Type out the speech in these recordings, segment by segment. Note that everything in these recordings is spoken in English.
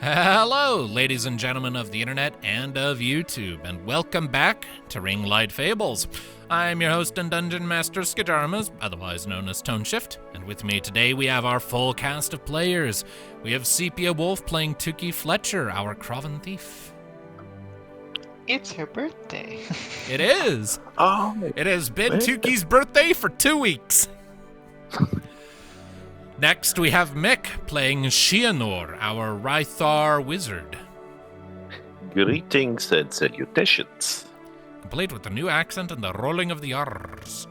Hello, ladies and gentlemen of the internet and of YouTube, and welcome back to Ringlight Fables. I'm your host and dungeon master, Skijaramaz, otherwise known as Tone Shift, and with me today we have our full cast of players. We have SepiaWolfe playing Tuki Fletcher, our Crovan thief. It's her birthday. It is! Oh, It has been Tuki's birthday for 2 weeks. Next, we have Mick playing Shianor, our Rythar wizard. greetings and salutations. Complete with the new accent and the rolling of the R's.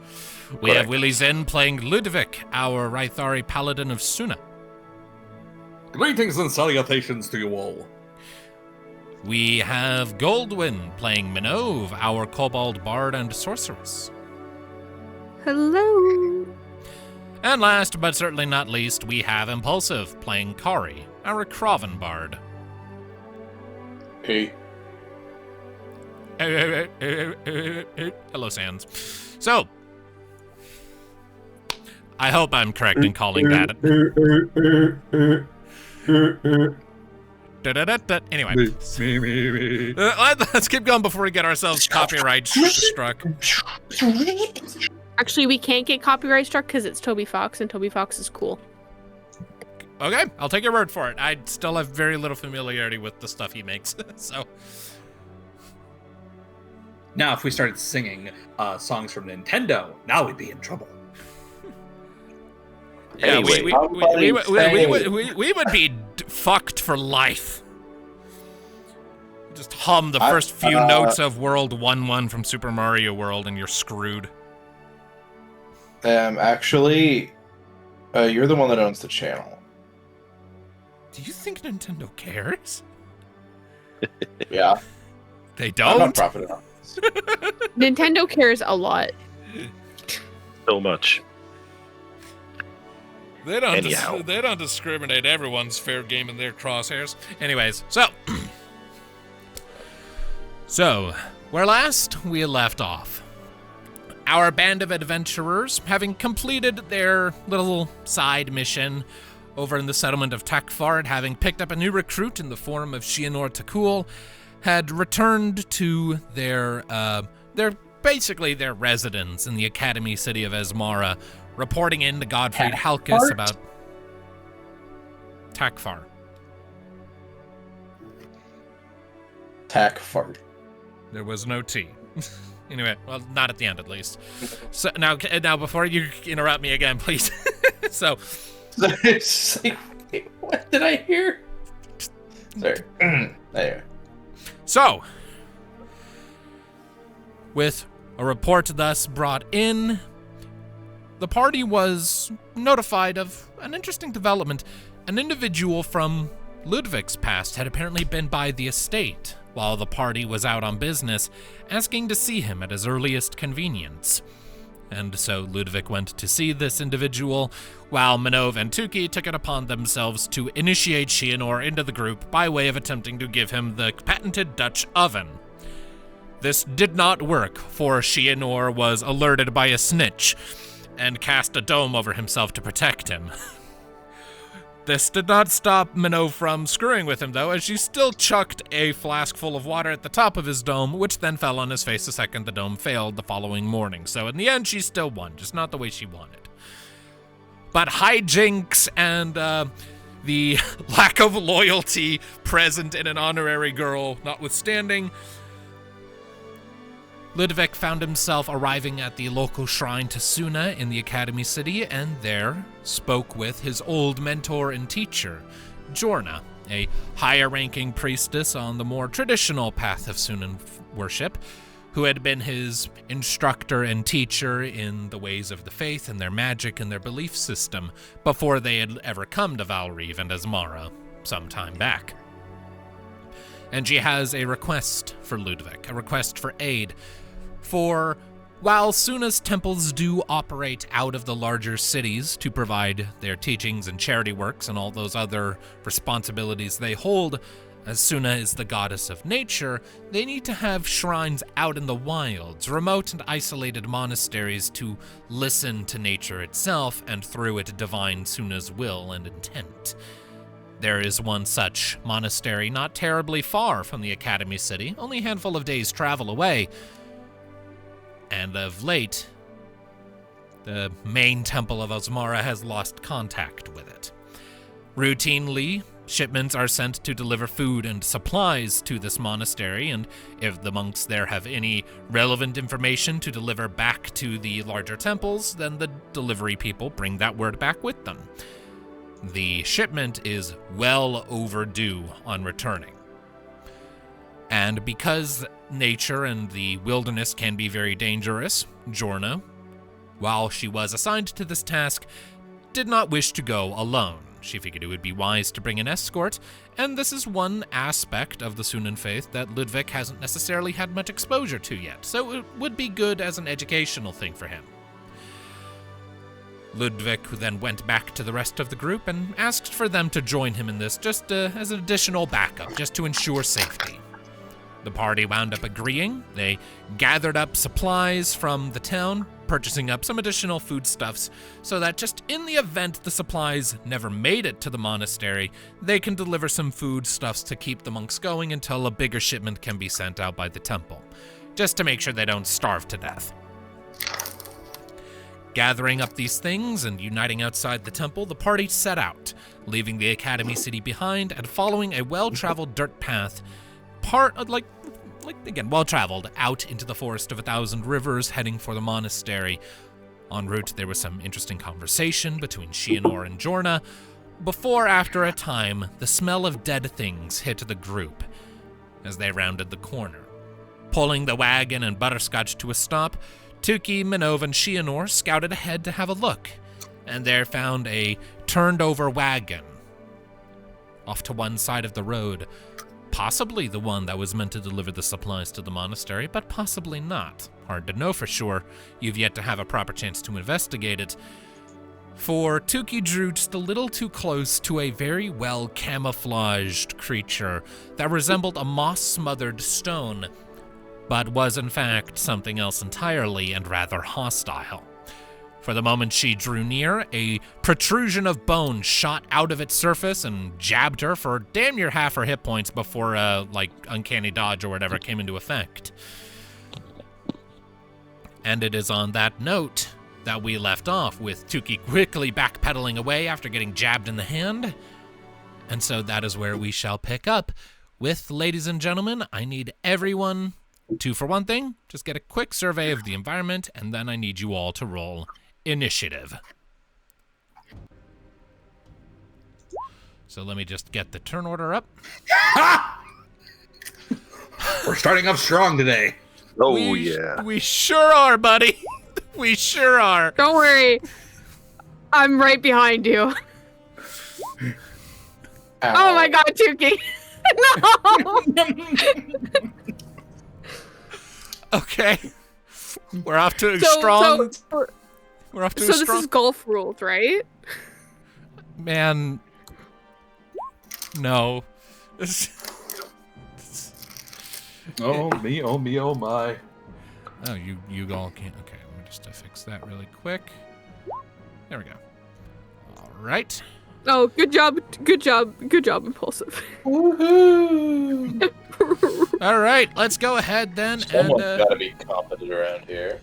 We have Willyzin playing Ludviek, our Rythari paladin of Suna. Greetings and salutations to you all. We have Goldwyn playing Minnove, our kobold bard and sorceress. Hello. And last but certainly not least, we have Impulsive playing Kari, our Crovan bard. Hey. Hello, Sans. So, I hope I'm correct in calling that. Anyway, let's keep going before we get ourselves copyright struck. Actually, we can't get copyright struck because it's Toby Fox, and Toby Fox is cool. Okay, I'll take your word for it. I still have very little familiarity with the stuff he makes, so. Now, if we started singing songs from Nintendo, now we'd be in trouble. Yeah, Anyway, we would be fucked for life. Just hum the first few notes of World 1-1 from Super Mario World and you're screwed. Actually, you're the one that owns the channel. Do you think Nintendo cares? Yeah. They I'm don't? not profiting on this. Nintendo cares a lot. So much. They don't Anyhow. they don't discriminate. Everyone's fair game in their crosshairs. Anyways, so where last we left off. Our band of adventurers, having completed their little side mission over in the settlement of Takfar and having picked up a new recruit in the form of Shianor Takul, had returned to their residence in the academy city of Esmara, reporting in to Godfried Halkis about Takfar. Tack fart. There was no T. Anyway, well, not at the end, at least. So now before you interrupt me again, please. So, It's like, wait, what did I hear? Sorry. There. So, with a report thus brought in, the party was notified of an interesting development. An individual from Ludviek's past had apparently been by the estate while the party was out on business, asking to see him at his earliest convenience. And so Ludviek went to see this individual, while Minnove and Tuki took it upon themselves to initiate Shianor into the group by way of attempting to give him the patented Dutch oven. This did not work, for Shianor was alerted by a snitch and cast a dome over himself to protect him. This did not stop Minnove from screwing with him, though, as she still chucked a flask full of water at the top of his dome, which then fell on his face the second the dome failed the following morning. So in the end, she still won, just not the way she wanted. But hijinks and the lack of loyalty present in an honorary girl notwithstanding, Ludviek found himself arriving at the local shrine to Suna in the Academy City, and there spoke with his old mentor and teacher, Jorna, a higher-ranking priestess on the more traditional path of Sunan worship, who had been his instructor and teacher in the ways of the faith and their magic and their belief system before they had ever come to Valrive and Asmara some time back. And she has a request for Ludviek, a request for aid. For while Suna's temples do operate out of the larger cities to provide their teachings and charity works and all those other responsibilities they hold, as Suna is the goddess of nature, they need to have shrines out in the wilds, remote and isolated monasteries to listen to nature itself and through it divine Suna's will and intent. There is one such monastery not terribly far from the Academy City, only a handful of days' travel away. And of late, the main temple of Asmara has lost contact with it. Routinely, shipments are sent to deliver food and supplies to this monastery, and if the monks there have any relevant information to deliver back to the larger temples, then the delivery people bring that word back with them. The shipment is well overdue on returning. And because nature and the wilderness can be very dangerous, Jorna, while she was assigned to this task, did not wish to go alone. She figured it would be wise to bring an escort, and this is one aspect of the Sunan faith that Ludviek hasn't necessarily had much exposure to yet, so it would be good as an educational thing for him. Ludviek then went back to the rest of the group and asked for them to join him in this just as an additional backup, just to ensure safety. The party wound up agreeing. They gathered up supplies from the town, purchasing up some additional foodstuffs, so that just in the event the supplies never made it to the monastery, they can deliver some foodstuffs to keep the monks going until a bigger shipment can be sent out by the temple, just to make sure they don't starve to death. Gathering up these things and uniting outside the temple, the party set out, leaving the Academy City behind and following a well-traveled dirt path, well-traveled out into the Forest of 1,000 Rivers, heading for the monastery. En route, there was some interesting conversation between Shianor and Jorna, before, after a time, the smell of dead things hit the group as they rounded the corner. Pulling the wagon and Butterscotch to a stop, Tuki, Minnove, and Shianor scouted ahead to have a look, and there found a turned-over wagon off to one side of the road. Possibly the one that was meant to deliver the supplies to the monastery, but possibly not. Hard to know for sure. You've yet to have a proper chance to investigate it. For Tuki drew just a little too close to a very well camouflaged creature that resembled a moss-smothered stone, but was in fact something else entirely and rather hostile. For the moment she drew near, a protrusion of bone shot out of its surface and jabbed her for damn near half her hit points before uncanny dodge or whatever came into effect. And it is on that note that we left off, with Tuki quickly backpedaling away after getting jabbed in the hand. And so that is where we shall pick up with, ladies and gentlemen, I need everyone to, for one thing, just get a quick survey of the environment, and then I need you all to roll initiative. So let me just get the turn order up. We're starting up strong today. Oh, yeah. We sure are, buddy. We sure are. Don't worry. I'm right behind you. Ow. Oh my god, Tuki. No! Okay. We're off to a strong... We're off to a So strong... this is golf rules, right? Man... No. Oh me, oh my. Oh, you all can't... Okay, let me just fix that really quick. There we go. All right. Oh, good job, Impulsive. Woohoo! All right, let's go ahead then. Someone's And, gotta be competent around here.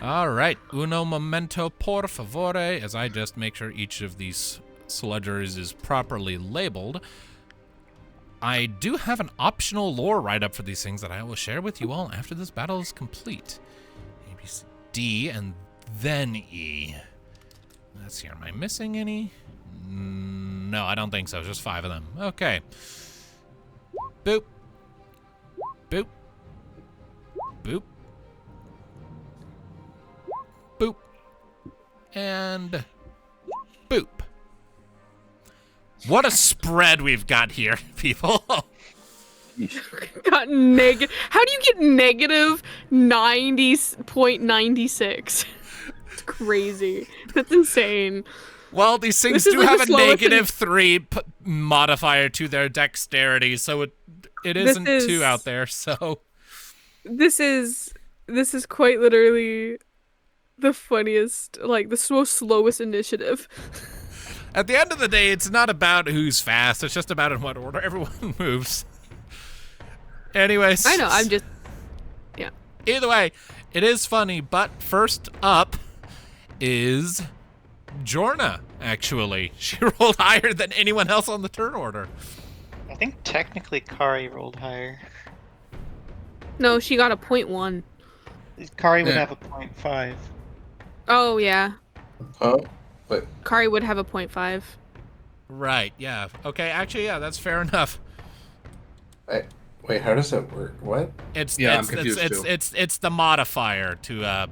all right, uno momento por favore, as I just make sure each of these sludgers is properly labeled. I do have an optional lore write-up for these things that I will share with you all after this battle is complete. A, B, C, D, and then E. Let's see, am I missing any? No, I don't think so. Just 5 of them. Okay. Boop. Boop. Boop. Boop. And boop. What a spread we've got here, people. Got negative. How do you get negative 90.96? It's crazy. That's insane. Well, these things This is do like have the a slowest negative 3 modifier to their dexterity, so it isn't too out there. So This is quite literally the funniest, like the most slowest initiative. at the end of the day, it's not about who's fast. It's just about in what order everyone moves. Anyways. I know, I'm just, yeah. Either way, it is funny, but first up is Jorna, actually. She rolled higher than anyone else on the turn order. I think technically Kari rolled higher. No, she got a 0.1. Kari would Yeah. have a 0.5. Oh, yeah. Huh? Wait. Kari would have a 0.5. Right, yeah. Okay, actually, yeah, that's fair enough. Wait, how does that work? What? Yeah, I'm confused too. It's the modifier to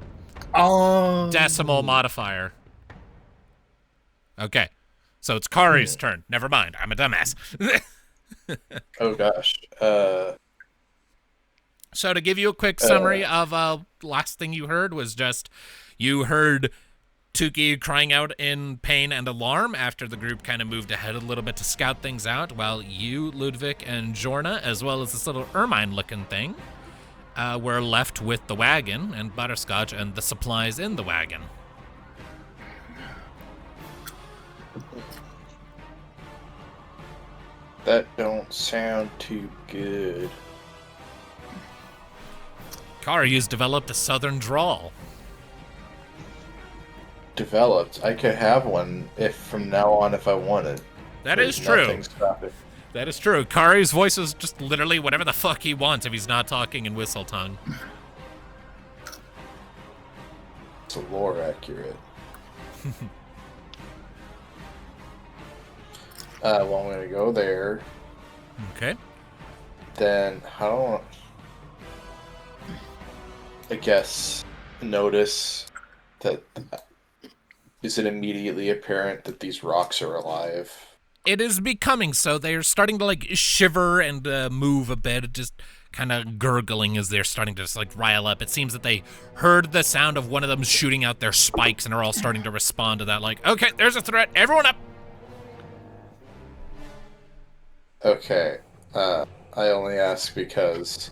Oh. decimal modifier. Okay. So it's Kari's turn. Never mind. I'm a dumbass. Oh gosh. So to give you a quick summary of last thing you heard was just you heard Tuki crying out in pain and alarm after the group kind of moved ahead a little bit to scout things out, while you, Ludviek, and Jorna, as well as this little ermine-looking thing, were left with the wagon and Butterscotch and the supplies in the wagon. That don't sound too good. Kari's developed a southern drawl. Developed. I could have one if from now on if I wanted. That There's is true. nothing stopping. That is true. Kari's voice is just literally whatever the fuck he wants if he's not talking in whistle tongue. It's lore accurate. Well, I'm gonna go there. Okay. Then how? I guess notice that. Is it immediately apparent that these rocks are alive? It is becoming so. They're starting to like shiver and move a bit, just kind of gurgling as they're starting to just like rile up. It seems that they heard the sound of one of them shooting out their spikes and are all starting to respond to that. Like, okay, there's a threat. Everyone up. Okay. I only ask because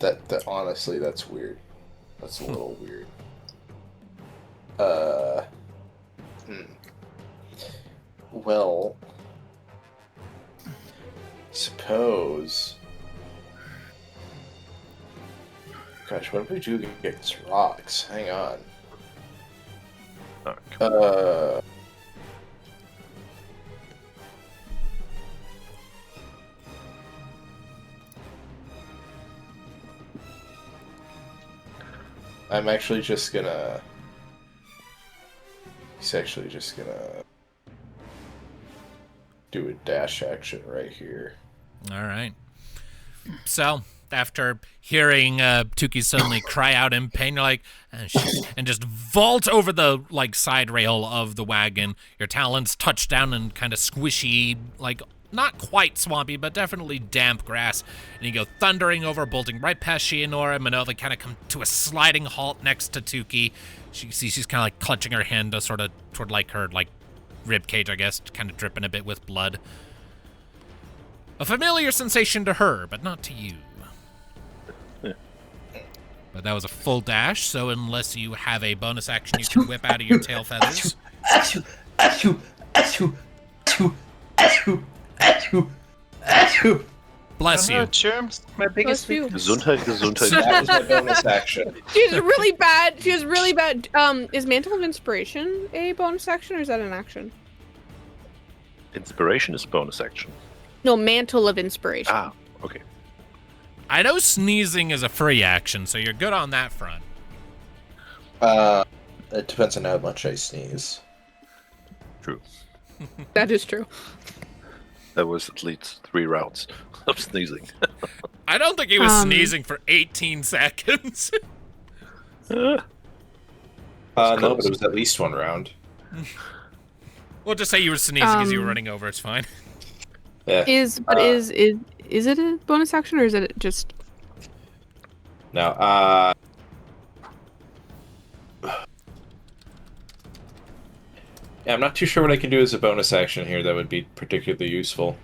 that honestly that's weird. That's a little weird. Well, suppose. Gosh, what if we do against rocks? Hang on. I'm actually just gonna. He's actually just gonna do a dash action right here. All right. So after hearing Tuki suddenly cry out in pain, you're like, and just vault over the like side rail of the wagon. Your talons touch down in kind of squishy, like not quite swampy, but definitely damp grass. And you go thundering over, bolting right past she and Nora. Minnove kind of come to a sliding halt next to Tuki. She's kind of like clutching her hand to sort of toward like her like rib cage, I guess, kind of dripping a bit with blood. A familiar sensation to her, but not to you. Yeah. But But that was a full dash, so unless you have a bonus action you can whip out of your tail feathers. Bless you. Germs, my biggest Bless you. weakness. Gesundheit, Gesundheit. That was my bonus action. She has really bad. Is Mantle of Inspiration a bonus action or is that an action? Inspiration is bonus action. No, Mantle of Inspiration. Ah, okay. I know sneezing is a free action, so you're good on that front. It depends on how much I sneeze. True. That is true. That was at least 3 rounds of sneezing. I don't think he was sneezing for 18 seconds. No, but it was at least 1 round. We'll just say you were sneezing as you were running over. It's fine. Yeah. Is it a bonus action or is it just? No. Yeah, I'm not too sure what I can do as a bonus action here that would be particularly useful.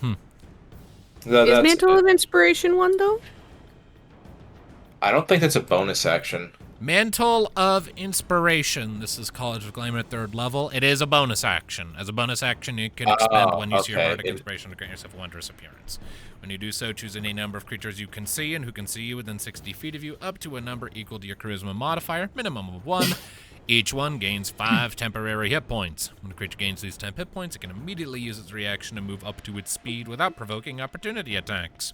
Is Mantle of Inspiration one though? I don't think that's a bonus action. Mantle of Inspiration. This is College of Glamour at 3rd level. It is a bonus action. As a bonus action, you can expend one use of your bardic inspiration to grant yourself a wondrous appearance. When you do so, choose any number of creatures you can see and who can see you within 60 feet of you, up to a number equal to your charisma modifier, minimum of 1. Each one gains 5 temporary hit points. When a creature gains these 10 hit points, it can immediately use its reaction to move up to its speed without provoking opportunity attacks.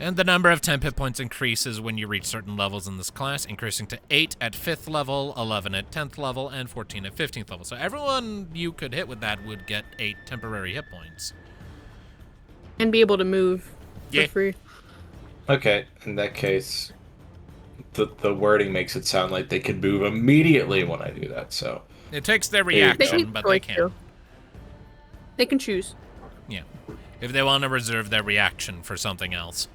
And the number of temp hit points increases when you reach certain levels in this class, increasing to 8 at 5th level, 11 at 10th level, and 14 at 15th level. So everyone you could hit with that would get 8 temporary hit points. And be able to move Yeah. for free. Okay, in that case, the wording makes it sound like they can move immediately when I do that, so... It takes their They reaction, but they can. They can choose. Yeah. If they want to reserve their reaction for something else.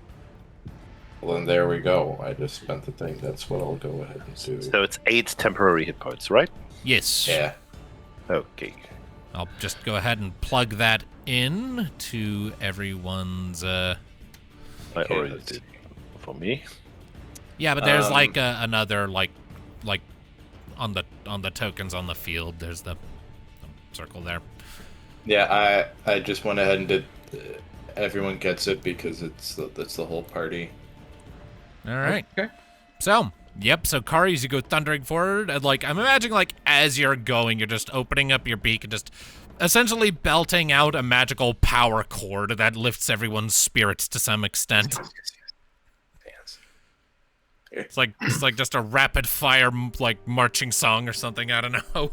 Well, then there we go. I just spent the thing. That's what I'll go ahead and do. So it's 8 temporary hit points, right? Yes. Yeah. Okay. I'll just go ahead and plug that in to everyone's. I already did for me. Yeah, but there's like another like on the tokens on the field. There's the circle there. Yeah, I just went ahead and did. Everyone gets it because it's the whole party. All right. Okay. So, so Kari, as you go thundering forward, and I'm imagining as you're going, you're just opening up your beak and just essentially belting out a magical power chord that lifts everyone's spirits to some extent. It's like just a rapid fire marching song or something. I don't know.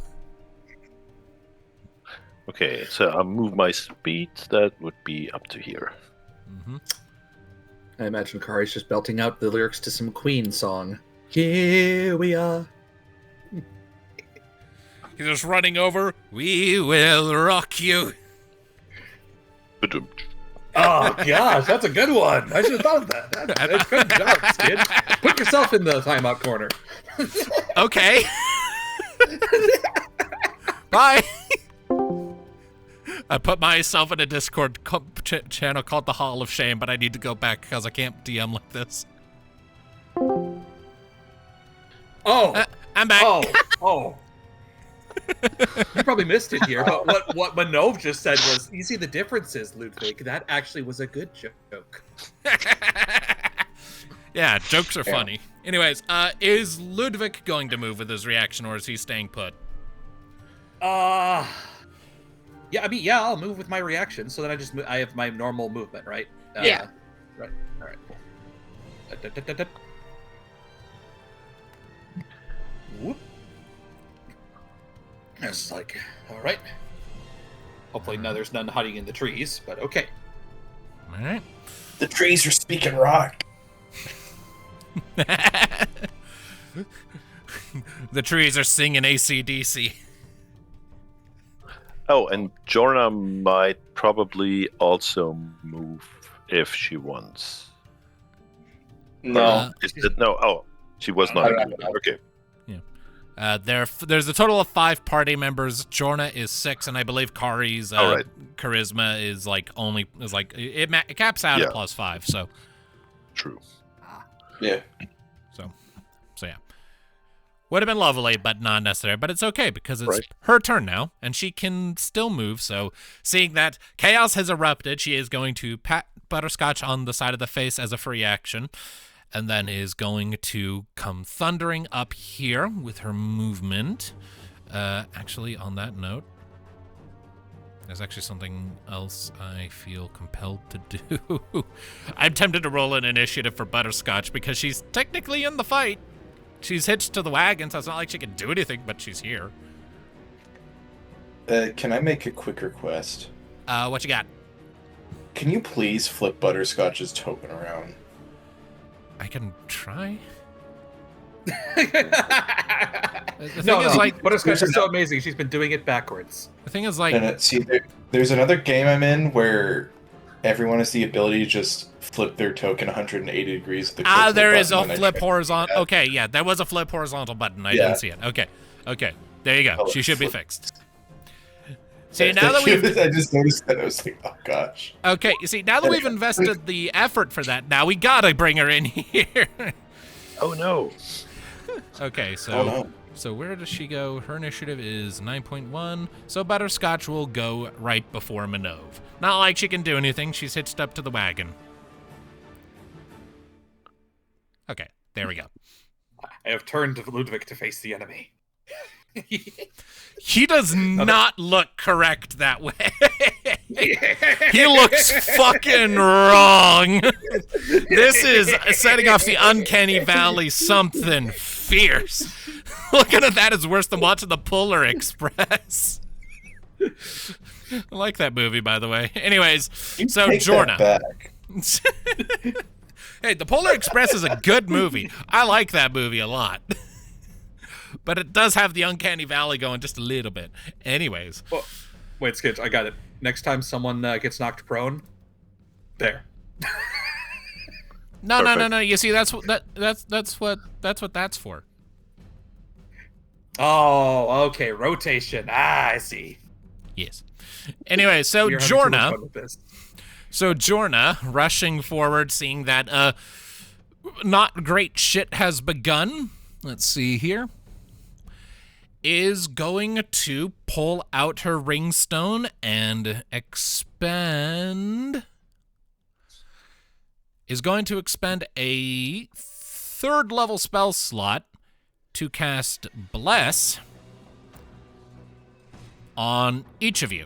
Okay, so I'll move my speed. That would be up to here. Mm-hmm. I imagine Kari's just belting out the lyrics to some Queen song. Here we are. He's just running over. We will rock you. Oh gosh, that's a good one. I should have thought of that. That's good job, kid. Put yourself in the timeout corner. Okay. Bye. I put myself in a Discord channel called the Hall of Shame, but I need to go back because I can't DM like this. Oh, I'm back. Oh. You probably missed it here, but what Minnove just said was, you see the differences, Ludviek. That actually was a good joke. Yeah, jokes are funny. Anyways, is Ludviek going to move with his reaction, or is he staying put? Yeah, I'll move with my reaction, so then I have my normal movement, right? Yeah. Right. All right. Whoop. It's all right. Hopefully now there's none hiding in the trees, but okay. All right. The trees are speaking rock. The trees are singing AC/DC. Oh, and Jorna might probably also move if she wants. No. No. Oh, she was not. No. Okay. There's a total of 5 party members. Jorna is 6, and I believe Kari's right. charisma is it caps out at +5. So True. Yeah. So yeah. Would have been lovely, but not necessary. But it's okay because it's Right. her turn now, and she can still move. So seeing that chaos has erupted, she is going to pat Butterscotch on the side of the face as a free action, and then is going to come thundering up here with her movement. Actually, on that note, there's actually something else I feel compelled to do. I'm tempted to roll an initiative for Butterscotch because she's technically in the fight. She's hitched to the wagon, so it's not like she can do anything, but she's here. Can I make a quick request? What you got? Can you please flip Butterscotch's token around? I can try. The thing No, is, like, Butterscotch is so amazing. She's been doing it backwards. the thing is, like, And see, there's another game I'm in where everyone has the ability to just flip their token 180 degrees. With the click of the there is a button, and I flip tried to do horizontal. that. Okay, yeah, there was a flip horizontal button. I Yeah. didn't see it. Okay, there you go. Oh, She should be flip. fixed. See, now that we've I just noticed that. I was like, oh gosh. okay, you see, now that we've invested the effort for that, now we gotta bring her in here. Oh no. Okay, so Oh no. so where does she go? Her initiative is 9.1. So Butterscotch will go right before Minnove. Not like she can do anything. She's hitched up to the wagon. Okay, there we go. I have turned Ludviek to face the enemy. He does not look correct that way. He looks fucking wrong. This is setting off the uncanny valley something fierce. Looking at that is worse than watching the Polar Express. I like that movie, by the way. Anyways, so Take Jorna. that back. Hey, the Polar Express is a good movie. I like that movie a lot. But it does have the uncanny valley going just a little bit. Anyways. Well, wait, Skitch, I got it. Next time someone gets knocked prone, there. No. You see, that's what that's for. Oh, okay. Rotation. I see. Yes. Anyway, so You're having too much Jorna. fun with this. So Jorna, rushing forward, seeing that not great shit has begun. Let's see here. Is going to pull out her ringstone and expend. Is going to expend a 3rd level spell slot to cast Bless on each of you.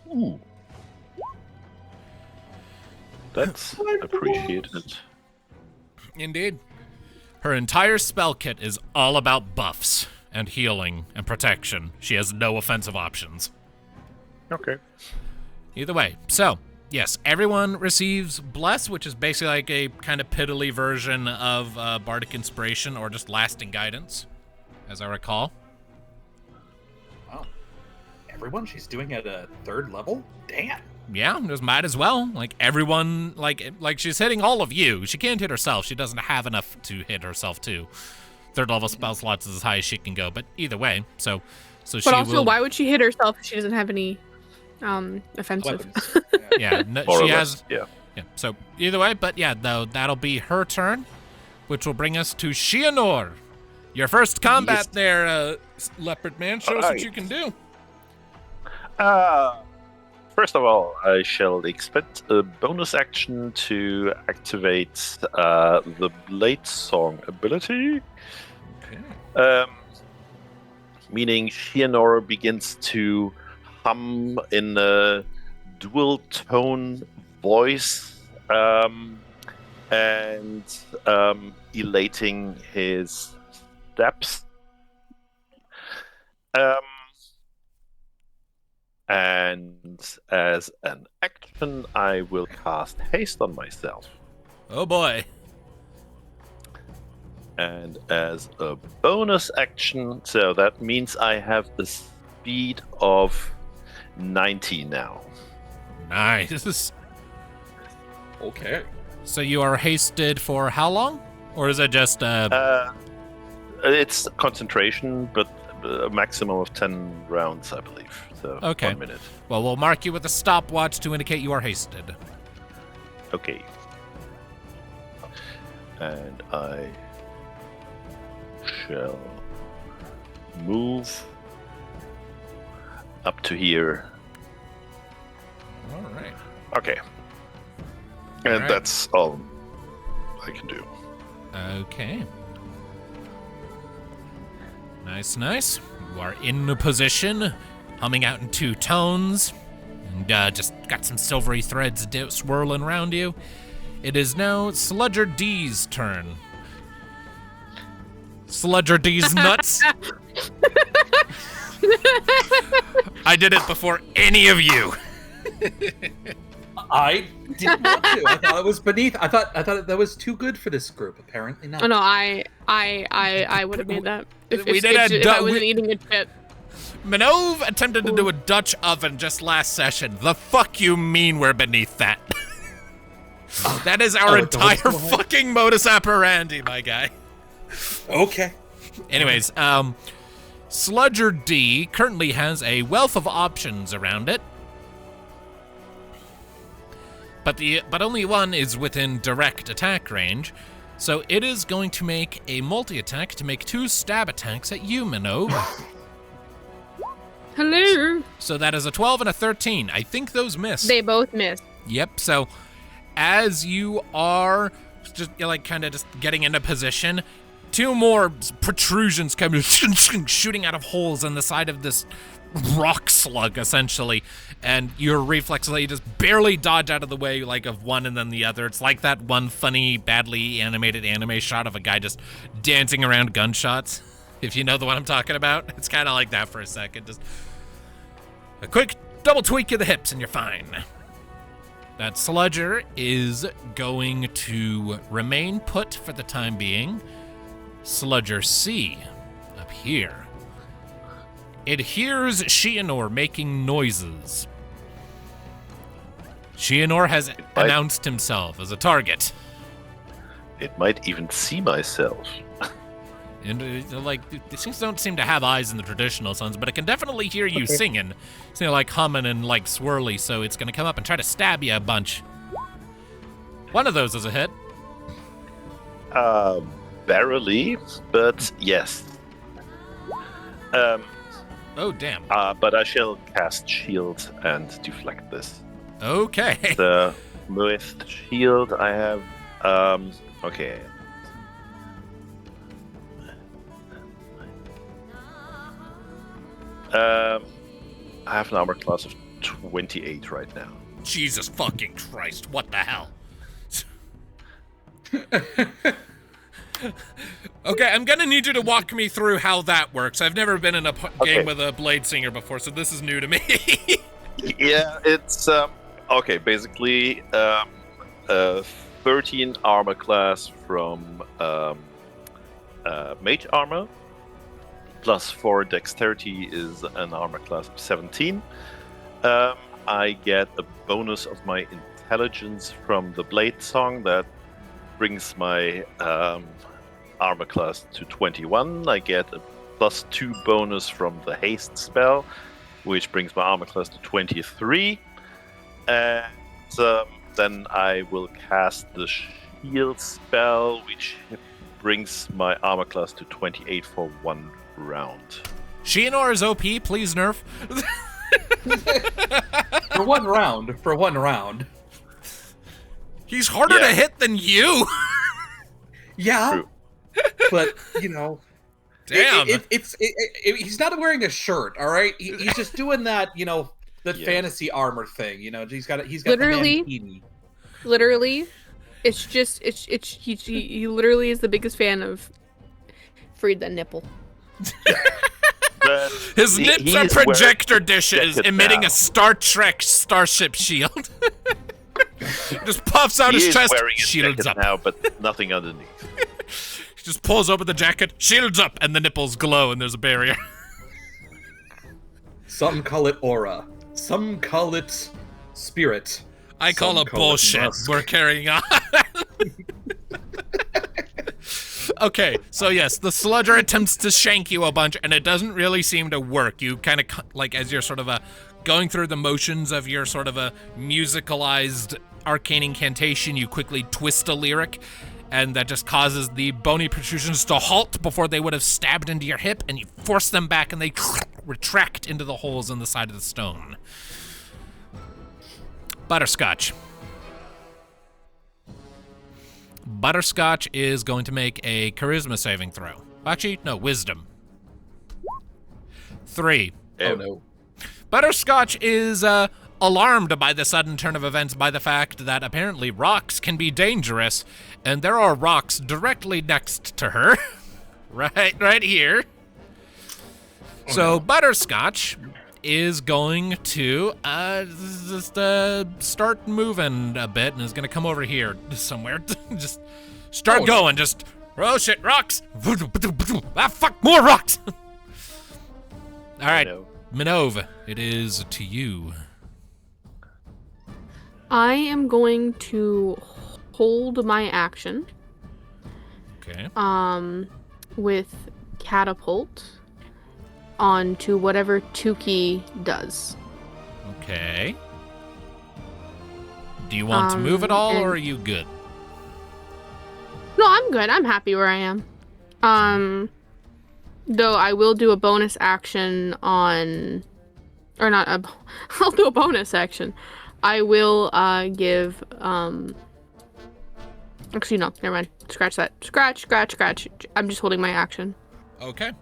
Ooh. That's appreciated. Indeed. Her entire spell kit is all about buffs and healing and protection. She has no offensive options. Okay. Either way. So, yes, everyone receives Bless, which is basically like a kind of piddly version of Bardic Inspiration or just Lasting Guidance, as I recall. Wow. Everyone she's doing at a 3rd level? Damn. Yeah, just might as well. Like, everyone, like she's hitting all of you. She can't hit herself. She doesn't have enough to hit herself, too. 3rd level spell slots is as high as she can go, but either way, so she But also, will... why would she hit herself if she doesn't have any offensive? Weapons. Yeah, More or she less, has... yeah. Yeah, so either way, but yeah, though, that'll be her turn, which will bring us to Shianor. Your first combat there, Leopard Man. Show us what you can do. First of all, I shall expend a bonus action to activate the Blade Song ability. Okay. Meaning Shianor begins to hum in a dual tone voice and elating his steps. And as an action, I will cast Haste on myself. Oh boy. And as a bonus action, so that means I have a speed of 90 now. Nice. Okay. So you are hasted for how long? Or is it just It's concentration, but a maximum of 10 rounds, I believe. So Okay. 1 minute. well, we'll mark you with a stopwatch to indicate you are hasted. Okay. and I shall move up to here. All right. Okay. And Alright. that's all I can do. Okay. Nice, nice. You are in a position, humming out in two tones, and just got some silvery threads swirling around you. It is now Sludger D's turn. Sludger D's nuts. I did it before any of you. I didn't want to. I thought it was beneath. I thought that was too good for this group. Apparently not. Oh no, I would have made that if We did a if du- I wasn't we- eating a chip. Minnove attempted to do a Dutch oven just last session. The fuck you mean we're beneath that? That is our entire fucking modus operandi, my guy. Okay. Anyways, Sludger D currently has a wealth of options around it. But only one is within direct attack range, so it is going to make a multi-attack to make 2 stab attacks at you, Minnove. Hello. So that is a 12 and a 13. I think those miss. They both missed. Yep, so as you are just like kind of just getting into position, 2 more protrusions come shooting out of holes in the side of this rock slug, essentially, and your reflexes, you just barely dodge out of the way, like of one and then the other. It's like that one funny, badly animated anime shot of a guy just dancing around gunshots, if you know the one I'm talking about. It's kind of like that for a second. Just a quick double tweak of the hips and you're fine. That Sludger is going to remain put for the time being. Sludger C, up here. It hears Shianor making noises. Shianor has announced himself as a target. It might even see myself. And, these things don't seem to have eyes in the traditional sense, but it can definitely hear you singing. It's, like humming and, like, swirly, so it's gonna come up and try to stab you a bunch. One of those is a hit. Barely, but yes. Oh, damn. But I shall cast Shield and deflect this. Okay. With Shield, I have... okay. I have an armor class of 28 right now. Jesus fucking Christ, what the hell? Okay, I'm gonna need you to walk me through how that works. I've never been in a game with a Blade Singer before, so this is new to me. Yeah, it's... okay, basically, 13 armor class from Mage Armor, plus 4 Dexterity is an armor class of 17. I get a bonus of my Intelligence from the Blade Song that brings my armor class to 21. I get a plus 2 bonus from the Haste spell, which brings my armor class to 23. And then I will cast the Shield spell, which brings my armor class to 28 for 1 round. Shianor is OP, please nerf. For one round. He's harder to hit than you. Yeah. True. But, you know... Damn. He's not wearing a shirt, all right? He's just doing that, you know, that fantasy armor thing. You know, he's got Literally. the mankini. Literally, it's just he literally is the biggest fan of Freed the Nipple. His nips are projector dishes jacket emitting now. a Star Trek starship shield. Just puffs out He his is chest, wearing a shields jacket up. now, but nothing underneath. He just pulls open the jacket, shields up, and the nipples glow, and there's a barrier. Some call it aura. Some call it spirit. I call Some it call it bullshit. musk. We're carrying on. Okay, so yes, the Sludger attempts to shank you a bunch, and it doesn't really seem to work. You kind of, like, as you're sort of going through the motions of your sort of a musicalized arcane incantation, you quickly twist a lyric, and that just causes the bony protrusions to halt before they would have stabbed into your hip, and you force them back, and they retract into the holes in the side of the stone. Butterscotch. Butterscotch is going to make a charisma saving throw. Actually, no, wisdom. 3. Oh no. Butterscotch is alarmed by the sudden turn of events by the fact that apparently rocks can be dangerous, and there are rocks directly next to her. right here. So Butterscotch is going to just start moving a bit, and is going to come over here somewhere. Just start going. Just, oh shit, rocks! Ah, fuck, more rocks! All right, Minnove, it is to you. I am going to hold my action. Okay. With catapult onto whatever Tuki does. Okay. Do you want to move at all, or are you good? No, I'm good. I'm happy where I am. Though I will do a bonus action on, or not. I'll do a bonus action. I will give. Actually, no. Never mind. Scratch that. Scratch. I'm just holding my action. Okay.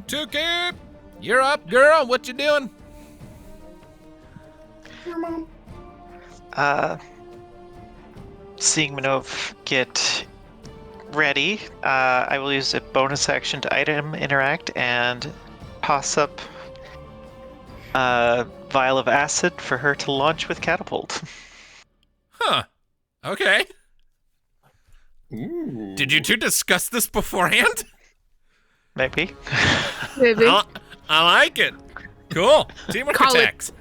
Tuki, you're up, girl. What you doing? Seeing Minnove get ready, I will use a bonus action to item interact and toss up a vial of acid for her to launch with catapult. Huh. Okay. Ooh. Did you two discuss this beforehand? Maybe. Maybe. I like it. Cool. Teamwork Call it- attacks.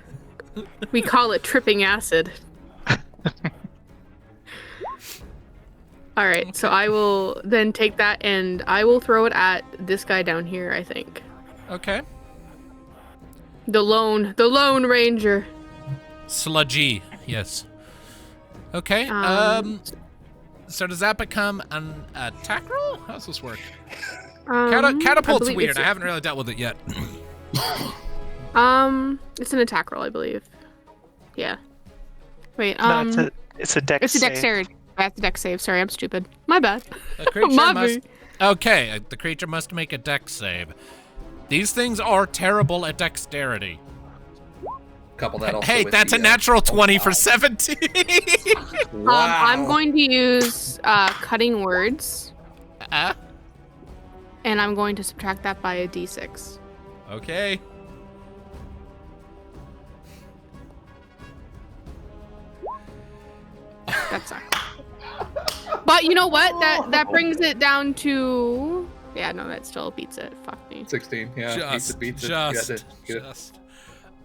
We call it tripping acid. All right, so I will then take that and I will throw it at this guy down here, I think. Okay. The lone ranger. Sludgy. Yes. Okay. So does that become an attack roll? How does this work? Catapult's weird. I haven't really dealt with it yet. It's an attack roll, I believe. Yeah. Wait, No, it's a dex it's a dex save. save. That's a dex save. Sorry, I'm stupid. My bad. The creature My must. bad. Okay, the creature must make a dex save. These things are terrible at dexterity. Couple that also Hey, with that's the, a natural 20 for wow. 17. Wow. I'm going to use cutting words, and I'm going to subtract that by a d6. Okay. That sucks. But you know what? That brings it down to. Yeah, no, that still beats it. Fuck me. 16. Yeah. Beats it. Just.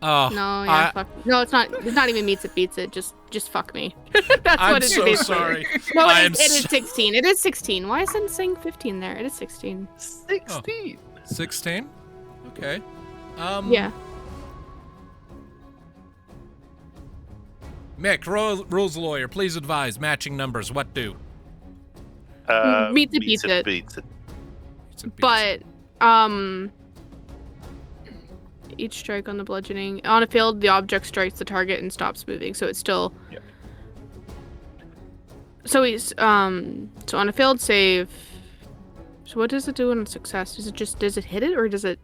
No, yeah, fuck. No, it's not. It's not even meets it, beats it. Just fuck me. That's I'm what it so is. sorry. No, I it am is 16. It is 16. Why is it saying 15 there? It is 16. 16. 16? Okay. Yeah. Mick, rules lawyer, please advise. Matching numbers, what do? Beats it, beats it. Beats it. But each strike on the bludgeoning on a field, the object strikes the target and stops moving. So it's still. Yeah. So he's so on a failed save. So what does it do on a success? Does it hit it or does it?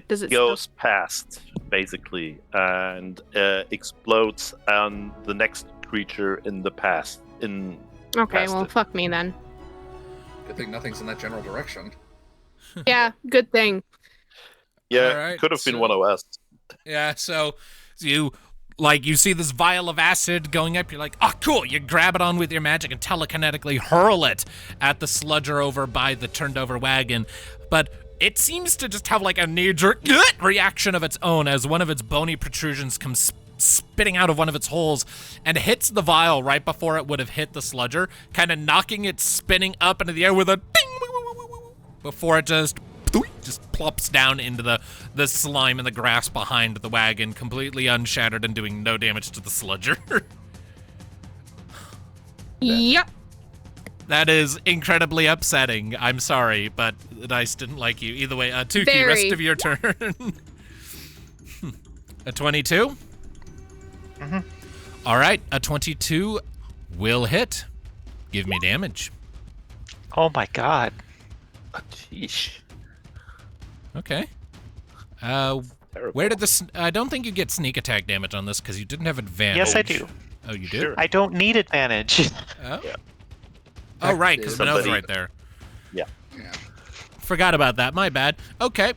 Does it goes past, basically, and explodes on the next creature in the past. Okay, past well, it. fuck me then. Good thing nothing's in that general direction. Yeah, good thing. Yeah, Alright, could have been so- one of us. Yeah, so you see this vial of acid going up, you're like, oh, cool, you grab it on with your magic and telekinetically hurl it at the sludger over by the turned over wagon, but it seems to just have like a knee-jerk reaction of its own as one of its bony protrusions comes spitting out of one of its holes and hits the vial right before it would have hit the sludger, kind of knocking it spinning up into the air with a ding before it just plops down into the slime and the grass behind the wagon, completely unshattered and doing no damage to the sludger. Yep. That is incredibly upsetting. I'm sorry, but the dice didn't like you. Either way, Tuki, Very. rest of your turn. A 22? Mhm. All right, a 22 will hit. Give me damage. Oh my god. Sheesh. Okay. Terrible. Where did this? I don't think you get sneak attack damage on this because you didn't have advantage. Yes, I do. Oh, you did? Sure. I don't need advantage. Oh. Yeah. Oh, right, because Minnove's Somebody- right there. Yeah. Yeah. Forgot about that. My bad. Okay.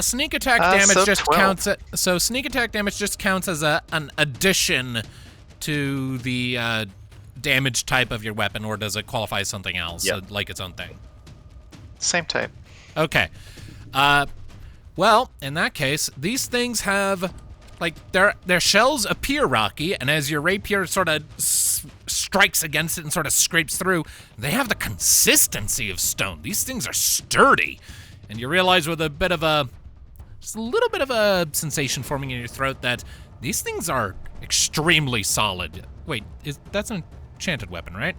Sneak attack damage so just 12. counts. So sneak attack damage just counts as an addition to the damage type of your weapon, or does it qualify as something else, Yep. like its own thing? Same type. Okay. Well, in that case, these things have, like, their shells appear rocky, and as your rapier sort of strikes against it and sort of scrapes through, they have the consistency of stone. These things are sturdy, and you realize with just a little bit of a sensation forming in your throat that these things are extremely solid. Wait, that's an enchanted weapon, right?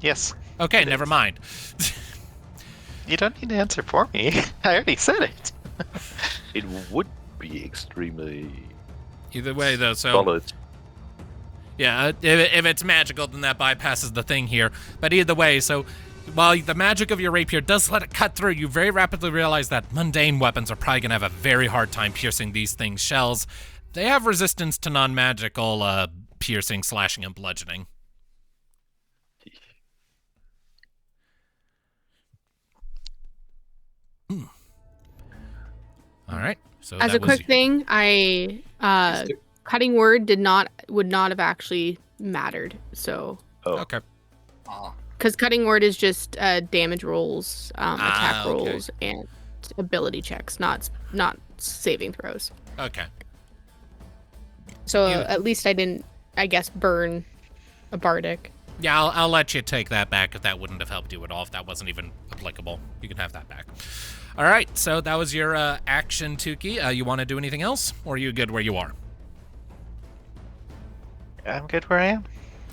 Yes. Okay, never mind. You don't need to answer for me. I already said it. It would be extremely Either way, though, so... solid. Yeah, if it's magical, then that bypasses the thing here. But either way, so while the magic of your rapier does let it cut through, you very rapidly realize that mundane weapons are probably going to have a very hard time piercing these things' shells. They have resistance to non-magical piercing, slashing, and bludgeoning. All right. So As that a was quick thing, cutting word would not have actually mattered. So, Oh, Okay. because cutting word is just damage rolls, attack okay. rolls, and ability checks, not saving throws. Okay. So Yeah. at least I didn't, I guess, burn a bardic. Yeah, I'll let you take that back if that wouldn't have helped you at all, if that wasn't even applicable. You can have that back. All right, so that was your action, Tuki. You want to do anything else, or are you good where you are? I'm good where I am.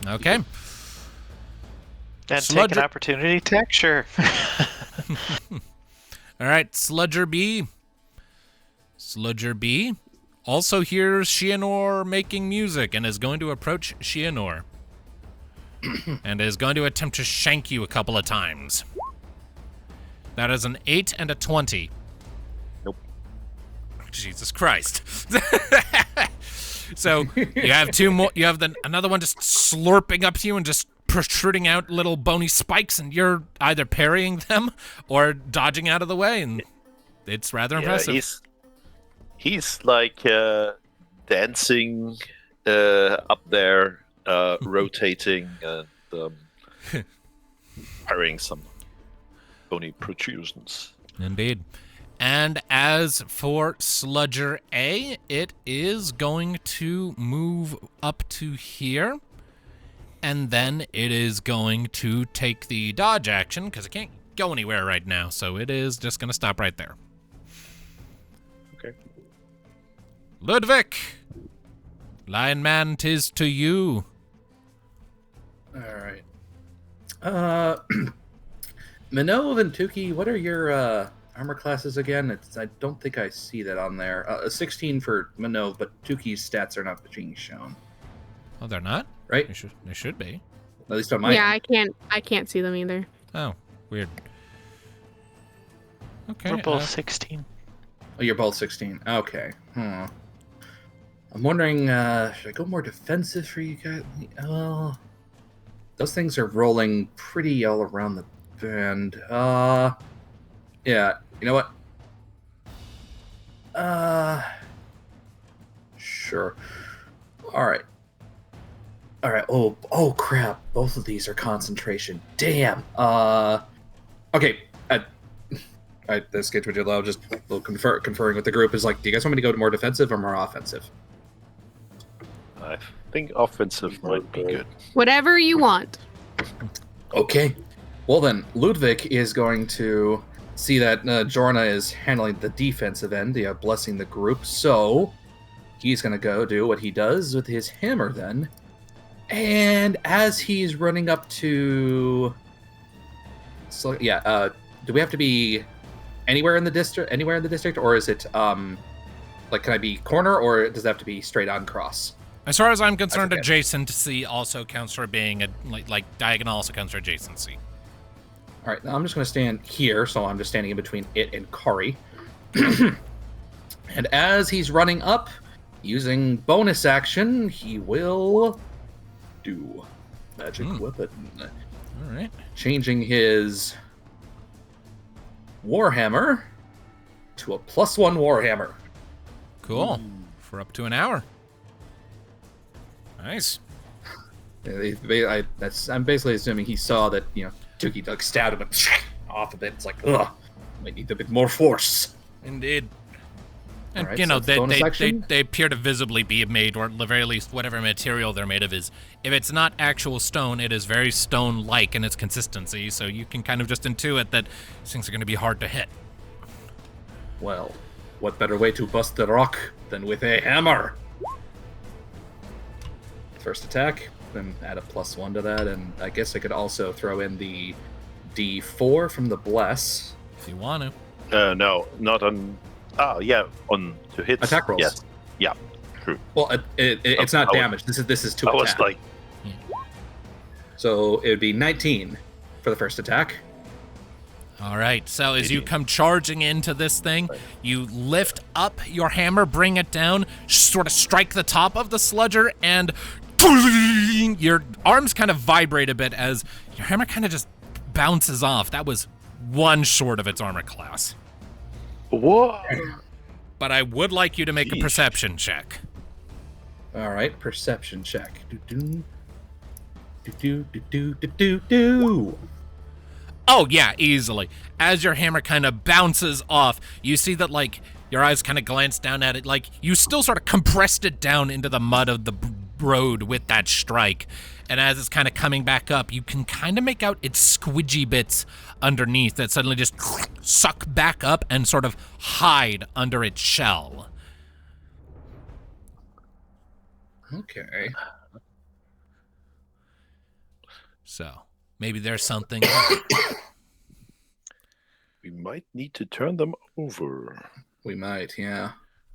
Okay. And take Sludge- an opportunity attack? Sure. All right, Sludger B. Sludger B also hears Shianor making music and is going to approach Shianor. And is going to attempt to shank you a couple of times. That is an 8 and a 20. Nope. Jesus Christ. So you have two more. You have another one just slurping up to you and just protruding out little bony spikes, and you're either parrying them or dodging out of the way, and it's rather impressive. He's like dancing up there, rotating and firing some bony protrusions. Indeed. And as for Sludger A, it is going to move up to here. And then it is going to take the dodge action, because it can't go anywhere right now. So it is just going to stop right there. Okay. Ludviek! Lion Man, 'tis to you. All right. Minnove and Tuki, what are your armor classes again? I don't think I see that on there. 16 for Minnove, but Tuki's stats are not being shown. Oh, they're not? Right? They should be. At least on my Yeah, end. I can't see them either. Oh, weird. Okay. We're both 16. Oh, you're both 16. Okay. I'm wondering, should I go more defensive for you guys? Well, those things are rolling pretty all around the bend. Yeah, you know what? Sure. All right. Oh crap. Both of these are concentration. Damn. Okay. This gets what you love. Just a little conferring with the group is like, do you guys want me to go to more defensive or more offensive? I think offensive might be good. Whatever you want. Okay. Well then, Ludviek is going to see that Jorna is handling the defensive end, blessing the group. So he's going to go do what he does with his hammer then, And as he's running up to... So, yeah, do we have to be anywhere in the district, or is it, like, can I be corner, or does it have to be straight on cross? As far as I'm concerned, adjacency also counts for being like diagonal also counts for adjacency. All right, now I'm just going to stand here, so I'm just standing in between it and Kari. And as he's running up, using bonus action, he will do magic weapon. All right. Changing his Warhammer to a +1 Warhammer. Cool. For up to an hour. Nice. I'm basically assuming he saw that, Tuki like stabbed him off a bit. It's like, ugh, might need a bit more force. Indeed. And, All right, so they appear to visibly be made, or at the very least, whatever material they're made of is, if it's not actual stone, it is very stone-like in its consistency, so you can kind of just intuit that these things are going to be hard to hit. Well, what better way to bust the rock than with a hammer? First attack, then add a +1 to that, and I guess I could also throw in the D4 from the Bless. If you want to. No, not on... Oh, yeah, on to hit. Attack rolls. Yes. Yeah, true. Well, it's not damage. This is to attack. I was like... So it would be 19 for the first attack. All right, so as you come charging into this thing, you lift up your hammer, bring it down, sort of strike the top of the sludger, and your arms kind of vibrate a bit as your hammer kind of just bounces off. That was one short of its armor class. Whoa! But I would like you to make a perception check. All right, perception check. Do. Oh, yeah, easily. As your hammer kind of bounces off, you see that, like, your eyes kind of glance down at it, like, you still sort of compressed it down into the mud of the road with that strike. And as it's kind of coming back up, you can kind of make out its squidgy bits underneath that suddenly just suck back up and sort of hide under its shell. Okay. So, maybe there's something... We might need to turn them over. We might, yeah.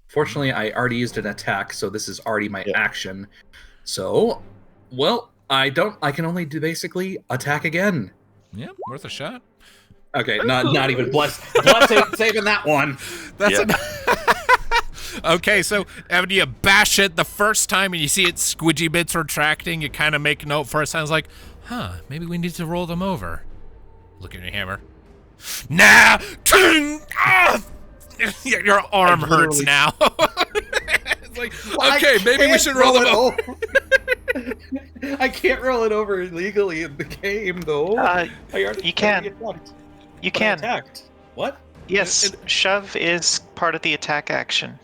Fortunately, I already used an attack, so this is already my action. So, well, I can only do basically attack again. Yeah, worth a shot. Okay, not even bless saving that one. That's Okay, so after you bash it the first time and you see its squidgy bits retracting, you kind of make note for a second, like, maybe we need to roll them over. Look at your hammer. Nah! Your arm hurts now. It's like, okay, maybe we should roll them over. I can't roll it over legally in the game, though. You can. You can. Attacked. What? Yes, shove is part of the attack action,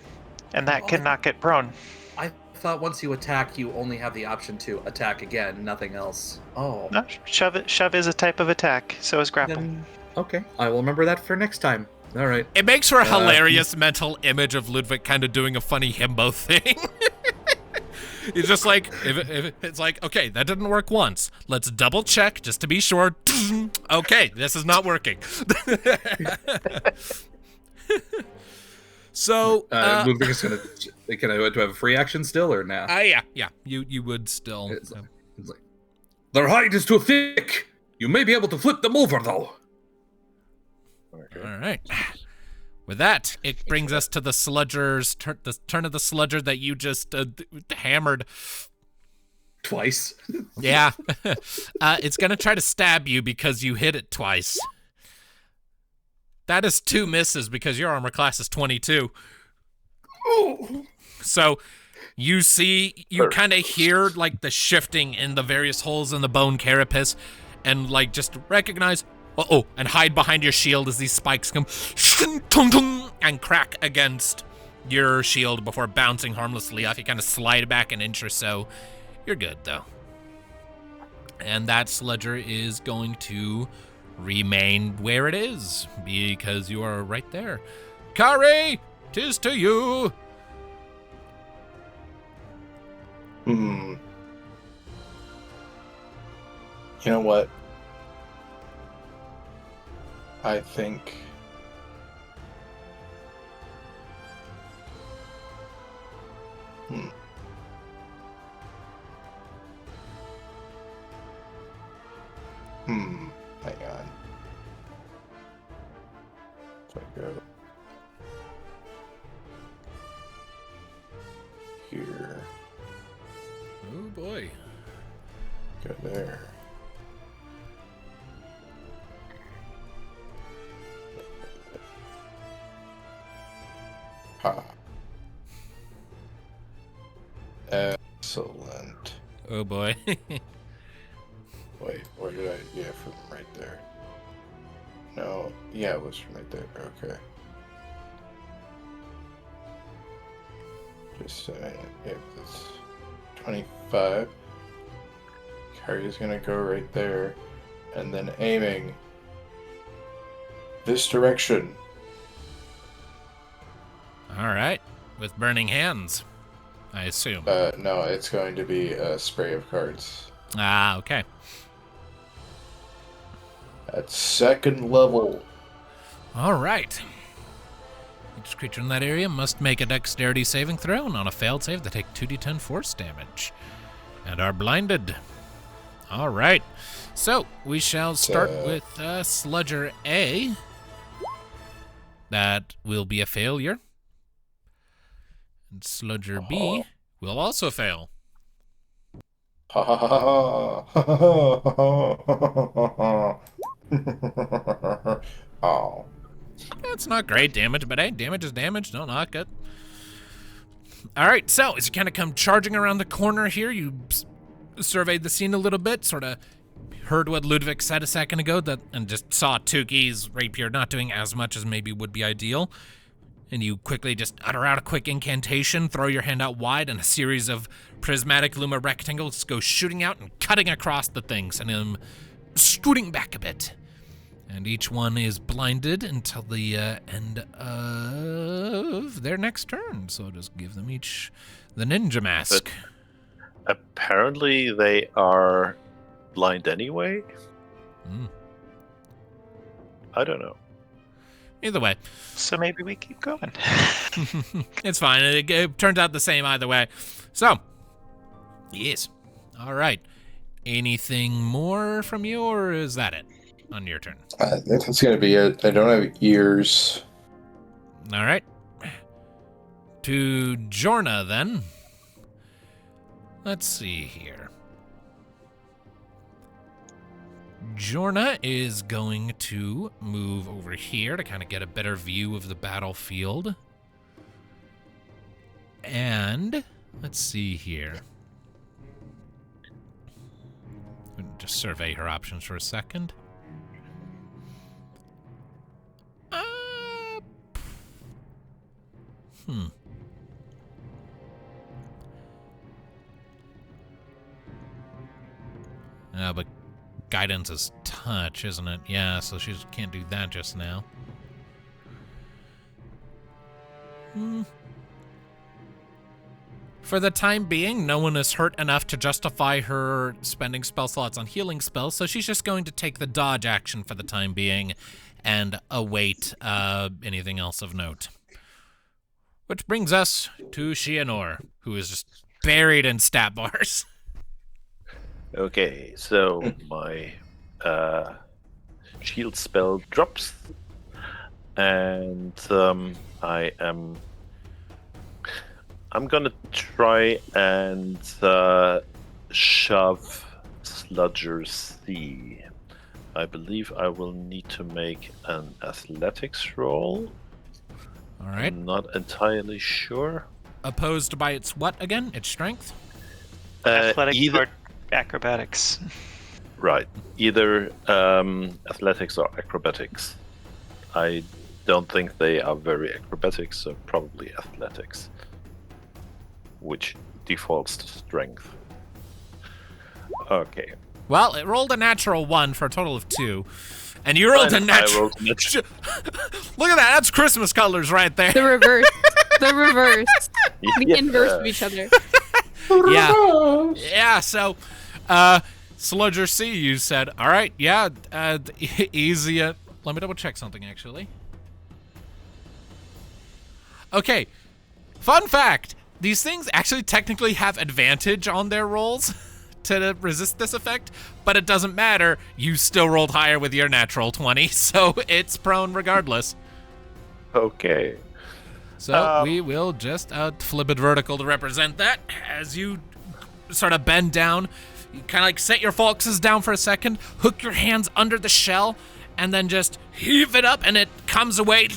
and that cannot get prone. I thought once you attack, you only have the option to attack again, nothing else. Oh. No, shove is a type of attack, so is grapple. Okay, I will remember that for next time. All right. It makes for a hilarious mental image of Ludviek kind of doing a funny himbo thing. He's just like, if it's like, okay, that didn't work once. Let's double check just to be sure. Okay, this is not working. So, Ludviek is gonna. Can I do I have a free action still or now? Yeah. You would still. It's like, their hide is too thick. You may be able to flip them over though. Okay. All right. With that, it brings us to the sludger's the turn of the sludger that you just hammered twice. Yeah. It's gonna try to stab you because you hit it twice. That is 2 misses because your armor class is 22. Oh. So you kind of hear like the shifting in the various holes in the bone carapace, and like just recognize. And hide behind your shield as these spikes come and crack against your shield before bouncing harmlessly off. You kind of slide back an inch or so. You're good, though. And that sludger is going to remain where it is, because you are right there. Kari, 'tis to you. You know what? I think... Hang on. If I go here, Oh boy. go there. Ha. Excellent. Oh boy. Wait, where did I? Yeah, from right there. No, yeah, it was from right there. Okay. Just saying, if it's 25, Kari is gonna go right there, and then aiming this direction. All right. With burning hands, I assume. No, it's going to be a spray of cards. Ah, okay. At second level. All right. Each creature in that area must make a dexterity saving throw, and on a failed save, they take 2d10 force damage and are blinded. All right. So we shall start with Sludger A. That will be a failure. And Sludger B will also fail. Ha ha ha ha. Oh. That's not great damage, but hey, damage is damage. No, not good. All right, so as you kind of come charging around the corner here, you surveyed the scene a little bit, sort of heard what Ludviek said a second ago, and just saw Tuki's rapier not doing as much as maybe would be ideal. And you quickly just utter out a quick incantation, throw your hand out wide, and a series of prismatic luma rectangles go shooting out and cutting across the things, and scooting back a bit. And each one is blinded until the end of their next turn. So just give them each the ninja mask. But apparently they are blind anyway? I don't know. Either way. So maybe we keep going. It's fine. It turns out the same either way. So, yes. All right. Anything more from you, or is that it on your turn? That's going to be it. I don't have ears. All right. To Jorna, then. Let's see here. Jorna is going to move over here to kind of get a better view of the battlefield. And let's see here. Just survey her options for a second. But guidance is touch, isn't it? Yeah, so she can't do that just now. For the time being, no one is hurt enough to justify her spending spell slots on healing spells, so she's just going to take the dodge action for the time being and await anything else of note. Which brings us to Shianor, who is just buried in stat bars. Okay, so my shield spell drops, and I'm gonna try and shove Sludger C. I believe I will need to make an athletics roll. All right. I'm not entirely sure. Opposed by its what again? Its strength? Athletics either... or acrobatics. Right. Either athletics or acrobatics. I don't think they are very acrobatic, so probably athletics. Which defaults to strength. Okay. Well, it rolled a natural 1 for a total of 2. And you rolled a natural... Look at that, that's Christmas colors right there. The reverse. The reverse. The inverse of each other. Yeah, so Sludger C, you said, all right, yeah, easy. Let me double check something, actually. Okay, fun fact. These things actually technically have advantage on their rolls to resist this effect, but it doesn't matter. You still rolled higher with your natural 20, so it's prone regardless. Okay. So we will just flip it vertical to represent that. As you sort of bend down, you kind of like set your foxes down for a second, hook your hands under the shell, and then just heave it up, and it comes away.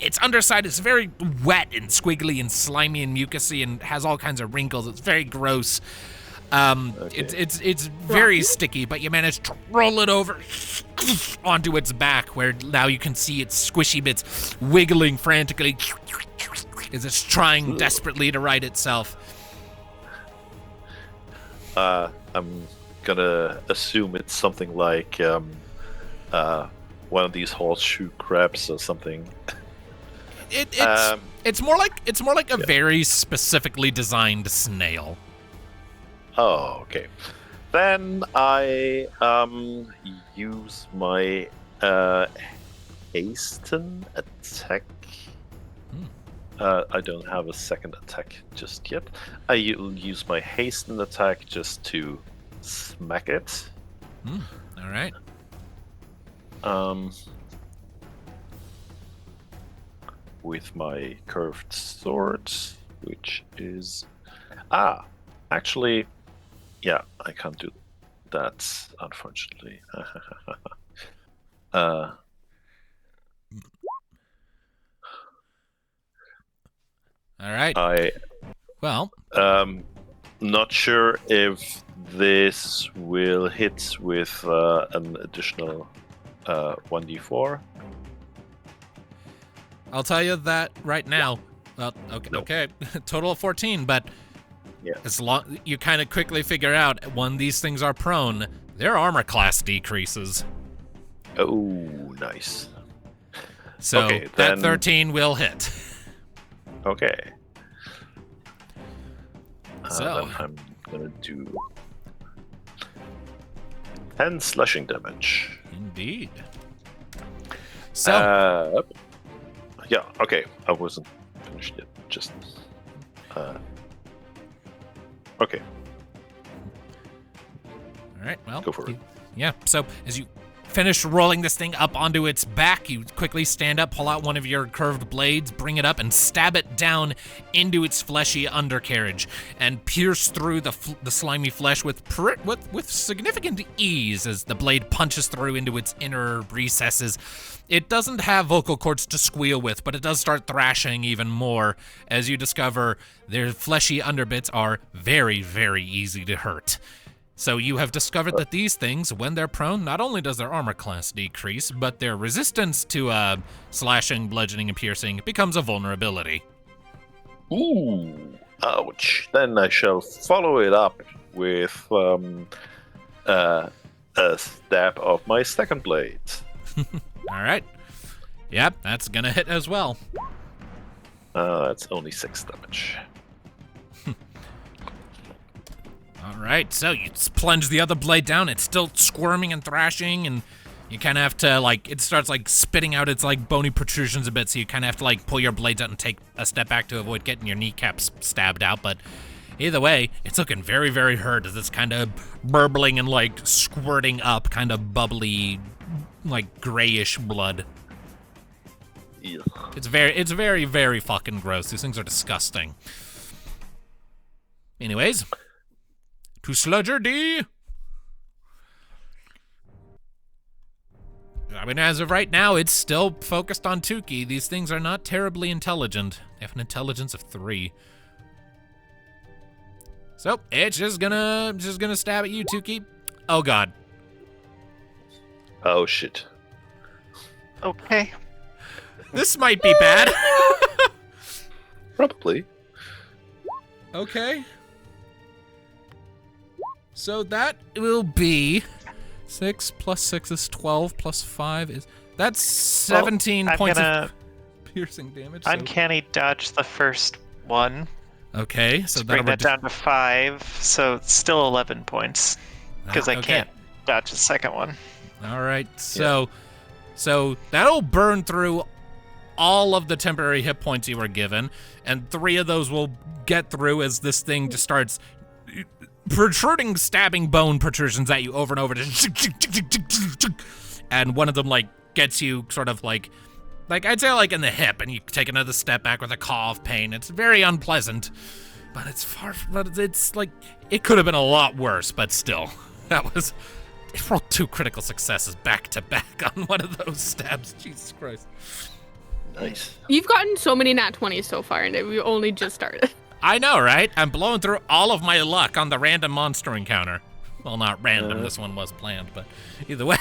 Its underside is very wet and squiggly and slimy and mucousy and has all kinds of wrinkles. It's very gross. Okay. It's very sticky, but you manage to roll it over onto its back, where now you can see its squishy bits wiggling frantically as it's trying desperately to right itself. I'm gonna assume it's something like one of these horseshoe crabs or something. It's more like a very specifically designed snail. Oh, okay. Then I use my hasten attack. I don't have a second attack just yet. I use my hasten attack just to smack it. All right. With my curved sword, which is actually, yeah, I can't do that, unfortunately. All right. Well, not sure if this will hit with an additional 1d4. I'll tell you that right now. Well, okay, No. okay. Total of 14, but Yeah. as long you kind of quickly figure out when these things are prone, their armor class decreases. Oh, nice. So Okay, that then- 13 will hit. Okay. So Then I'm gonna do 10 slashing damage. indeed. So Yeah, okay. I wasn't finished yet. Just. Okay. all right, well, Go for it. Yeah. So as you finish rolling this thing up onto its back, you quickly stand up, pull out one of your curved blades, bring it up, and stab it down into its fleshy undercarriage, and pierce through the slimy flesh with significant ease as the blade punches through into its inner recesses. It doesn't have vocal cords to squeal with, but it does start thrashing even more as you discover their fleshy underbits are very, very easy to hurt. So you have discovered that these things, when they're prone, not only does their armor class decrease, but their resistance to slashing, bludgeoning, and piercing becomes a vulnerability. Ooh. Ouch. Then I shall follow it up with a stab of my second blade. All right. Yep, that's gonna hit as well. That's only 6 damage. All right, so you plunge the other blade down. It's still squirming and thrashing, and you kind of have to, like, it starts, like, spitting out its, like, bony protrusions a bit, so you kind of have to, like, pull your blades out and take a step back to avoid getting your kneecaps stabbed out. But either way, it's looking very, very hurt as it's kind of burbling and, like, squirting up kind of bubbly, like, grayish blood. Ew. It's very, very fucking gross. These things are disgusting. Anyways, to Sludger D. I mean, as of right now, it's still focused on Tuki. These things are not terribly intelligent. They have an intelligence of 3. So it's just gonna stab at you, Tuki. Oh god. Oh shit. Okay. This might be bad. Probably. Okay. So that will be 6 plus 6 is 12 plus 5 is... That's 17 I'm points gonna of piercing damage. So... uncanny dodge the first one. Okay, so Bring that'll that down to 5, so it's still 11 points. because I Okay. can't dodge the second one. All right, so that'll burn through all of the temporary hit points you were given, and 3 of those will get through as this thing just starts protruding, stabbing bone protrusions at you over and over, and one of them like gets you sort of like I'd say like in the hip, and you take another step back with a caw of pain. It's very unpleasant, but it's like it could have been a lot worse, but still, it rolled 2 critical successes back to back on one of those stabs. Jesus Christ. Nice. You've gotten so many nat 20s so far, and we only just started. I know, right? I'm blowing through all of my luck on the random monster encounter. Well, not random. This one was planned, but either way.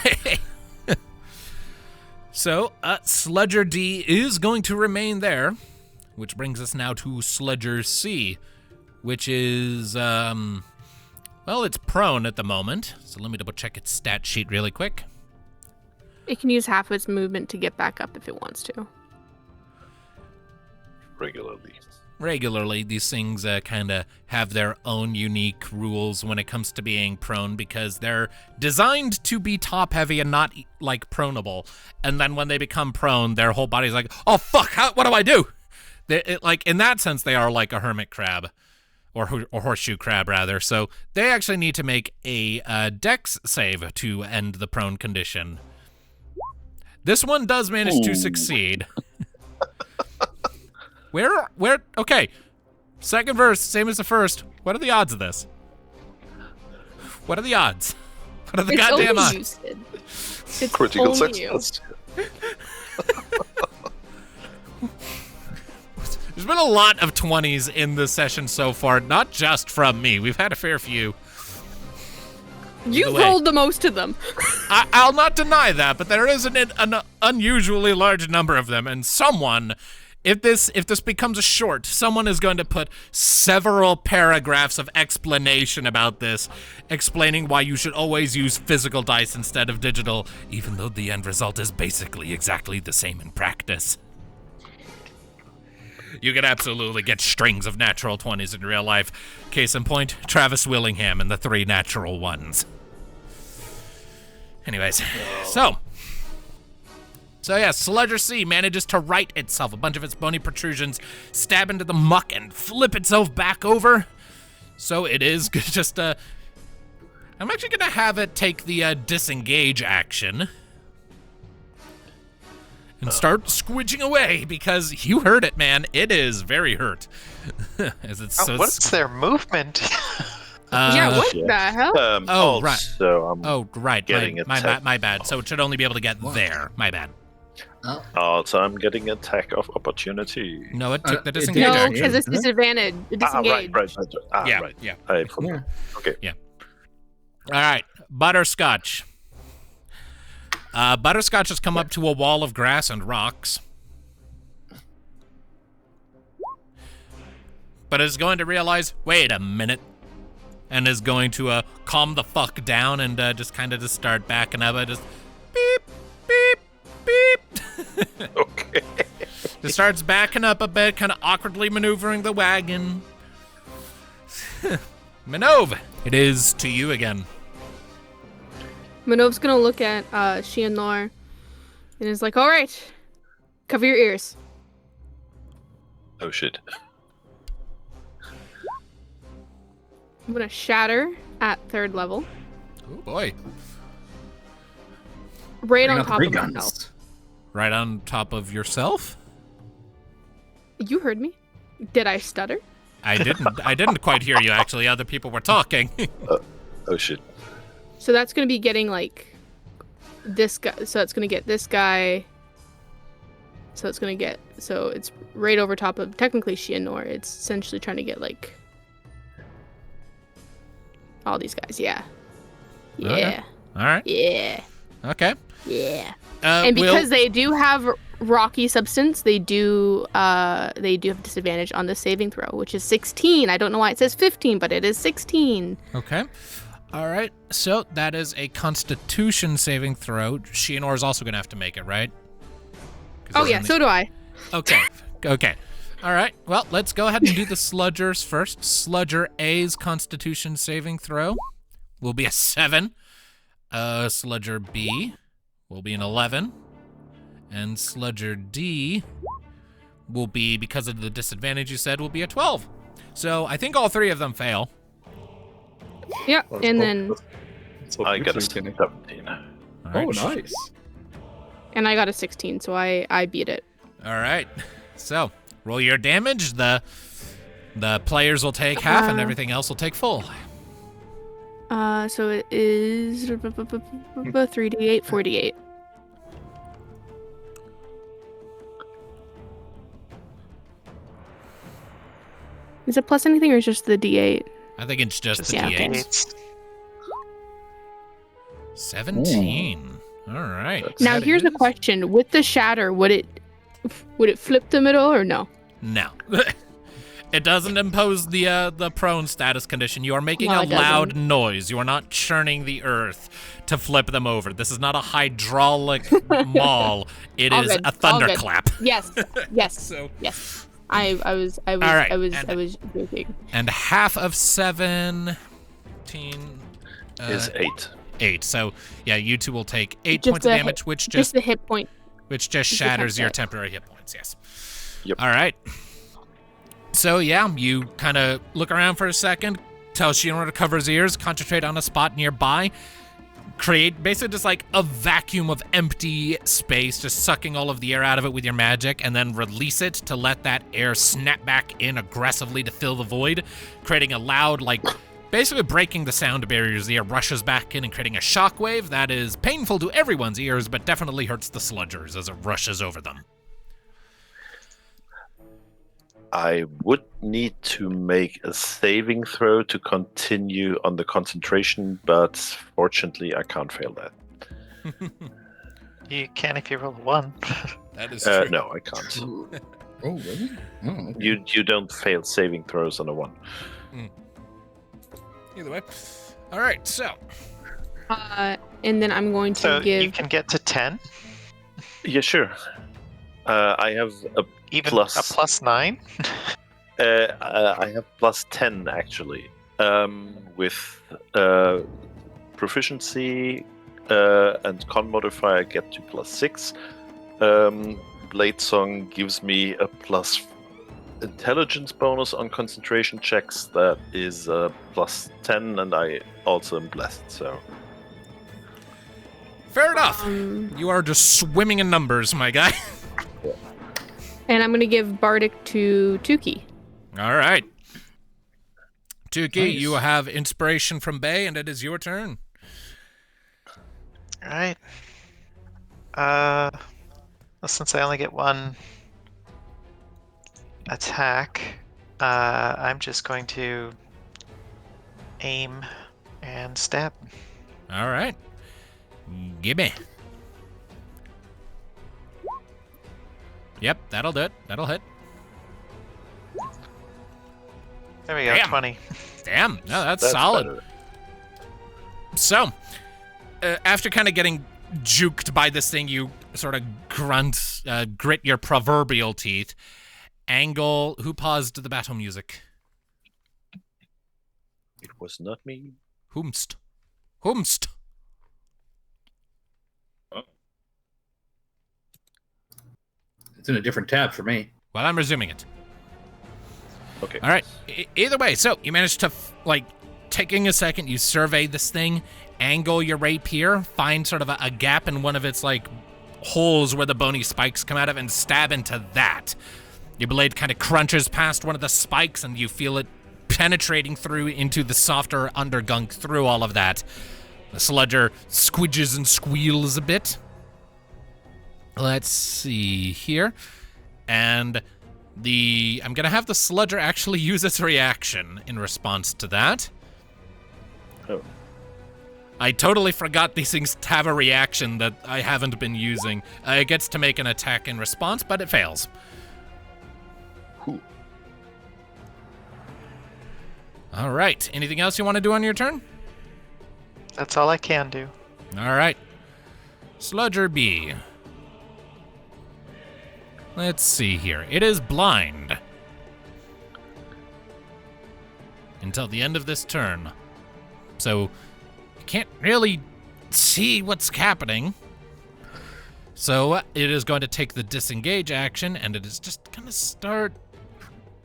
So, Sludger D is going to remain there, which brings us now to Sludger C, which is, well, it's prone at the moment. So let me double check its stat sheet really quick. It can use half of its movement to get back up if it wants to. Regularly. These things kind of have their own unique rules when it comes to being prone, because they're designed to be top heavy and not like proneable. And then when they become prone, their whole body's like, oh fuck, what do I do? Like in that sense, they are like a hermit crab, or horseshoe crab rather. So they actually need to make a dex save to end the prone condition. This one does manage to succeed. Where, okay. Second verse, same as the first. What are the odds of this? What are the odds? What are the goddamn odds? It's Critical only success. There's been a lot of 20s in this session so far, not just from me. We've had a fair few. You rolled the most of them. I'll not deny that, but there is an unusually large number of them, and someone... If this becomes a short, someone is going to put several paragraphs of explanation about this, explaining why you should always use physical dice instead of digital, even though the end result is basically exactly the same in practice. You could absolutely get strings of natural 20s in real life. Case in point, Travis Willingham and the 3 natural ones. Anyways, So yeah, Sludger C manages to right itself. A bunch of its bony protrusions stab into the muck and flip itself back over. So it is just I'm actually gonna have it take the disengage action and start squidging away, because you heard it, man. It is very hurt. What's their movement? Yeah, what the hell? Right. So I'm right. getting My bad. So it should only be able to get there. My bad. So I'm getting attack of opportunity. No, it took the disengage No, action. because it's disadvantage. Disengage. Right. Yeah. I forgot. Okay. Yeah. All right, Butterscotch. Butterscotch has come up to a wall of grass and rocks, but is going to realize, wait a minute, and is going to calm the fuck down and just start backing up. Just beep, beep, beep. Okay. Just starts backing up a bit, kind of awkwardly maneuvering the wagon. Minnove, it is to you again. Minnove's gonna look at Shianor and is like, all right, cover your ears. Oh shit. I'm gonna shatter at 3rd level. Oh boy. Right on Bring out top the of guns. myself. Right on top of yourself? You heard me. Did I stutter? I didn't quite hear you, actually. Other people were talking. Oh shit. So that's gonna be getting like this guy. So it's gonna get this guy. So it's right over top of technically Shianor. It's essentially trying to get like all these guys. Yeah. Yeah. Okay. All right. Yeah. Okay. Yeah. And because they do have rocky substance, they do have disadvantage on the saving throw, which is 16. I don't know why it says 15, but it is 16. Okay. All right. So that is a Constitution saving throw. Shianor is also going to have to make it, right? Oh yeah, so do I. Okay. Okay. All right. Well, let's go ahead and do the Sludgers first. Sludger A's Constitution saving throw. will be a 7. Sludger B will be an 11. And Sludger D will be, because of the disadvantage you said, will be a 12. So I think all 3 of them fail. Yep, and then... I got a 17. All Oh, right. nice. And I got a 16, so I beat it. All right. So roll your damage. The players will take half, and everything else will take full. So it is 3d8, 4d8. Is it plus anything or is it just the d8? I think it's just the Yeah, D8. okay. It's 17. All right. Now That here's a is- question: with the shatter, would it flip the middle or no? No. It doesn't impose the prone status condition. You are making No, a it doesn't. loud noise. You are not churning the earth to flip them over. This is not a hydraulic maul. It All is good, a all good. thunderclap. Yes, yes, So, yes. I was right, I was and- joking. and half of 17 Is 8. 8. So yeah, you two will take 8 Just points of the damage, hit- which Just just the hit point. shatters your hit. temporary hit points. Yes. Yep. All right. So yeah, you kind of look around for a second, tell Shinra to cover his ears, concentrate on a spot nearby, create basically just like a vacuum of empty space, just sucking all of the air out of it with your magic, and then release it to let that air snap back in aggressively to fill the void, creating a loud, like, basically breaking the sound barriers. The air rushes back in and creating a shockwave that is painful to everyone's ears, but definitely hurts the sludgers as it rushes over them. I would need to make a saving throw to continue on the concentration, but fortunately I can't fail that. you can if you roll a 1. That is true. No, I can't. Oh, really? Oh, okay. You don't fail saving throws on a 1. Either way. All right, so And then I'm going to So give. you can get to 10, Yeah, sure. I have a even Plus. a plus 9. I have plus 10 actually, with proficiency and con modifier. I get to plus 6. Blade Song gives me a plus intelligence bonus on concentration checks. That is plus 10, and I also am blessed. So fair enough. You are just swimming in numbers, my guy. And I'm going to give Bardic to Tuki. All right. Tuki, Nice. you have inspiration from Bay, and it is your turn. Alright. Well, since I only get 1 attack, I'm just going to aim and stab. All right. Gimme. Yep, that'll do it. That'll hit. There we go, Damn. 20. Damn. No, that's solid. better. So, after kind of getting juked by this thing, you sort of grit your proverbial teeth. Angle, who paused the battle music? It was not me. Whomst. It's in a different tab for me. Well, I'm resuming it. Okay. All right. Either way, so you managed to, taking a second, you survey this thing, angle your rapier, find sort of a gap in one of its, holes where the bony spikes come out of, and stab into that. Your blade kind of crunches past one of the spikes, and you feel it penetrating through into the softer undergunk through all of that. The sludger squidges and squeals a bit. Let's see here. And I'm going to have the sludger actually use its reaction in response to that. Oh. I totally forgot these things have a reaction that I haven't been using. It gets to make an attack in response, but it fails. Cool. All right. Anything else you want to do on your turn? That's all I can do. All right. Sludger B. Let's see here. It is blind until the end of this turn. So can't really see what's happening. So it is going to take the disengage action, and it is just going to start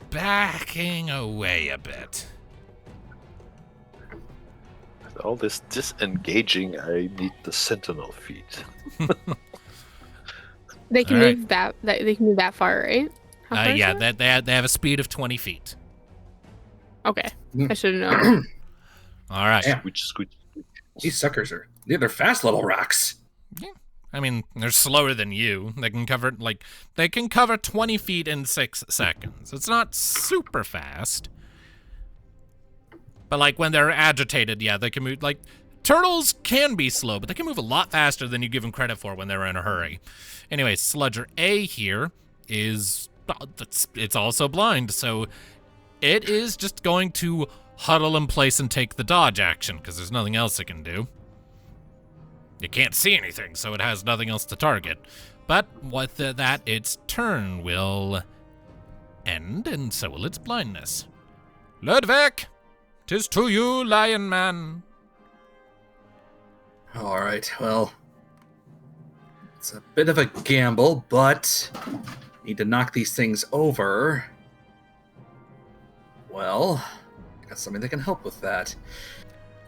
backing away a bit. With all this disengaging, I need the sentinel feet. They can All right. move they can move that far, right? How far is Yeah, that? they have a speed of 20 feet. Okay. I should have known. All right. Yeah. Squeak, squeak. These suckers they're fast little rocks. I mean, they're slower than you. They can cover 20 feet in 6 seconds. It's not super fast. But like when they're agitated, yeah, they can move. Like turtles can be slow, but they can move a lot faster than you give them credit for when they're in a hurry. Anyway, Sludger A here is it's also blind, so it is just going to huddle in place and take the dodge action because there's nothing else it can do. It can't see anything, so it has nothing else to target. But with that, its turn will end, and so will its blindness. Ludviek, 'tis to you, Lion Man. All right, well, it's a bit of a gamble, but need to knock these things over. Well, got something that can help with that.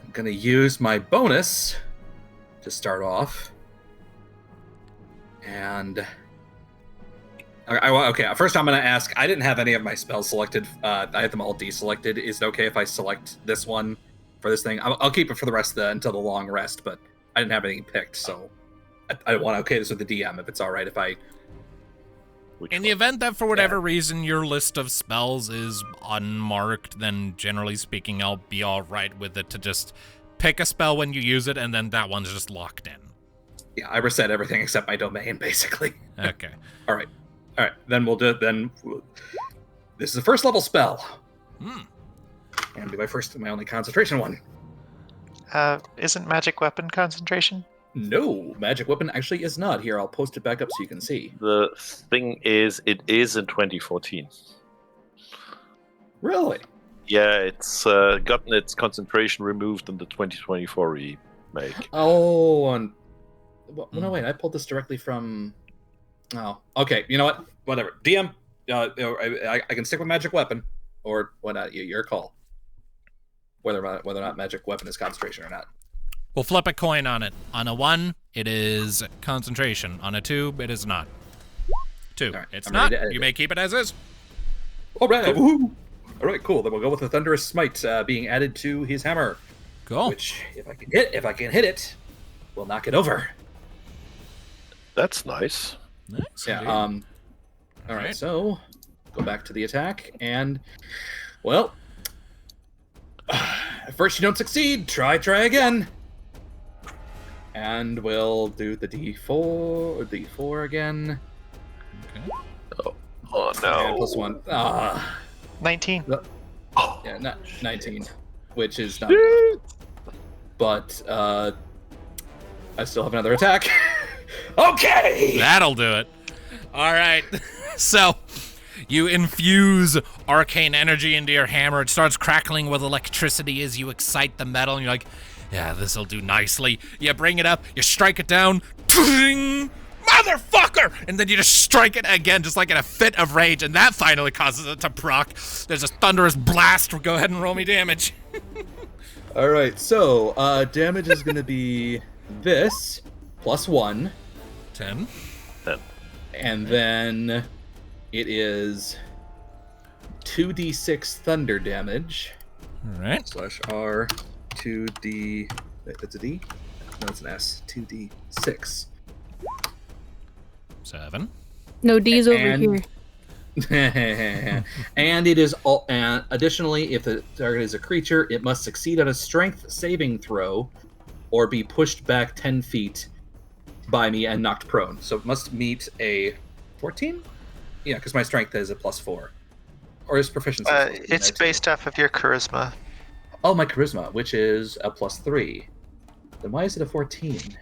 I'm gonna use my bonus to start off. And okay, first I'm going to ask, I didn't have any of my spells selected. I had them all deselected. Is it okay if I select this one for this thing? I'll keep it for the rest until the long rest, but I didn't have anything picked, so I want to okay this with the DM if it's all right if I... In the event that for whatever reason your list of spells is unmarked, then generally speaking I'll be all right with it to just pick a spell when you use it, and then that one's just locked in. Yeah, I reset everything except my domain, basically. Okay. All right, then we'll do it. Then this is a first level spell. And be my only concentration one. Isn't magic weapon concentration? No, magic weapon actually is not. Here, I'll post it back up so you can see. The thing is, it is in 2014. Really? Yeah, it's gotten its concentration removed in the 2024 remake. Oh, and well, no, wait, I pulled this directly from. Oh, okay. You know what? Whatever. DM, I can stick with magic weapon, or whatnot. Your call. Whether or not magic weapon is concentration or not. We'll flip a coin on it. On a 1, it is concentration. On a 2, it is not. 2, All right, it's I'm not. ready to edit You it. may keep it as is. All right. Woo. All right, cool. Then we'll go with the thunderous smite being added to his hammer, Cool. which if I can hit it, will knock it over. That's nice. Nice, Yeah. indeed. All right. Right. So go back to the attack, and well, at first you don't succeed. Try again. And we'll do the D4 again. Okay. Oh And no. plus 1. 19. Yeah, not 19, which is not enough. But I still have another attack. Okay. That'll do it. All right. So you infuse arcane energy into your hammer. It starts crackling with electricity as you excite the metal, and you're like, yeah, this'll do nicely. You bring it up, you strike it down, ting, motherfucker! And then you just strike it again, just like in a fit of rage, and that finally causes it to proc. There's a thunderous blast. Go ahead and roll me damage. All right. So damage is going to be this plus 1, 10. and then it is 2d6 thunder damage. All right. /R 2d. Wait, that's a D? No, it's an S. 2d6. 7. No D's over And- here. And it is all. And additionally, if the target is a creature, it must succeed on a strength saving throw, or be pushed back 10 feet by me and knocked prone. So it must meet a 14. Yeah, because my strength is a +4, or is proficiency? It's based off of your charisma. Oh, my charisma, which is a +3. Then why is it a 14?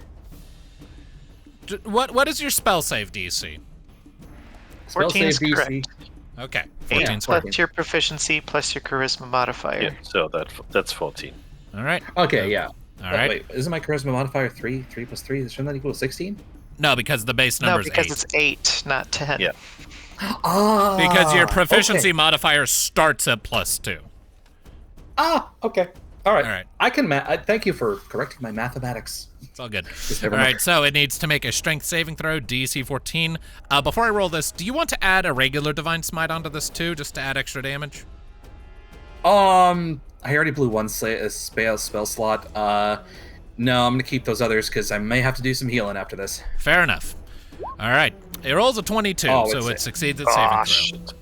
What is your spell save DC? Spell 14 is save DC. correct. Okay. 8 14's Yeah. plus your proficiency plus your charisma modifier. Yeah, so that's 14. All right. Okay, yeah. All right. Wait, isn't my charisma modifier 3? 3 plus 3? Shouldn't that equal 16? No, because the base No, number is because 8. it's 8, not 10. Yeah. Because your proficiency okay. modifier starts at +2. Okay. All right. All right. I can thank you for correcting my mathematics. It's all good. Just All never right, mind. so it needs to make a strength saving throw, DC 14. Before I roll this, do you want to add a regular Divine Smite onto this too, just to add extra damage? I already blew one spell slot. No, I'm gonna keep those others because I may have to do some healing after this. Fair enough. All right. It rolls a 22, so it succeeds its saving throw.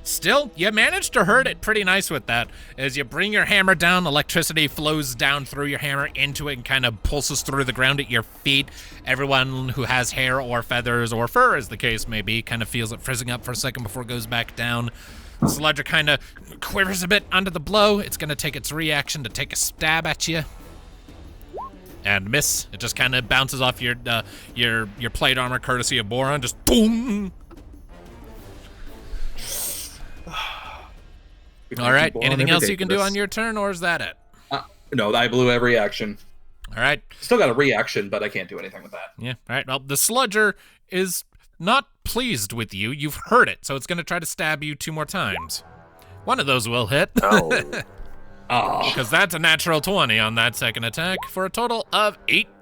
Still, you managed to hurt it pretty nice with that. As you bring your hammer down, electricity flows down through your hammer into it and kind of pulses through the ground at your feet. Everyone who has hair or feathers or fur, as the case may be, kind of feels it frizzing up for a second before it goes back down. The Sludger kind of quivers a bit under the blow. It's going to take its reaction to take a stab at you. And miss. It just kind of bounces off your plate armor, courtesy of Boron. Just boom. All right. Anything else you can do on your turn, or is that it? No, I blew every action. All right. Still got a reaction, but I can't do anything with that. Yeah. All right. Well, the Sludger is not pleased with you. You've hurt it, so it's going to try to stab you 2 more times. One of those will hit. Oh. Because that's a natural 20 on that second attack for a total of 18.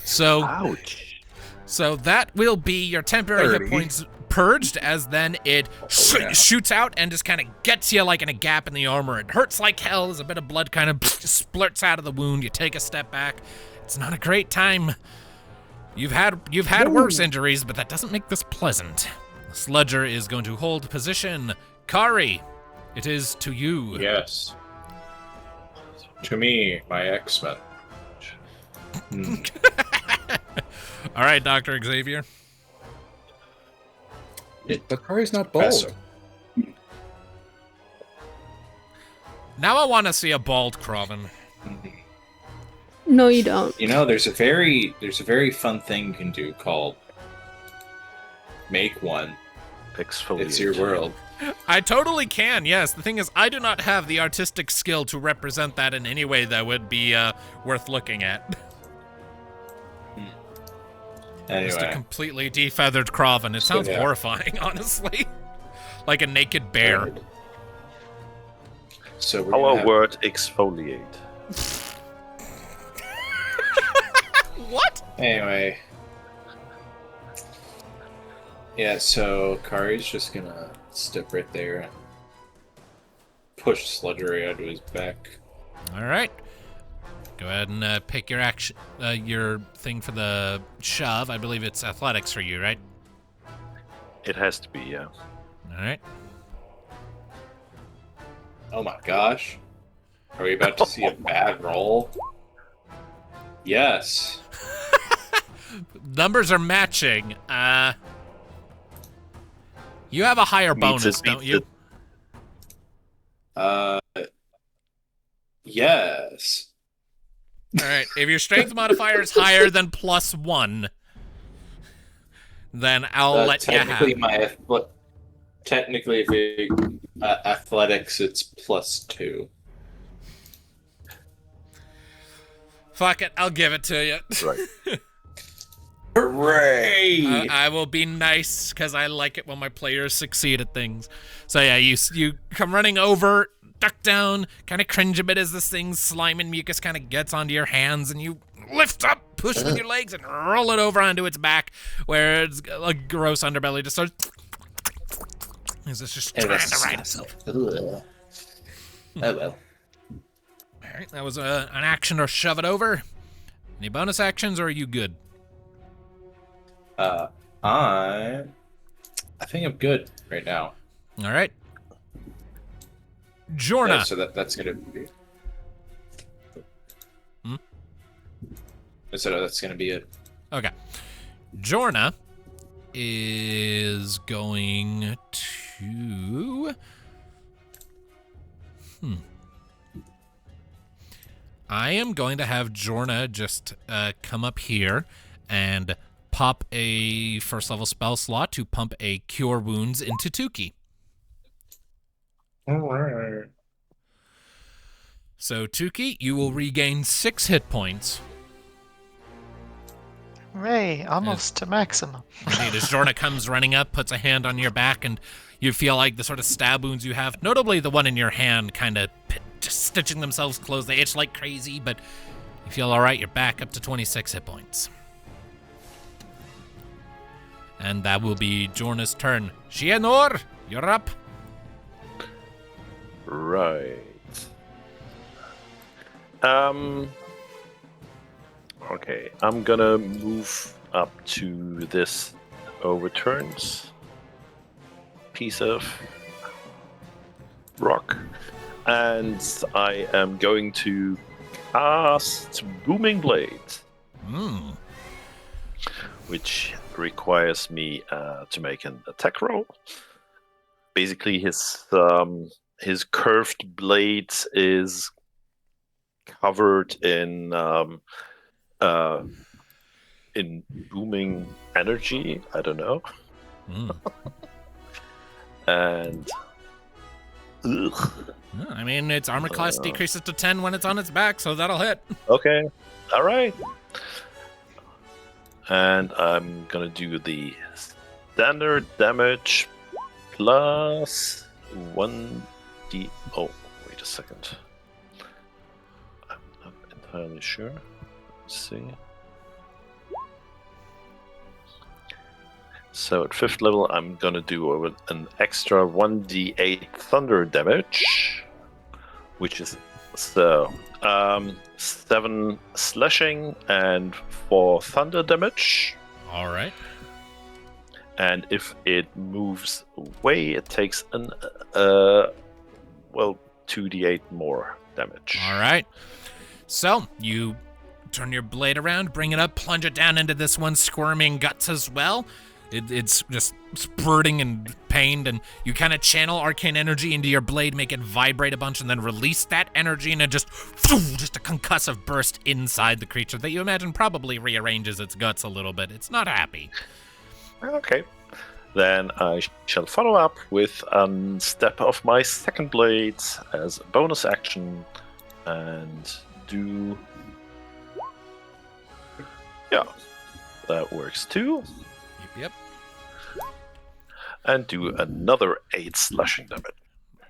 So, Ouch. so that will be your temporary 30. hit points purged, as then it shoots out and just kind of gets you like in a gap in the armor. It hurts like hell as a bit of blood kind of splurts out of the wound. You take a step back. It's not a great time. You've had worse injuries, but that doesn't make this pleasant. The Sludger is going to hold position. Kari, it is to you. Yes. To me, my X-Men. All right, Dr. Xavier. But Kari's not bold. Passive. Now I want to see a bald Kraven. No, you don't. You know, there's a very fun thing you can do called make one. Exfoliate. It's your world. I totally can, yes. The thing is, I do not have the artistic skill to represent that in any way that would be worth looking at. Just a Anyway, completely defeathered Kraven. It sounds yeah. horrifying, honestly. Like a naked bear. so we're gonna Our have- word exfoliate. What? Anyway. Yeah, so Kari's just gonna step right there and push Sludgery onto his back. All right. Go ahead and pick your action, your thing for the shove. I believe it's athletics for you, right? It has to be, yeah. All right. Oh my gosh. Are we about to see a bad roll? Yes. Numbers are matching. You have a higher Meets bonus, it, don't meets you? it. Yes. All right. If your strength modifier is higher than +1, then I'll let you have it. Technically, if it, athletics, it's +2. Fuck it. I'll give it to you. Right. Hooray! I will be nice because I like it when my players succeed at things. So yeah, you come running over, duck down, kind of cringe a bit as this thing's slime and mucus kind of gets onto your hands, and you lift up, push with your legs, and roll it over onto its back, where its a gross underbelly just starts. It's just trying to right itself. Oh well. All right, that was an action or shove it over. Any bonus actions, or are you good? I think I'm good right now. All right. Jorna. Yeah, so that's gonna be. So that's gonna be it. Okay. Jorna is going to... I am going to have Jorna just come up here and pop a first level spell slot to pump a Cure Wounds into Tuki. Alright. So, Tuki, you will regain 6 hit points. Hooray, almost to maximum. Indeed, as Jorna comes running up, puts a hand on your back, and you feel like the sort of stab wounds you have, notably the one in your hand, kind of just stitching themselves closed. They itch like crazy, but you feel all right. You're back up to 26 hit points. And that will be Jorna's turn. Shianor, you're up. Right. Okay, I'm gonna move up to this overturned piece of rock, and I am going to cast Booming Blade, which requires me to make an attack roll. Basically, his curved blade is covered in booming energy. I don't know. And I mean, its armor class decreases to 10 when it's on its back, so that'll hit. okay, all right. And I'm gonna do the standard damage plus 1d. Oh, wait a second. I'm not entirely sure. Let's see. So at 5th level, I'm gonna do an extra 1d8 thunder damage, which is 7 slashing and 4 thunder damage. All right. And if it moves away, it takes an 2d8 more damage. All right. So you turn your blade around, bring it up, plunge it down into this one, squirming guts as well. It's just spurting and pained, and you kind of channel arcane energy into your blade, make it vibrate a bunch, and then release that energy, and it just a concussive burst inside the creature that you imagine probably rearranges its guts a little bit. It's not happy. Okay. Then I shall follow up with a step of my second blade as a bonus action, and do... Yeah, that works too. Yep. And do another 8 slashing damage.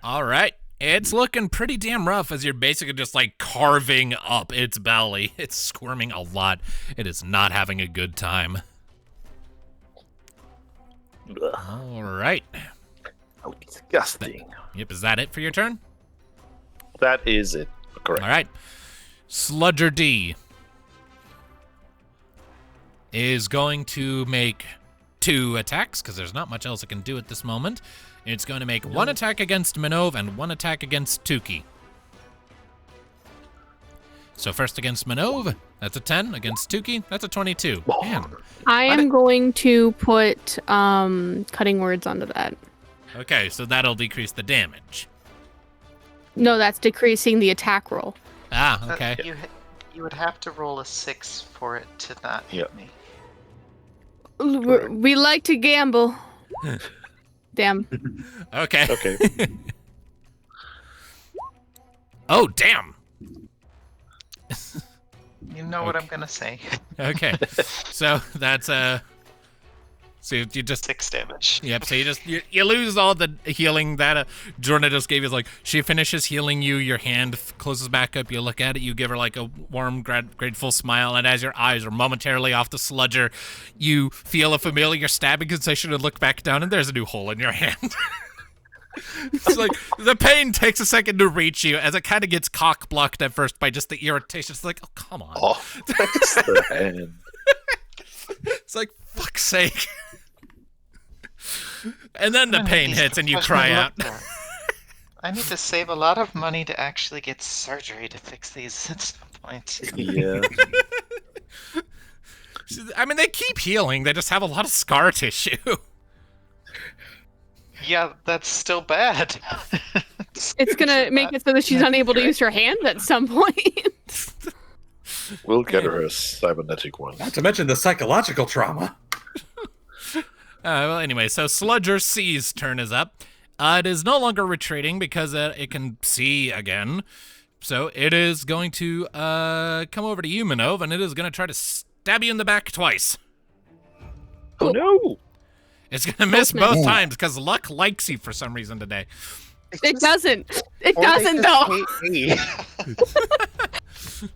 All right. It's looking pretty damn rough as you're basically just like carving up its belly. It's squirming a lot. It is not having a good time. Ugh. All right. How disgusting. Yep, is that it for your turn? That is it. Correct. All right. Sludger D is going to make 2 attacks, because there's not much else it can do at this moment. It's going to make 1 attack against Minnove and 1 attack against Tuki. So first against Minnove, that's a 10. Against Tuki, that's a 22. Man. I am going to put cutting words onto that. Okay, so that'll decrease the damage. No, that's decreasing the attack roll. Ah, okay. You would have to roll a 6 for it to not hit me. We like to gamble. Damn. Okay. Okay. Oh, damn. You know what I'm gonna say. Okay. So that's so you just 6 damage. Yep, so you lose all the healing that Jorna just gave you. Like, she finishes healing you, your hand closes back up, you look at it, you give her like a warm, grateful smile, and as your eyes are momentarily off the sludger, you feel a familiar stabbing sensation and look back down, and there's a new hole in your hand. It's like, the pain takes a second to reach you as it kind of gets cock-blocked at first by just the irritation. It's like, oh, come on. Oh, thanks the hand. It's like, fuck's sake. And then the pain hits and you cry out. I need to save a lot of money to actually get surgery to fix these at some point. Yeah. I mean, they keep healing. They just have a lot of scar tissue. Yeah, that's still bad. It's gonna make it so that she's unable to use her hands at some point. We'll get her a cybernetic one. Not to mention the psychological trauma. Well, anyway, so Sludger C's turn is up. It is no longer retreating because it can see again. So it is going to come over to you, Minnove, and it is going to try to stab you in the back twice. Oh no! It's going to miss both times because luck likes you for some reason today. It doesn't. It doesn't, though.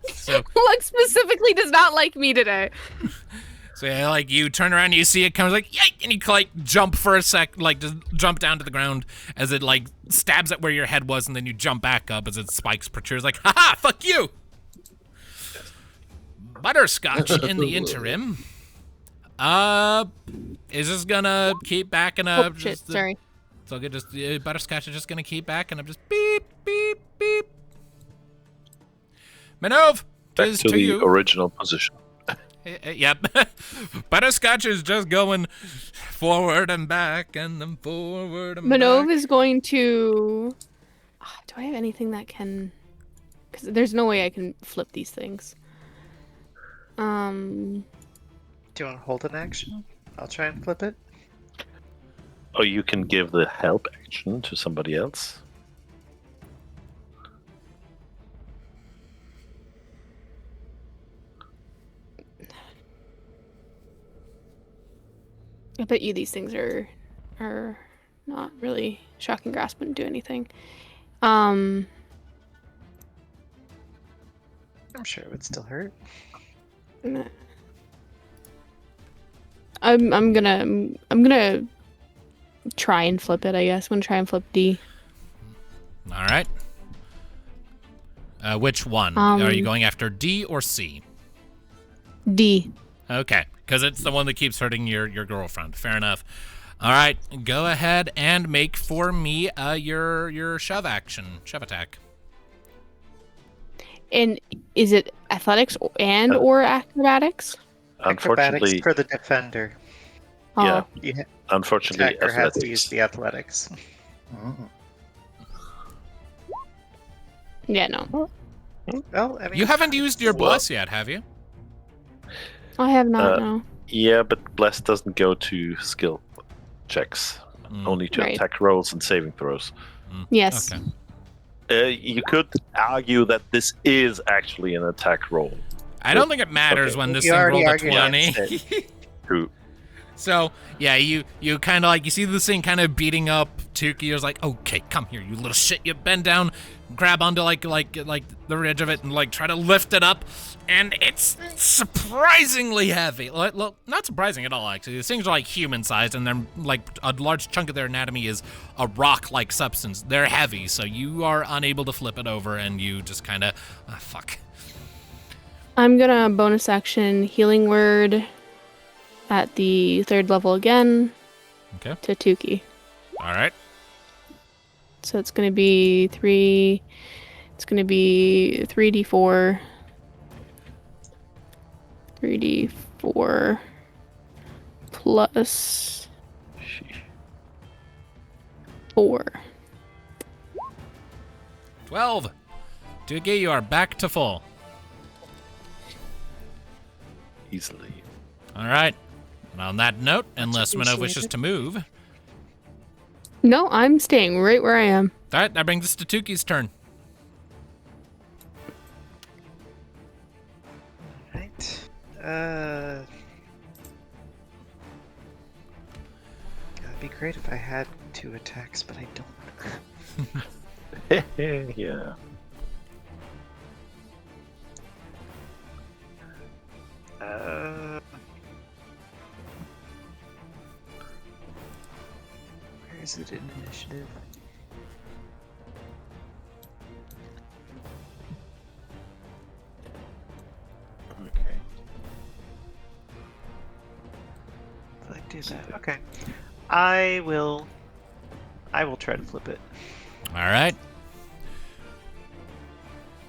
So Luck specifically does not like me today. So yeah, like you turn around, you see it comes like yike, and you like jump for a sec, like just jump down to the ground as it like stabs at where your head was, and then you jump back up as it spikes protrudes like, haha, fuck you. Butterscotch in the interim. Is just gonna keep backing up. Oh shit! Sorry. So good. Just Butterscotch is just gonna keep backing up. Just beep, beep, beep. Minnove, Back to the you. original position. Yep. Butterscotch is just going forward and back and then forward and Minnove back. is going to... do I have anything that can... Because there's no way I can flip these things. Do you want to hold an action? I'll try and flip it. Oh, you can give the help action to somebody else. I bet you these things are not really shocking grasp, wouldn't do anything. I'm sure it would still hurt. I'm gonna try and flip it, I guess. I'm gonna try and flip D. All right. Which one? Are you going after D or C? D. Okay, because it's the one that keeps hurting your girlfriend. Fair enough. All right, go ahead and make for me your shove attack. And is it athletics and or acrobatics? Unfortunately, Acrobatics for the defender. Oh. yeah. Unfortunately, Attacker has to use athletics. the athletics. Oh. Yeah, no. Well, I mean, You haven't used your Well- bless yet, have you? I have not, Uh, no. Yeah, but bless doesn't go to skill checks, only to Right. attack rolls and saving throws. Yes. Okay. You could argue that this is actually an attack roll. I don't think it matters Okay. when this You thing already rolled a argued 20. against True. So, yeah, you kind of like, you see this thing kind of beating up Tuki. You're like, okay, come here, you little shit. You bend down, grab onto like the ridge of it and like try to lift it up. And it's surprisingly heavy. Look, not surprising at all, actually. These things are like human-sized, and they're like a large chunk of their anatomy is a rock-like substance. They're heavy, so you are unable to flip it over, and you just kind of, fuck. I'm gonna bonus action healing word at the 3rd level again. Okay. To Tuki. All right. So it's gonna be 3. It's gonna be 3d4. 3d4 plus 4. 12. Tuki, you are back to full. Easily. All right. And on that note, unless Minnove appreciated. wishes to move. All No, I'm staying right where I am. right, that brings us to Tuki's turn. Right. It'd be great if I had 2 attacks, but I don't. Yeah. Where is it in initiative? Okay. If I do that, okay. I will try to flip it. All right.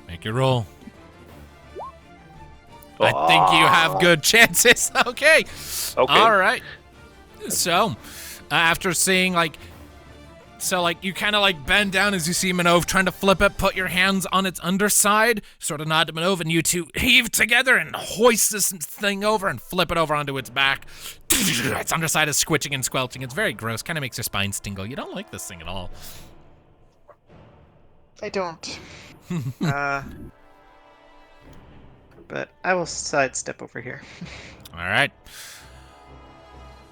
Make your roll. I think you have good chances. Okay. Okay. All right. So, after seeing you kind of like bend down as you see Minnove trying to flip it, put your hands on its underside, sort of nod to Minnove, and you two heave together and hoist this thing over and flip it over onto its back. Its underside is squitching and squelching. It's very gross. Kind of makes your spine tingle. You don't like this thing at all. I don't. But I will sidestep over here. All right.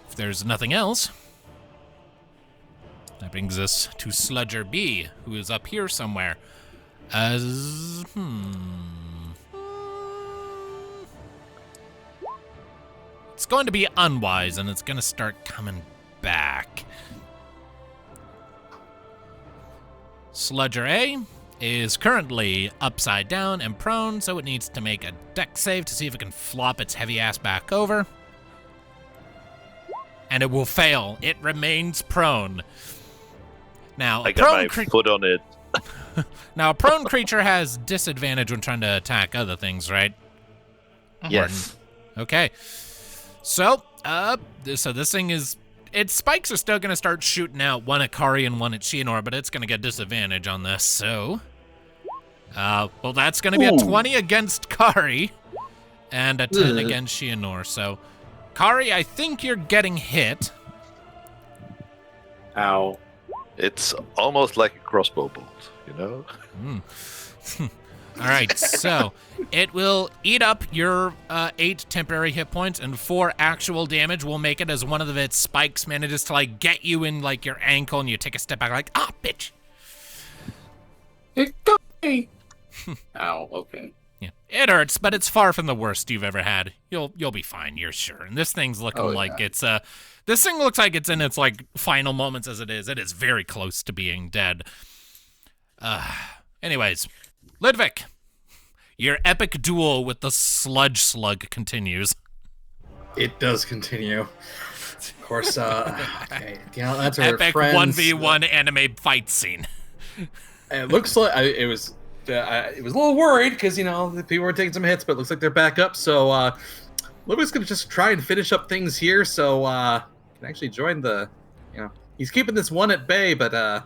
If there's nothing else, that brings us to Sludger B, who is up here somewhere. It's going to be unwise, and it's going to start coming back. Sludger A is currently upside down and prone, so it needs to make a dex save to see if it can flop its heavy ass back over. And it will fail. It remains prone. Now, I got my foot on it. Now, a prone creature has disadvantage when trying to attack other things, right? Yes. Okay. So this thing is... Its spikes are still going to start shooting out, one at Kari and one at Shianor, but it's going to get disadvantage on this, so... well, that's going to be a 20 against Kari, and a 10 against Shianor, so... Kari, I think you're getting hit. Ow. It's almost like a crossbow bolt, you know? All right, so it will eat up your 8 temporary hit points, and 4 actual damage will make it as one of its spikes manages to, like, get you in, like, your ankle, and you take a step back like, bitch. It got me. Ow, okay. Yeah, it hurts, but it's far from the worst you've ever had. You'll be fine, you're sure. And this thing's looking like it's this thing looks like it's in its like final moments as it is. It is very close to being dead. Anyways, Ludviek, your epic duel with the sludge slug continues. It does continue. Of course, okay. Yeah, that's our epic friends. 1v1 anime fight scene. It looks like it was a little worried because, you know, the people were taking some hits, but it looks like they're back up. So Ludviek's going to just try and finish up things here. So can actually join the, you know, he's keeping this one at bay, but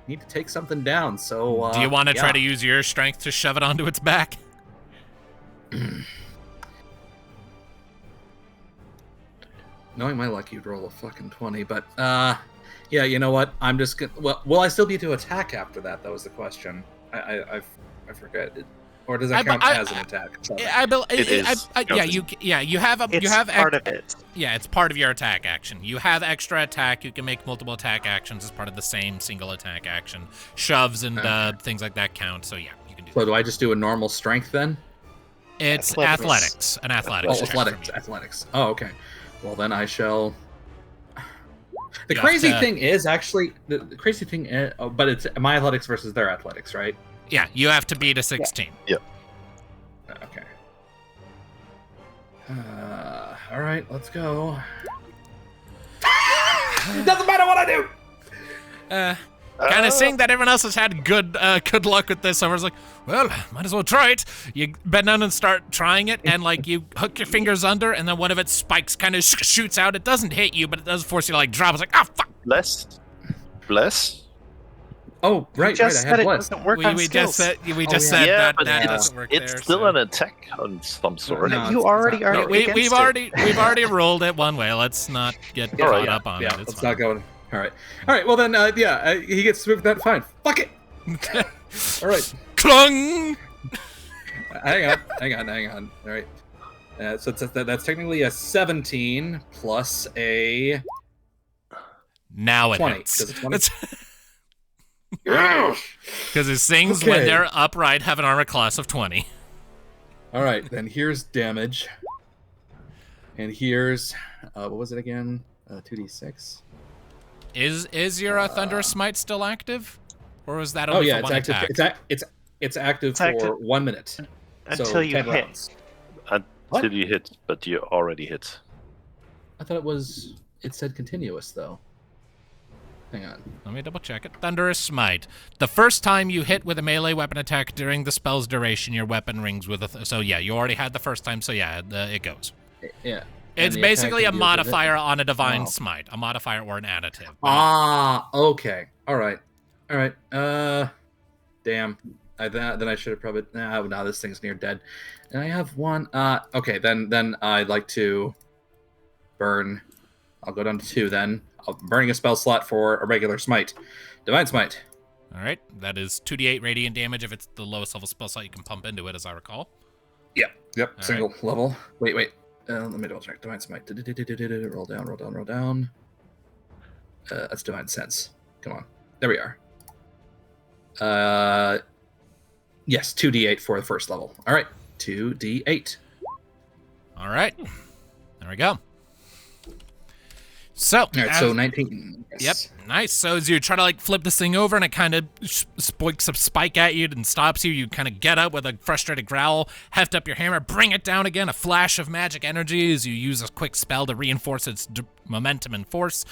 need to take something down. So do you want to try to use your strength to shove it onto its back? Knowing my luck, you'd roll a fucking 20, but yeah, you know what? I'm just gonna. Well, will I still be to attack after that? That was the question. I forget. Or does that count as an attack? It is. You have part of it. Yeah, it's part of your attack action. You have extra attack. You can make multiple attack actions as part of the same single attack action. Shoves and things like that count. So yeah, you can do. So do I just do a normal strength then? It's athletics. An athletics. Oh, athletics. Oh, okay. Well, then I shall. The crazy thing is actually the crazy thing, but it's my athletics versus their athletics, right? Yeah, you have to beat a 16. Yeah. Okay. All right, let's go. It doesn't matter what I do. Kind of seeing that everyone else has had good luck with this, so I was like, well, might as well try it. You bend down and start trying it, and like you hook your fingers under, and then one of its spikes kind of shoots out. It doesn't hit you, but it does force you to like drop. It's like, fuck. Bless. Oh, right. I had bless. doesn't work on We skills. just said that but doesn't work it's there. still an attack on some sort. No, you already are. We've already rolled it one way. Let's not get caught up on it. It's let's fine. not go. All right. Well then, he gets moved. That fine. Fuck it. All right. Clung. Hang on. All right. So that's technically a 17 plus a Now it 20. hits. Does it 20? Because these things, when they're upright, have an armor class of 20. All right, then here's damage. And here's, what was it again? 2d6. Is your Thunderous Smite still active? Or is that only for it's one active. attack? It's active active. for 1 minute. Until you 10 hit. rounds. Until you hit, but you already hit. I thought it said continuous, though. Hang on. Let me double check it. Thunderous Smite. The first time you hit with a melee weapon attack during the spell's duration, your weapon rings with a... So yeah, you already had the first time, so yeah, it goes. Yeah. It's basically a modifier on a Divine Smite. A modifier or an additive. Okay. All right. Damn. Then I should have probably... No, this thing's near dead. And I have one... Okay, then I'd like to burn... I'll go down to 2 then. I'm burning a spell slot for a regular smite. Divine Smite. All right, that is 2d8 radiant damage if it's the lowest level spell slot you can pump into it, as I recall. Yep. All Single level. Wait. Let me double check. Divine Smite. Roll down. That's Divine Sense. Come on. There we are. Yes, 2d8 for the first level. All right, 2d8. All right, there we go. So, All right, so 19. Yes. Yep, nice. So as you try to flip this thing over and it kind of spoiks a spike at you and stops you, you kind of get up with a frustrated growl, heft up your hammer, bring it down again, a flash of magic energy as you use a quick spell to reinforce its momentum and force.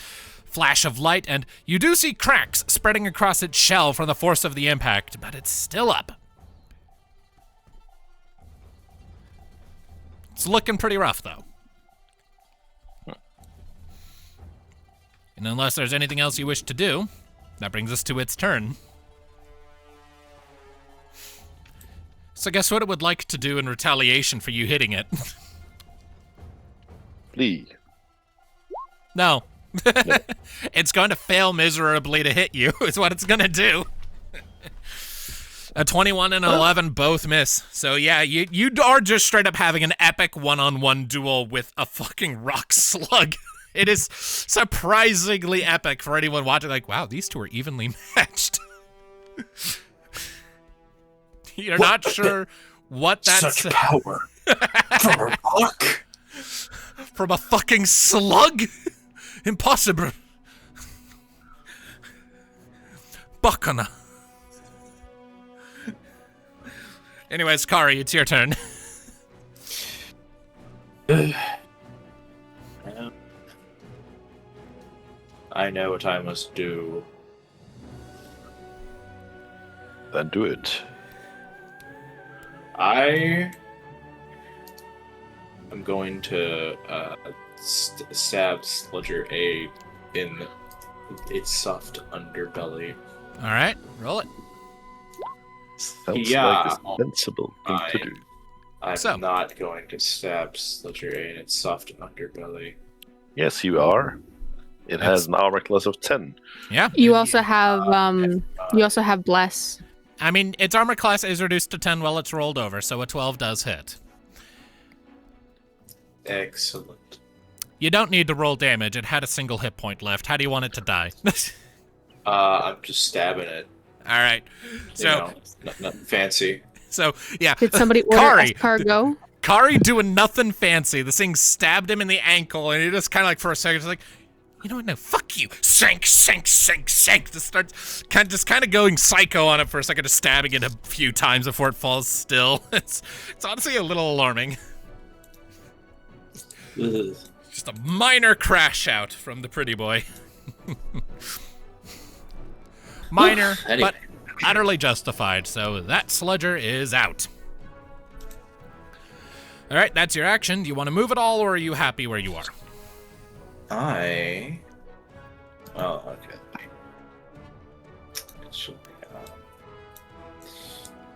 Flash of light, and you do see cracks spreading across its shell from the force of the impact, but it's still up. It's looking pretty rough, though. And unless there's anything else you wish to do, that brings us to its turn. So guess what it would like to do in retaliation for you hitting it? Flee. No. It's going to fail miserably to hit you, is what it's going to do. A 21 and an 11 both miss. So yeah, you are just straight up having an epic one-on-one duel with a fucking rock slug. It is surprisingly epic for anyone watching, wow, these two are evenly matched. You're not sure what that's... Such power from a rock. From a fucking slug? Impossible. Bacana. Anyways, Kari, it's your turn. I know what I must do. Then do it. I am going to stab Sludger A in its soft underbelly. All right, roll it. Sounds Yeah. like a sensible thing to do. I'm So. not going to stab Sludger A in its soft underbelly. Yes, you are. It has an armor class of 10. Yeah. You also have bless. I mean, its armor class is reduced to 10 while it's rolled over, so a 12 does hit. Excellent. You don't need to roll damage. It had a single hit point left. How do you want it to die? I'm just stabbing it. All right. So, Nothing fancy. so yeah. Did somebody order Kari, escargot? Kari doing nothing fancy. This thing stabbed him in the ankle, and he just kind of for a second, just you know what? No, fuck you. Sink. Just starts kind of going psycho on it for a second, just stabbing it a few times before it falls still. It's honestly a little alarming. Ugh. Just a minor crash out from the pretty boy. Minor, Anyway. but utterly justified. So that Sludger is out. All right, that's your action. Do you want to move at all, or are you happy where you are? Okay.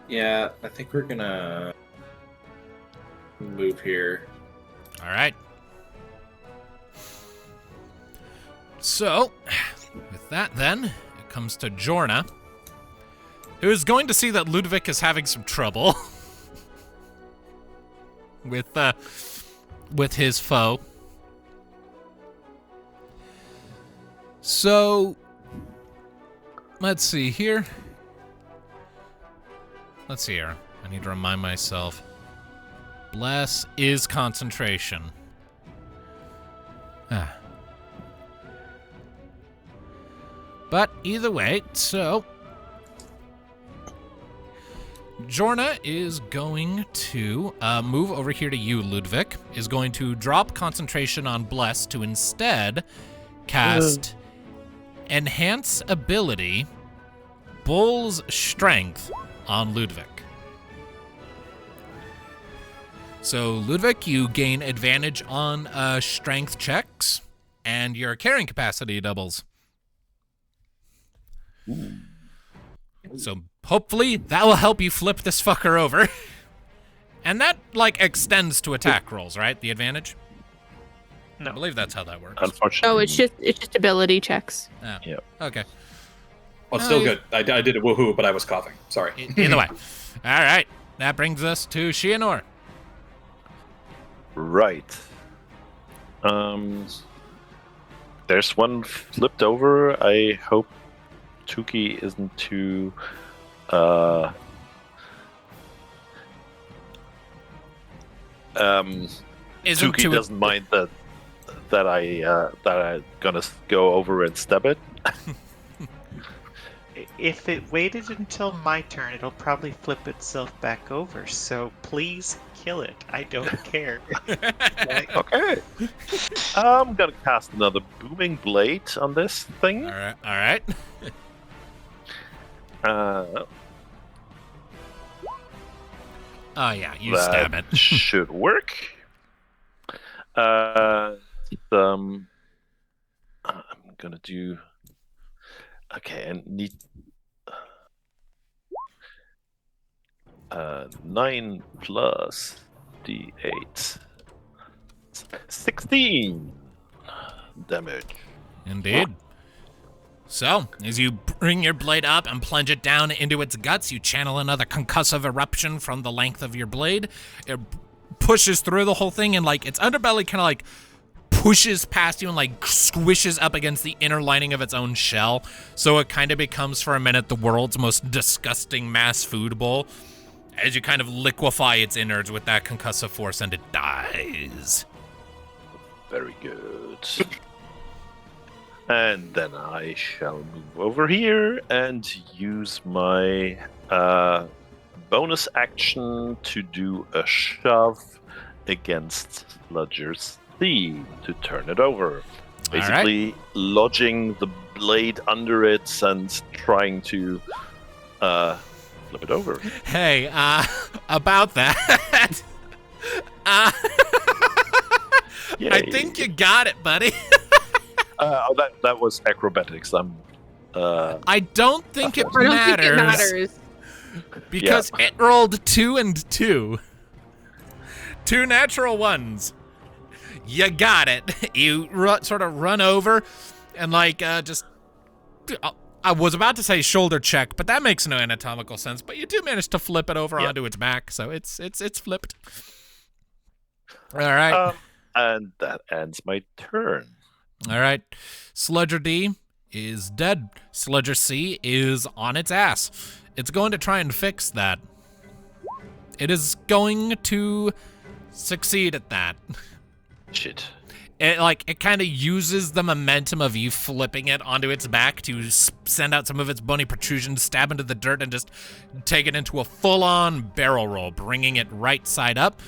Yeah, I think we're gonna move here. All right. So, with that then, it comes to Jorna, who is going to see that Ludviek is having some trouble with his foe. So, let's see here. Let's see here. I need to remind myself. Bless is concentration. But either way, so Jorna is going to move over here to you, Ludviek, is going to drop concentration on Bless to instead cast Enhance Ability Bull's Strength on Ludviek. So, Ludviek, you gain advantage on strength checks, and your carrying capacity doubles. Ooh. So, hopefully, that will help you flip this fucker over. And that, extends to attack rolls, right? The advantage? No. I believe that's how that works. Unfortunately. Oh, it's just ability checks. Oh, Yep. okay. Oh, still good. I did a woohoo, but I was coughing. Sorry. Either way. All right. That brings us to Shianor. Right. There's one flipped over. I hope Tuki isn't too Tuki doesn't mind that I'm gonna go over and stab it. If it waited until my turn, it'll probably flip itself back over. So please kill it. I don't care. Okay. I'm gonna cast another booming blade on this thing. All right. Oh yeah, you stab it. Should work. I'm gonna do. Okay, I need 9 plus D8. 16 damage. Indeed. So, as you bring your blade up and plunge it down into its guts, you channel another concussive eruption from the length of your blade. It pushes through the whole thing, and its underbelly kind of pushes past you and squishes up against the inner lining of its own shell. So it kind of becomes for a minute the world's most disgusting mass food bowl as you kind of liquefy its innards with that concussive force, and it dies. Very good. And then I shall move over here and use my bonus action to do a shove against Sludger's theme to turn it over. Basically, lodging the blade under it and trying to flip it over. Hey, about that. I think you got it, buddy. That was acrobatics. I don't think it matters. Because it rolled 2 and 2. 2 natural ones. You got it. You sort of run over and just... I was about to say shoulder check, but that makes no anatomical sense. But you do manage to flip it over onto its back, so it's flipped. All right. And that ends my turn. All right. Sludger D is dead. Sludger C is on its ass. It's going to try and fix that. It is going to succeed at that. Shit. It kind of uses the momentum of you flipping it onto its back to send out some of its bony protrusions, stab into the dirt, and just take it into a full-on barrel roll, bringing it right side up.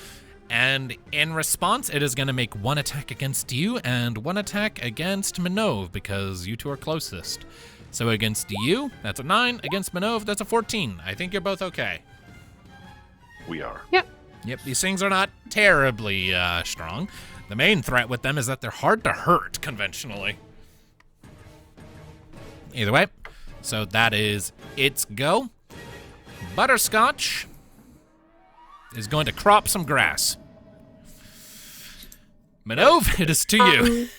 And in response, it is going to make 1 attack against you and 1 attack against Minnove, because you two are closest. So against you, that's a 9. Against Minnove, that's a 14. I think you're both okay. We are. Yep. These things are not terribly strong. The main threat with them is that they're hard to hurt conventionally. Either way, so that is its go. Butterscotch is going to crop some grass. Minnove, it is to you.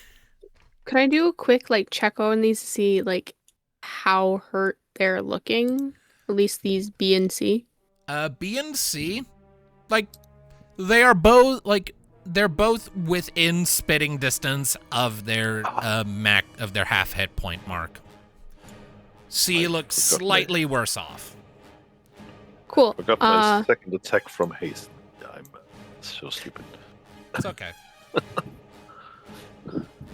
Could I do a quick check on these to see how hurt they're looking? At least these B and C. B and C, they are both they're both within spitting distance of their their half hit point mark. C looks slightly worse off. Cool. I got my second attack from haste. I'm so stupid. It's okay.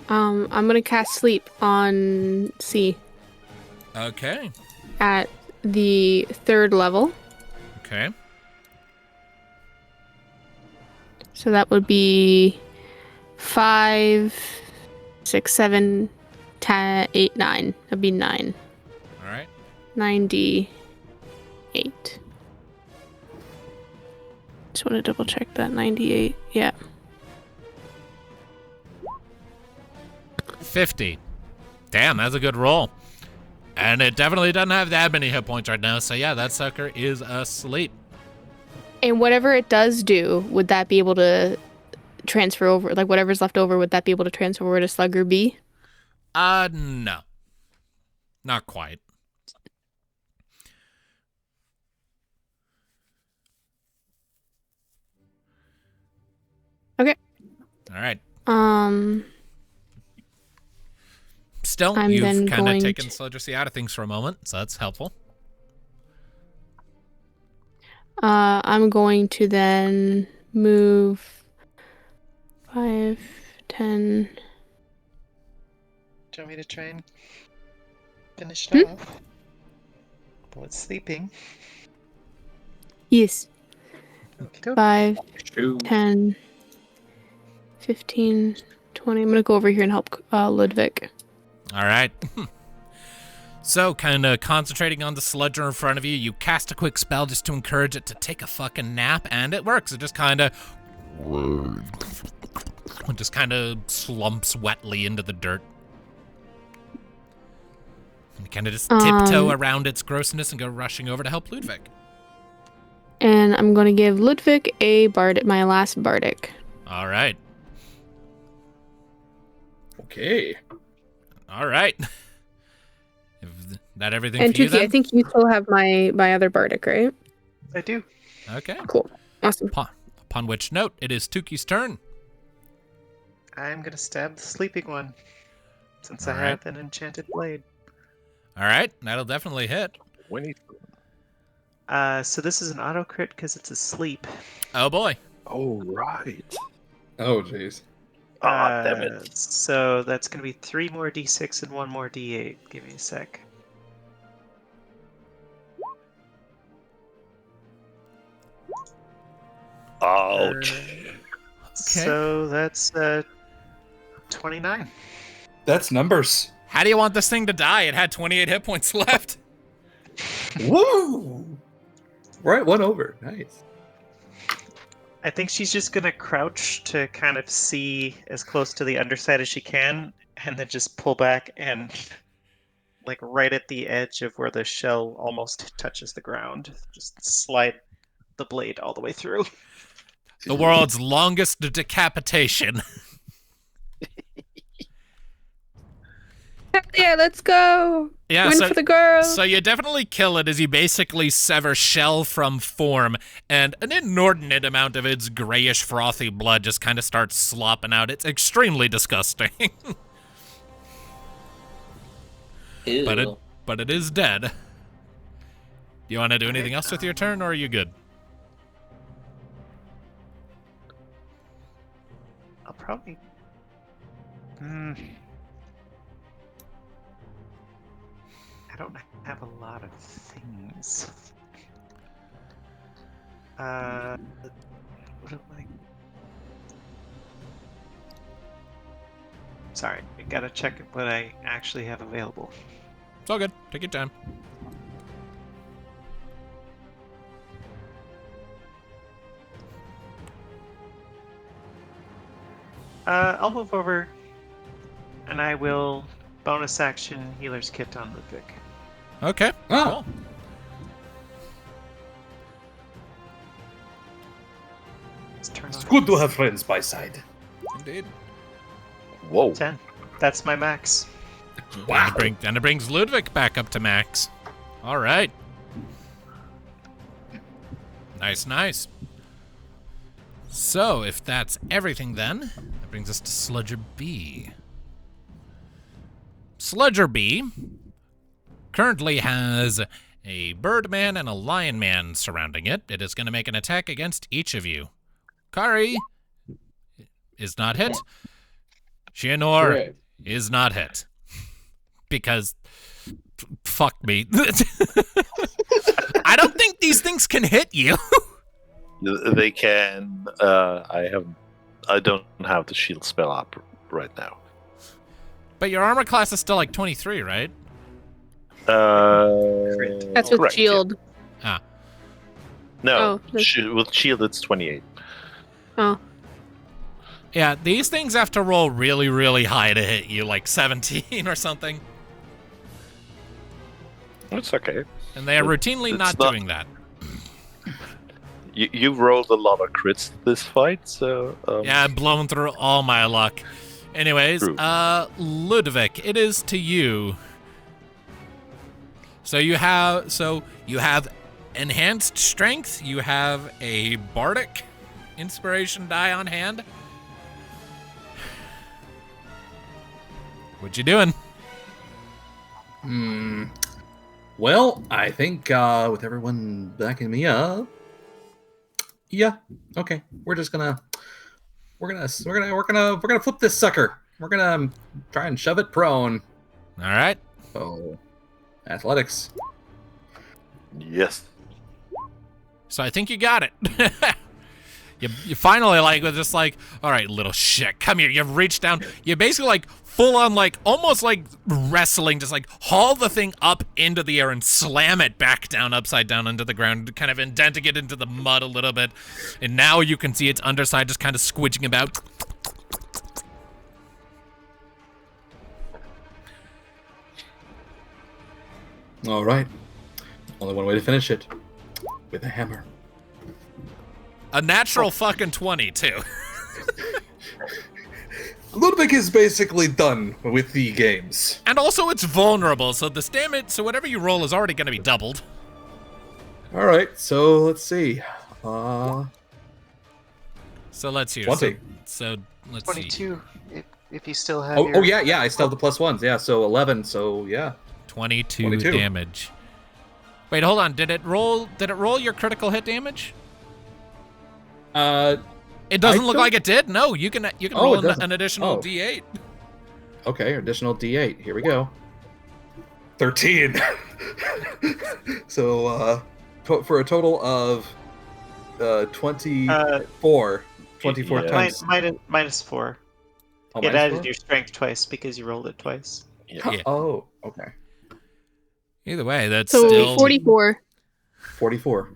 I'm gonna cast sleep on C. Okay. At the 3rd level. Okay. So that would be 5, 6, 7, 10, 8, 9. That'd be 9. All right. 9d8. Just want to double check that. 98. Yeah. 50. Damn, that's a good roll. And it definitely doesn't have that many hit points right now. So yeah, that sucker is asleep. And whatever it does do, would that be able to transfer over? Whatever's left over, would that be able to transfer over to Slugger B? No. Not quite. All right. Still, I'm you've then kind of going taken to- Sludge out of things for a moment, so that's helpful. I'm going to then move 5, 10. Do you want me to try and finish it off? Well, it's sleeping. Yes. Okey-doke. 5, Shoot. 10, 15, 20. I'm going to go over here and help Ludviek. All right. So, kind of concentrating on the sludger in front of you, you cast a quick spell just to encourage it to take a fucking nap, and it works. It just kind of slumps wetly into the dirt. And you kind of just tiptoe around its grossness and go rushing over to help Ludviek. And I'm going to give Ludviek my last bardic. All right. Okay. All right. Is that everything And for you Tuki, then? I think you still have my other bardic, right? I do. Okay. Cool. Awesome. Upon which note, it is Tuki's turn. I'm gonna stab the sleeping one, since I Alright. have an enchanted blade. All right. That'll definitely hit. 20. So this is an auto crit because it's asleep. Oh, boy. Oh, right. Oh, jeez. Ah, damn it. So that's gonna be 3 more d6 and 1 more d8. Give me a sec. Ouch. So that's 29. That's numbers. How do you want this thing to die? It had 28 hit points left. Woo! Right, one over. Nice. I think she's just gonna crouch to kind of see as close to the underside as she can, and then just pull back and, like, right at the edge of where the shell almost touches the ground, just slide the blade all the way through. The world's longest decapitation. Yeah, let's go. Yeah, Win for the girls. So you definitely kill it as you basically sever shell from form, and an inordinate amount of its grayish, frothy blood just kind of starts slopping out. It's extremely disgusting. Ew. But it is dead. You want to do anything else with your turn, or are you good? I'll probably... I don't have a lot of things. What am I... Sorry, I gotta check what I actually have available. It's all good. Take your time. I'll move over, and I will bonus action healer's kit on Ludviek. Okay. Ah. Cool. Let's turn It's on good to have friends by side. Indeed. Whoa. 10. That's my max. Wow. And it brings Ludviek back up to max. All right. Nice, nice. So, if that's everything then, that brings us to Sludger B. Sludger B currently has a birdman and a lion man surrounding it. It is going to make an attack against each of you. Kari is not hit. Shianor Correct. is not hit. Because, fuck me. I don't think these things can hit you. They can. I don't have the shield spell up right now. But your armor class is still like 23, right? That's with correct, shield. Ah. No, Oh, with shield it's 28. Oh. Yeah, these things have to roll really, really high to hit you, like 17 or something. It's okay. And they are routinely It's not not- doing that. You've rolled a lot of crits this fight, so Yeah, I'm blowing through all my luck. Anyways, True. Ludviek, it is to you. So you have enhanced strength, you have a bardic inspiration die on hand, What you doing? Well, I think with everyone backing me up, yeah, okay. We're gonna flip this sucker. We're gonna try and shove it prone. All right. So, athletics. Yes. So I think you got it. You finally were just like, all right, little shit, come here. You reach down. You basically full on almost wrestling, just haul the thing up into the air and slam it back down upside down into the ground, kind of indenting it into the mud a little bit. And now you can see its underside just kind of squidging about. All right. Only one way to finish it. With a hammer. A natural fucking 20 too. Ludviek is basically done with the games. And also it's vulnerable, so this damage, so whatever you roll is already going to be doubled. All right, so let's see. So let's hear. 20. So let's 22. If you still have. Oh yeah, I still have the plus ones. Yeah, so 11. So yeah. 22 damage. Wait, hold on. Did it roll your critical hit damage? It doesn't look like it did. No, you can roll an additional D8. Okay, additional D8. Here we go. 13. So for a total of 24. 24 times. Minus 4. Oh, it added your strength twice because you rolled it twice. Yeah. Oh, okay. Either way, that's so still 44. 44.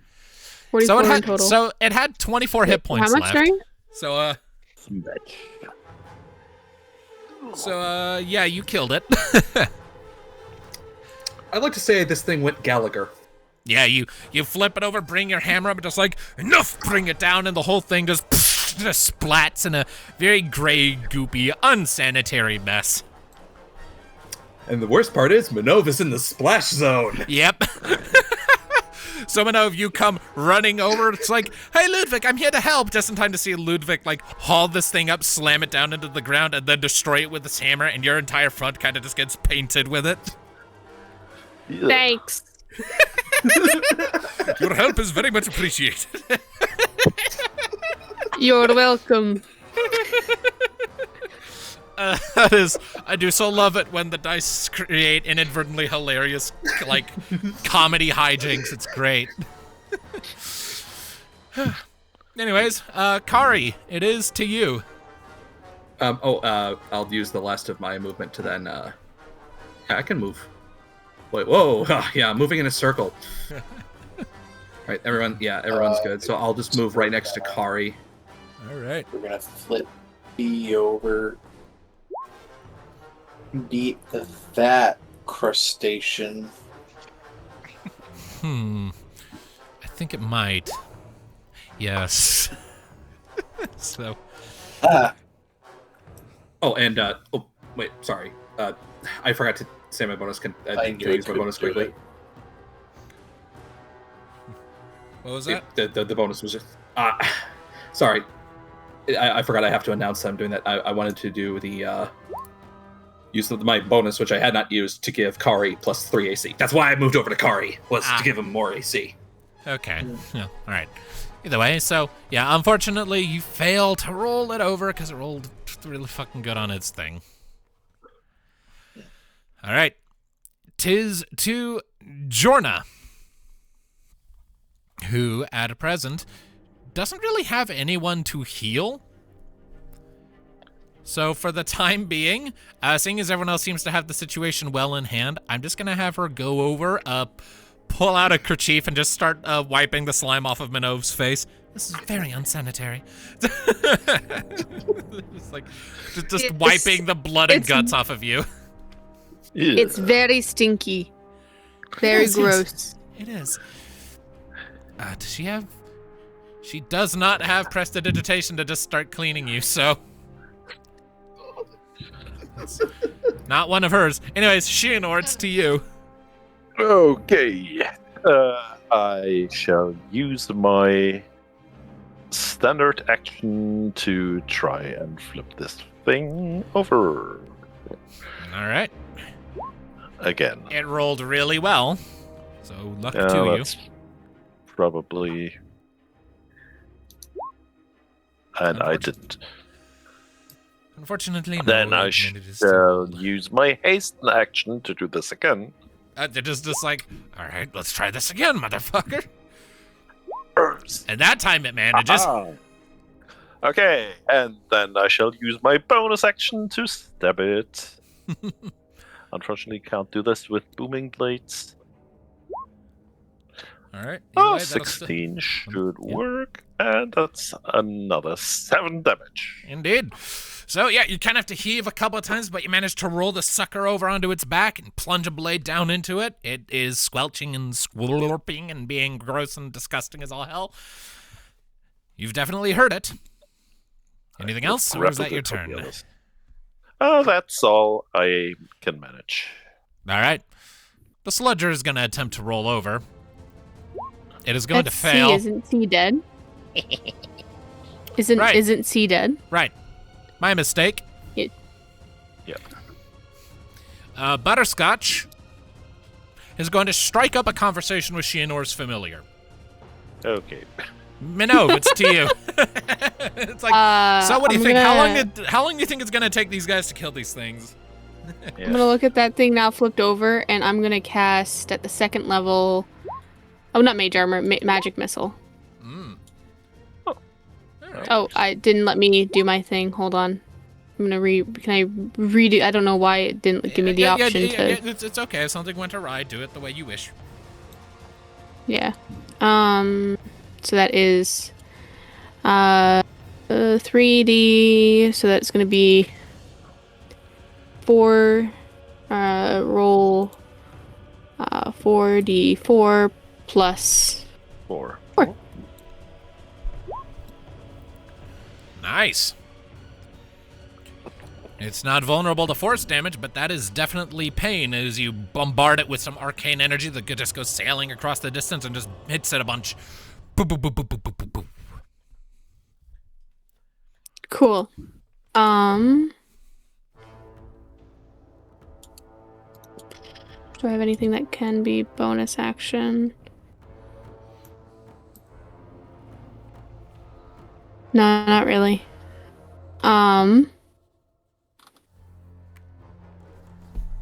44 so it had in total. so it had 24 hit points How much left. strength? So yeah, you killed it. I'd like to say this thing went Gallagher. Yeah, you flip it over, bring your hammer up, and just enough, bring it down, and the whole thing just splats in a very gray, goopy, unsanitary mess. And the worst part is, Minnove is in the splash zone. Yep. So Minnove, you come running over. It's like, hey, Ludviek, I'm here to help. Just in time to see Ludviek, haul this thing up, slam it down into the ground, and then destroy it with his hammer, and your entire front kind of just gets painted with it. Yeah. Thanks. Your help is very much appreciated. You're welcome. I do so love it when the dice create inadvertently hilarious, comedy hijinks. It's great. Anyways, Kari, it is to you. I'll use the last of my movement to then, yeah, I can move. Wait, whoa, yeah, moving in a circle. Right, everyone's good. So I'll just move right next to Kari. All right. We're gonna flip B over. Beat that crustacean. I think it might. Yes. So. Oh, and wait, sorry. I forgot to say my bonus. Can I use my bonus quickly? What was that? The bonus was just. Sorry, I forgot. I have to announce that I'm doing that. I wanted to do the use of my bonus, which I had not used, to give Kari plus 3 AC. That's why I moved over to Kari, was to give him more AC. Okay. Yeah. All right. Either way, so yeah, unfortunately, you fail to roll it over because it rolled really fucking good on its thing. All right. 'Tis to Jorna, who at present doesn't really have anyone to heal. So for the time being, seeing as everyone else seems to have the situation well in hand, I'm just gonna have her go over, pull out a kerchief and just start wiping the slime off of Minnove's face. This is very unsanitary. just wiping the blood and guts off of you. Yeah. It's very stinky. Very gross. It is. Does she have... She does not have prestidigitation to just start cleaning you, so... That's not one of hers. Anyways, Shianor, it's to you. Okay. I shall use my standard action to try and flip this thing over. All right. Again. It rolled really well. So luck to you. That's probably. And I didn't. Unfortunately, no. Then I it shall use my haste action to do this again. They're just like, all right, let's try this again, motherfucker. And that time it manages. Ah. Okay, and then I shall use my bonus action to stab it. Unfortunately, can't do this with booming blades. All right. Oh, Anyway, that'll 16 should work, and that's another 7 damage. Indeed. So, yeah, you kind of have to heave a couple of times, but you manage to roll the sucker over onto its back and plunge a blade down into it. It is squelching and squirping and being gross and disgusting as all hell. You've definitely heard it. Anything else, or is that your turn? That's all I can manage. All right. The sludger is going to attempt to roll over. It is going to fail. Isn't C dead? Isn't C dead? Right. My mistake. Yeah. Butterscotch is going to strike up a conversation with Shianor's familiar. Okay. Minnove, it's to you. It's like, so what do you think? How long do you think it's going to take these guys to kill these things? I'm going to look at that thing now flipped over, and I'm going to cast at the 2nd level... Oh, not Mage Armor, Magic Missile. Oh, I didn't let me do my thing. Hold on. I'm gonna can I redo? I don't know why it didn't give me the option to. It's okay. If something went awry, do it the way you wish. Yeah. So that is 3D. So that's gonna be 4. Roll 4D4 plus 4. Nice. It's not vulnerable to force damage, but that is definitely pain as you bombard it with some arcane energy that just goes sailing across the distance and just hits it a bunch. Boop, boop, boop, boop, boop, boop, boop, boop. Cool. Do I have anything that can be bonus action? No, not really.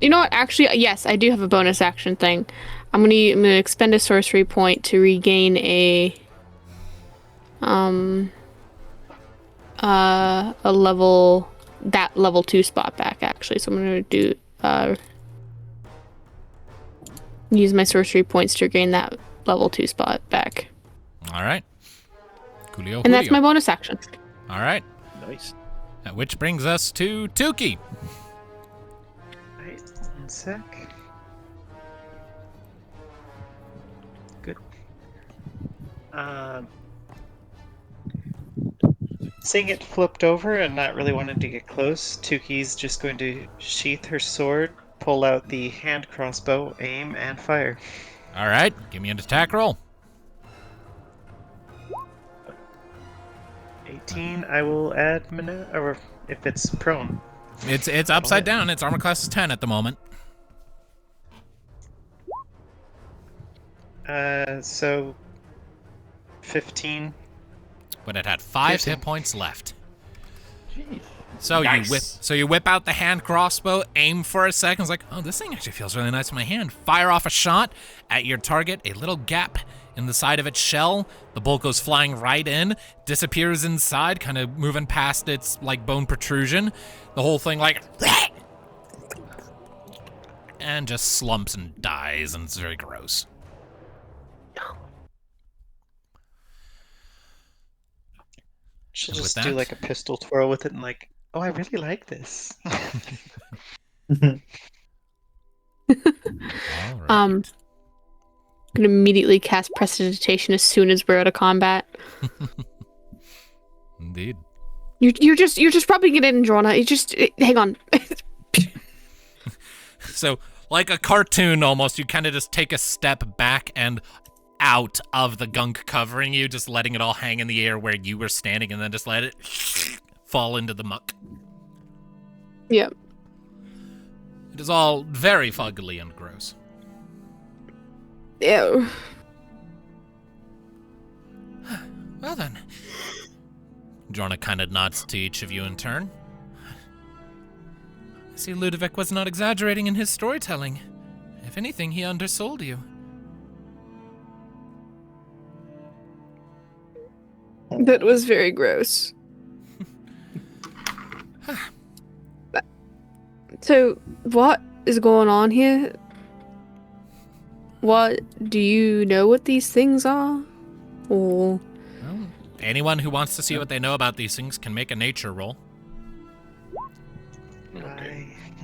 You know what? Actually, yes, I do have a bonus action thing. I'm gonna expend a sorcery point to regain a level 2 spot back. Actually, so I'm gonna do use my sorcery points to regain that level 2 spot back. All right. Coolio, and that's my bonus action. All right. Nice. Which brings us to Tuki. Wait, 1 sec. Good. Seeing it flipped over and not really wanting to get close, Tuki's just going to sheath her sword, pull out the hand crossbow, aim, and fire. All right. Give me an attack roll. 18, I will add or if it's prone. It's upside down. Its armor class is 10 at the moment. So 15. But it had 5 hit points left. Jeez. So Nice. you whip out the hand crossbow, aim for a second. It's like, oh, this thing actually feels really nice in my hand. Fire off a shot at your target. A little gap in the side of its shell. The bolt goes flying right in, disappears inside, kind of moving past its like bone protrusion. The whole thing like and just slumps and dies, and it's very gross. She'll And with just do that- like a pistol twirl with it and like, oh, I really like this. All right. I'm gonna immediately cast Prestidigitation as soon as we're out of combat. Indeed. You're just rubbing it in, Drona. Hang on. So, like a cartoon almost, you kind of just take a step back and out of the gunk covering you, just letting it all hang in the air where you were standing, and then just let it fall into the muck. Yep. It is all very fuggly and gross. Ew. Well then. Jorna kind of nods to each of you in turn. I see Ludviek was not exaggerating in his storytelling. If anything, he undersold you. That was very gross. So, what is going on here? What do you know what these things are? Or Well, anyone who wants to see what they know about these things can make a nature roll.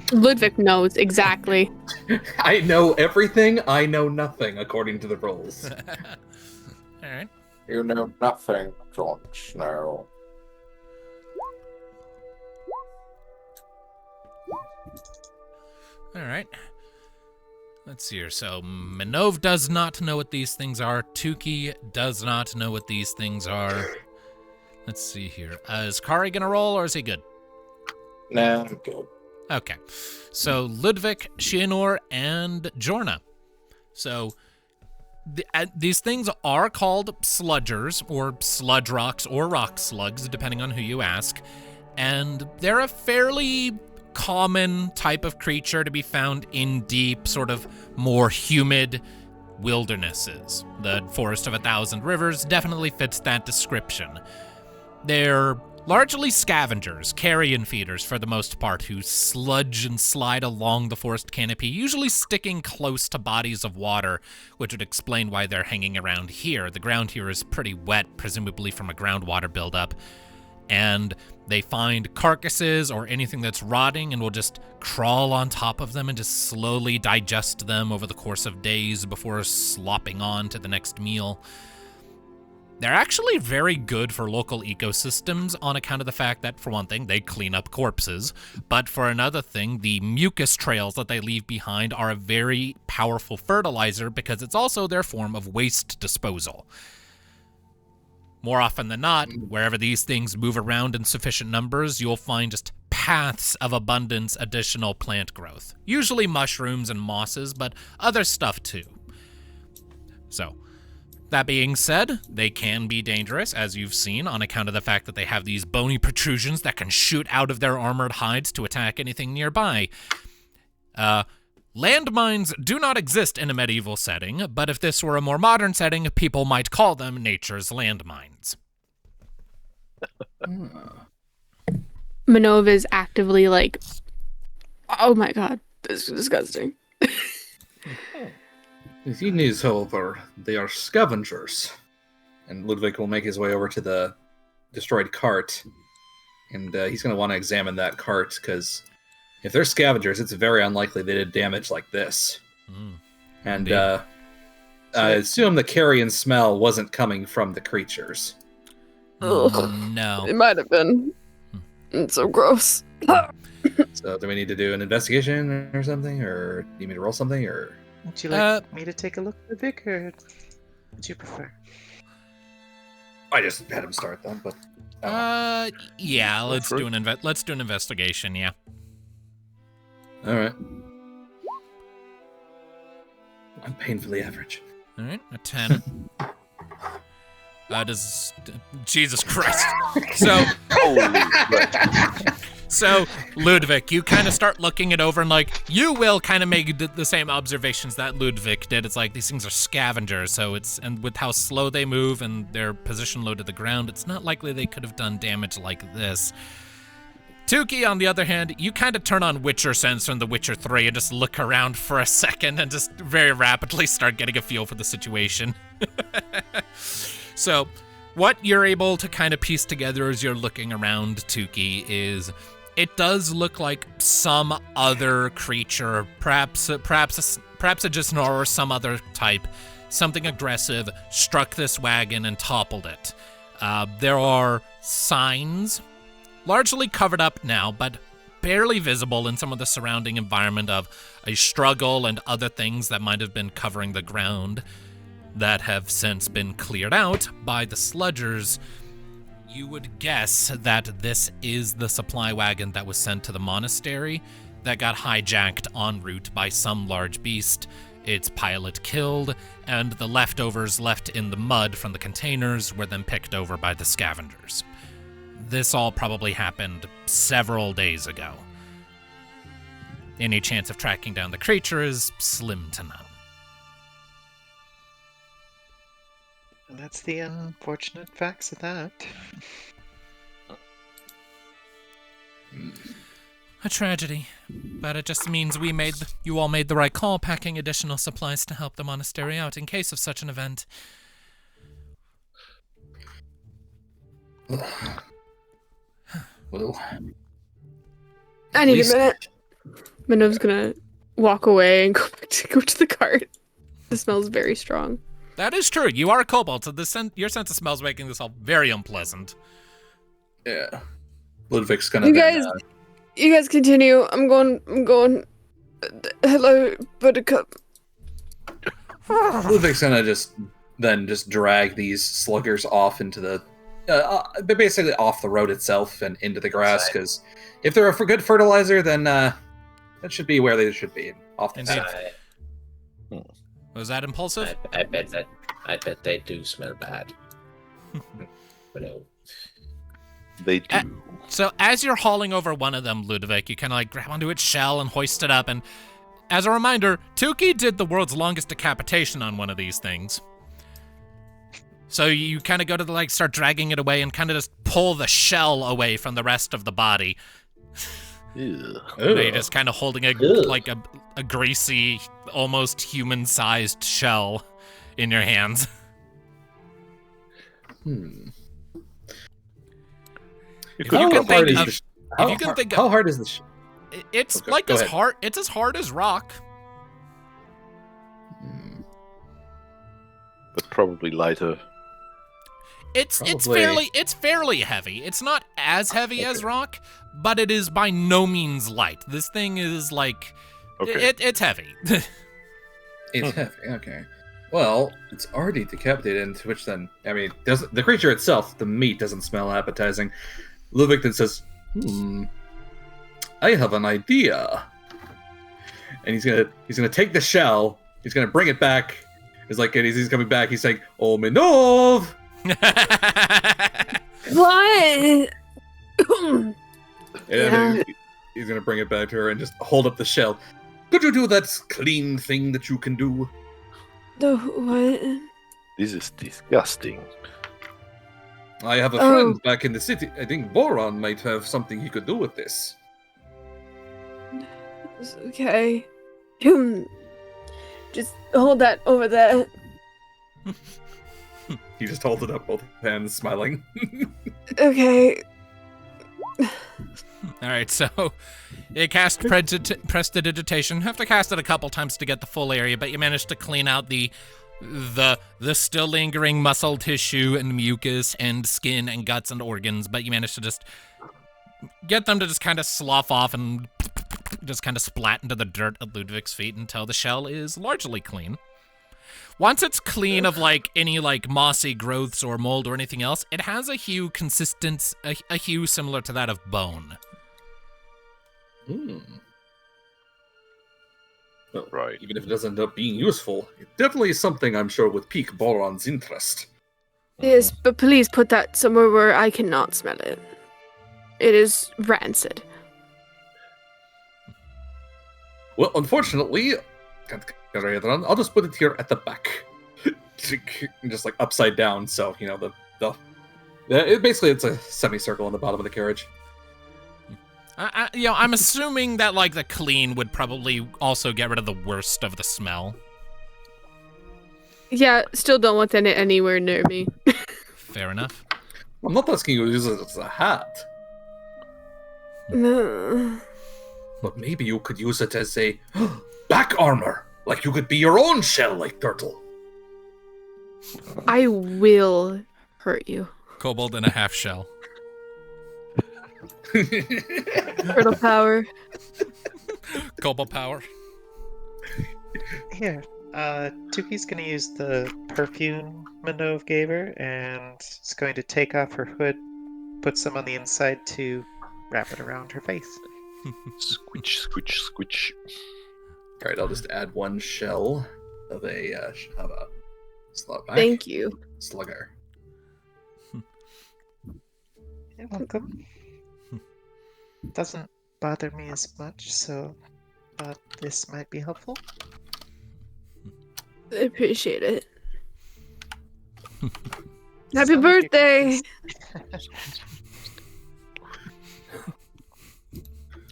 Ludviek knows exactly. I know everything, I know nothing, according to the rules. Alright. You know nothing, Jon Snow. Alright. Let's see here. So, Minnove does not know what these things are. Tuki does not know what these things are. Let's see here. Is Kari gonna roll, or is he good? Nah, I'm good. Okay. So, Ludviek, Shianor, and Jorna. So, these things are called sludgers, or sludge rocks, or rock slugs, depending on who you ask. And they're a fairly common type of creature to be found in deep, sort of more humid wildernesses. The Forest of 1,000 Rivers definitely fits that description. They're largely scavengers, carrion feeders for the most part, who sludge and slide along the forest canopy, usually sticking close to bodies of water, which would explain why they're hanging around here. The ground here is pretty wet, presumably from a groundwater buildup, and they find carcasses or anything that's rotting and will just crawl on top of them and just slowly digest them over the course of days before slopping on to the next meal. They're actually very good for local ecosystems on account of the fact that, for one thing, they clean up corpses, but for another thing, the mucus trails that they leave behind are a very powerful fertilizer because it's also their form of waste disposal. More often than not, wherever these things move around in sufficient numbers, you'll find just paths of abundance additional plant growth. Usually mushrooms and mosses, but other stuff too. So, that being said, they can be dangerous, as you've seen, on account of the fact that they have these bony protrusions that can shoot out of their armored hides to attack anything nearby. Landmines do not exist in a medieval setting, but if this were a more modern setting, people might call them nature's landmines. Minnove is actively like, oh my god, this is disgusting. The thing is, however, they are scavengers. And Ludviek will make his way over to the destroyed cart. And he's going to want to examine that cart, because if they're scavengers, it's very unlikely they did damage like this. And I assume the carrion smell wasn't coming from the creatures. Ugh. No. It might have been. It's so gross. So do we need to do an investigation or something? Or do you need me to roll something? Or Would you like me to take a look at the Vic, or would you prefer? I just had him start them, but Yeah, let's do an investigation, yeah. all right. I'm painfully average. All right, a 10. Jesus Christ. So, Ludviek, you kind of start looking it over, and like, you will kind of make the same observations that Ludviek did. It's like, these things are scavengers, and with how slow they move and their position low to the ground, it's not likely they could have done damage like this. Tuki, on the other hand, you kind of turn on Witcher sense from The Witcher 3 and just look around for a second and just very rapidly start getting a feel for the situation. So, what you're able to kind of piece together as you're looking around, Tuki, is it does look like some other creature, perhaps a Gisnor or some other type, something aggressive, struck this wagon and toppled it. There are signs, largely covered up now, but barely visible in some of the surrounding environment, of a struggle and other things that might have been covering the ground that have since been cleared out by the sludgers. You would guess that this is the supply wagon that was sent to the monastery. that got hijacked en route by some large beast, its pilot killed, and the leftovers left in the mud from the containers were then picked over by the scavengers. This all probably happened several days ago. Any chance of tracking down the creature is slim to none. And that's the unfortunate facts of that. A tragedy, but it just means you all made the right call packing additional supplies to help the monastery out in case of such an event. Well, I need a minute. Minnove's gonna walk away and go to the cart. The smell's very strong. That is true. You are a kobold, so your sense of smell is making this all very unpleasant. yeah. Ludvik's gonna. You guys continue. I'm going. Hello, Buttercup. Ludvik's gonna just drag these sluggers off into the. They're basically off the road itself and into the grass, because if they're a good fertilizer, then that should be where they should be. Off the side. Was that impulsive? I bet they do smell bad. But no. They do. So as you're hauling over one of them, Ludviek, you kind of grab onto its shell and hoist it up. And as a reminder, Tuki did the world's longest decapitation on one of these things. So you kind of go to start dragging it away and kind of just pull the shell away from the rest of the body. Ew. You're just kind of holding a greasy, almost human-sized shell in your hands. How hard is this? It's It's as hard as rock. But probably lighter. It's fairly heavy. It's not as heavy as rock, but it is by no means light. This thing is it's heavy. It's heavy. Okay. Well, it's already decapitated, into which then, the creature itself, the meat doesn't smell appetizing. Ludviek then says, I have an idea. And he's gonna take the shell, he's gonna bring it back. It's like, and he's coming back, he's saying, Oh, Minnove! What? And he's gonna bring it back to her and just hold up the shell. Could you do that clean thing that you can do? The what? This is disgusting. I have a friend back in the city. I think Boron might have something he could do with this. Okay. Just hold that over there. He just holds it up, both hands, smiling. Okay. Alright, so you cast Prestidigitation. You have to cast it a couple times to get the full area, but you managed to clean out the still lingering muscle tissue and mucus and skin and guts and organs, but you managed to just get them to just kind of slough off and just kind of splat into the dirt at Ludvik's feet until the shell is largely clean. Once it's clean of any mossy growths or mold or anything else, it has a hue a hue similar to that of bone. Well, right. Even if it doesn't end up being useful, it definitely is something I'm sure would pique Boron's interest. Yes, but please put that somewhere where I cannot smell it. It is rancid. Well, unfortunately, can't carry it around. I'll just put it here at the back, just upside down. So basically it's a semicircle on the bottom of the carriage. I'm assuming that the clean would probably also get rid of the worst of the smell. Yeah, still don't want that anywhere near me. Fair enough. I'm not asking you to use it as a hat. No. But maybe you could use it as a back armor. Like you could be your own shell, like Turtle. I will hurt you. Kobold in a half shell. Turtle power. Kobold power. Here, Tuki's gonna use the perfume Minnove gave her, and is going to take off her hood, put some on the inside to wrap it around her face. Squitch, squitch, squitch. All right, I'll just add one shell of a slugback. Thank you. Slugger. You're welcome. Doesn't bother me as much, so this might be helpful. I appreciate it. Happy Sound like you're birthday!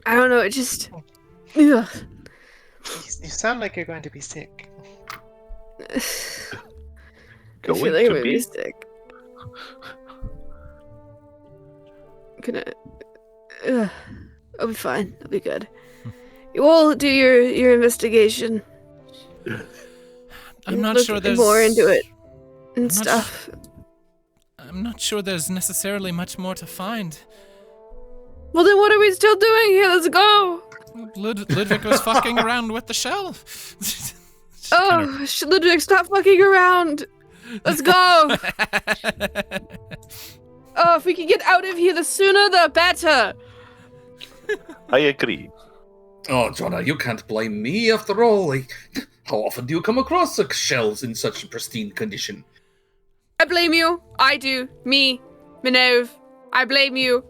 I don't know, it just... Ugh. You sound like you're going to be sick. I Going feel like to I'm be? sick. I'll be fine. I'll be good. You all do your investigation. I'm not Look sure there's more into it and not stuff. I'm not sure there's necessarily much more to find. Well, then what are we still doing here? Let's go. Ludviek was fucking around with the shell. Oh, Ludviek, stop fucking around. Let's go. Oh, if we can get out of here, the sooner the better. I agree. Oh, Jonah, you can't blame me after all. Like, how often do you come across shells in such pristine condition? I blame you. I do. Me. Minnove. I blame you.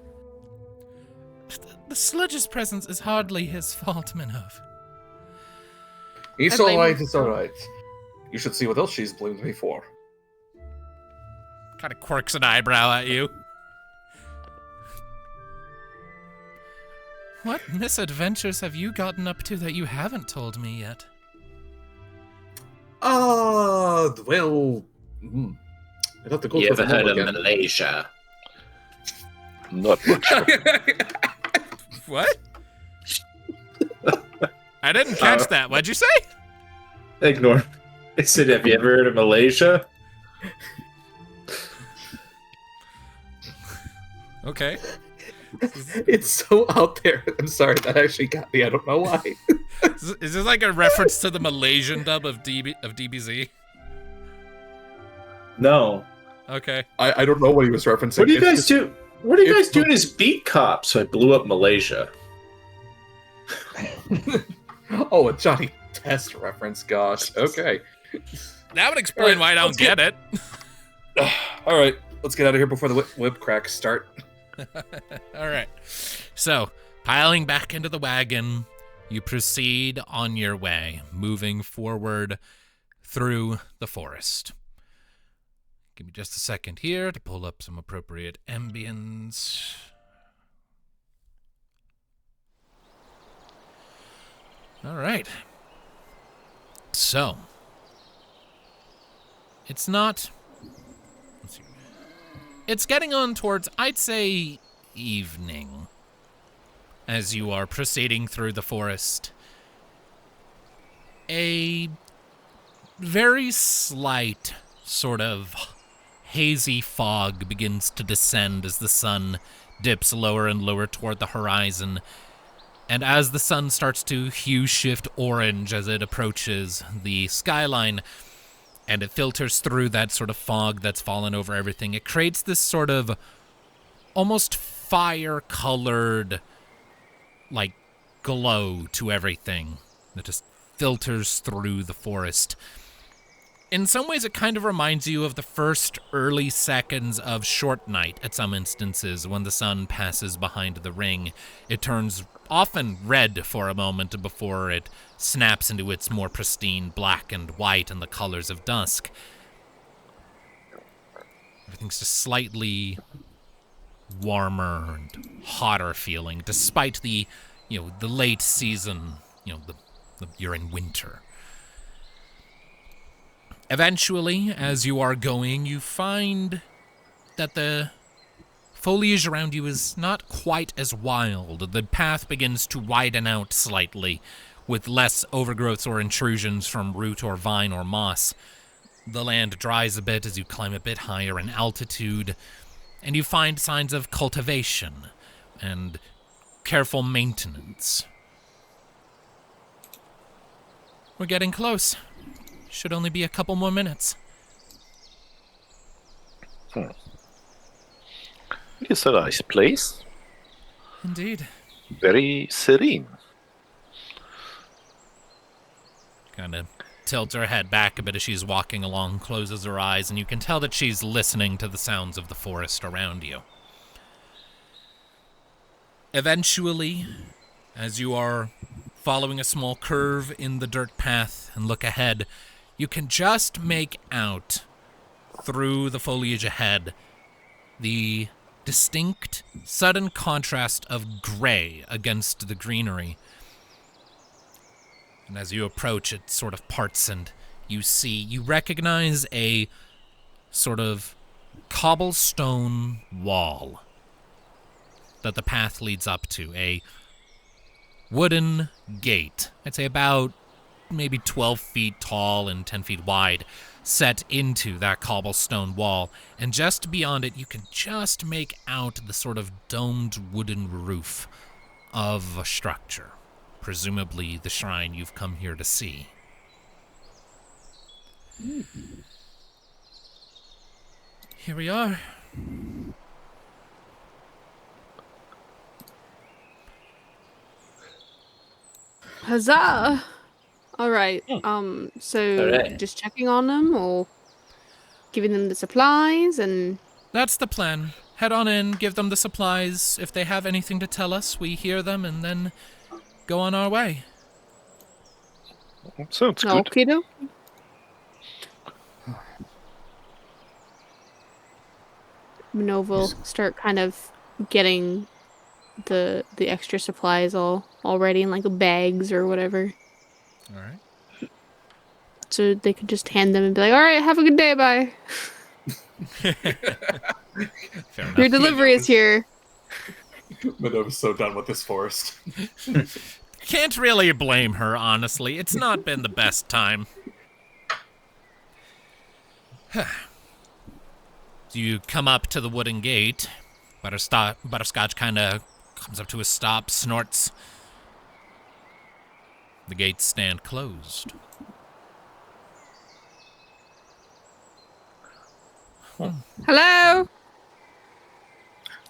The Sludge's presence is hardly his fault, Minnove. It's I blame alright, you. it's alright. You should see what else she's blamed me for. Kind of quirks an eyebrow at you. What misadventures have you gotten up to that you haven't told me yet? Well... I'd have to go You through ever heard the of again. Malaysia? Not much. What? I didn't catch that. What'd you say? Ignore. I said, have you ever heard of Malaysia? Okay. It's so out there. I'm sorry, that actually got me. I don't know why. Is this like a reference to the Malaysian dub of DBZ? No. Okay. I don't know what he was referencing. What do you It's guys just- do? What are you it's guys doing as beat cops? So I blew up Malaysia. Oh, a Johnny Test reference. Gosh. Okay. That would explain why I don't let's get it. All right. Let's get out of here before the whip cracks start. All right. So, piling back into the wagon, you proceed on your way, moving forward through the forest. Give me just a second here to pull up some appropriate ambience. All right. So, it's not... Let's see. It's getting on towards, I'd say, evening as you are proceeding through the forest. A very slight sort of hazy fog begins to descend as the sun dips lower and lower toward the horizon. And as the sun starts to hue shift orange as it approaches the skyline, and it filters through that sort of fog that's fallen over everything, it creates this sort of almost fire-colored, like, glow to everything that just filters through the forest. In some ways, it kind of reminds you of the first early seconds of Short Night at some instances when the sun passes behind the ring. It turns often red for a moment before it snaps into its more pristine black and white and the colors of dusk. Everything's just slightly warmer and hotter feeling, despite the, the late season, you're in winter. Eventually, as you are going, you find that the foliage around you is not quite as wild. The path begins to widen out slightly, with less overgrowths or intrusions from root or vine or moss. The land dries a bit as you climb a bit higher in altitude, and you find signs of cultivation and careful maintenance. We're getting close. Should only be a couple more minutes. It's a nice place. Indeed. Very serene. Kind of tilts her head back a bit as she's walking along, closes her eyes, and you can tell that she's listening to the sounds of the forest around you. Eventually, as you are following a small curve in the dirt path and look ahead, you can just make out, through the foliage ahead, the distinct, sudden contrast of gray against the greenery. And as you approach, it sort of parts, and you recognize a sort of cobblestone wall that the path leads up to, a wooden gate. I'd say about maybe 12 feet tall and 10 feet wide, set into that cobblestone wall. And just beyond it, you can just make out the sort of domed wooden roof of a structure, presumably the shrine you've come here to see. Here we are. Huzzah! Alright, so Alright. just checking on them or giving them the supplies and... That's the plan. Head on in, give them the supplies. If they have anything to tell us, we hear them and then go on our way. Sounds good. Okie-doke. Minnove will start kind of getting the extra supplies all ready in like bags or whatever. All right. So they could just hand them and be like, alright, have a good day, bye. Fair enough. Your delivery is here. Minnove's so done with this forest. Can't really blame her, honestly. It's not been the best time. So you come up to the wooden gate. Butterscotch kind of comes up to a stop, snorts. The gates stand closed. Hello?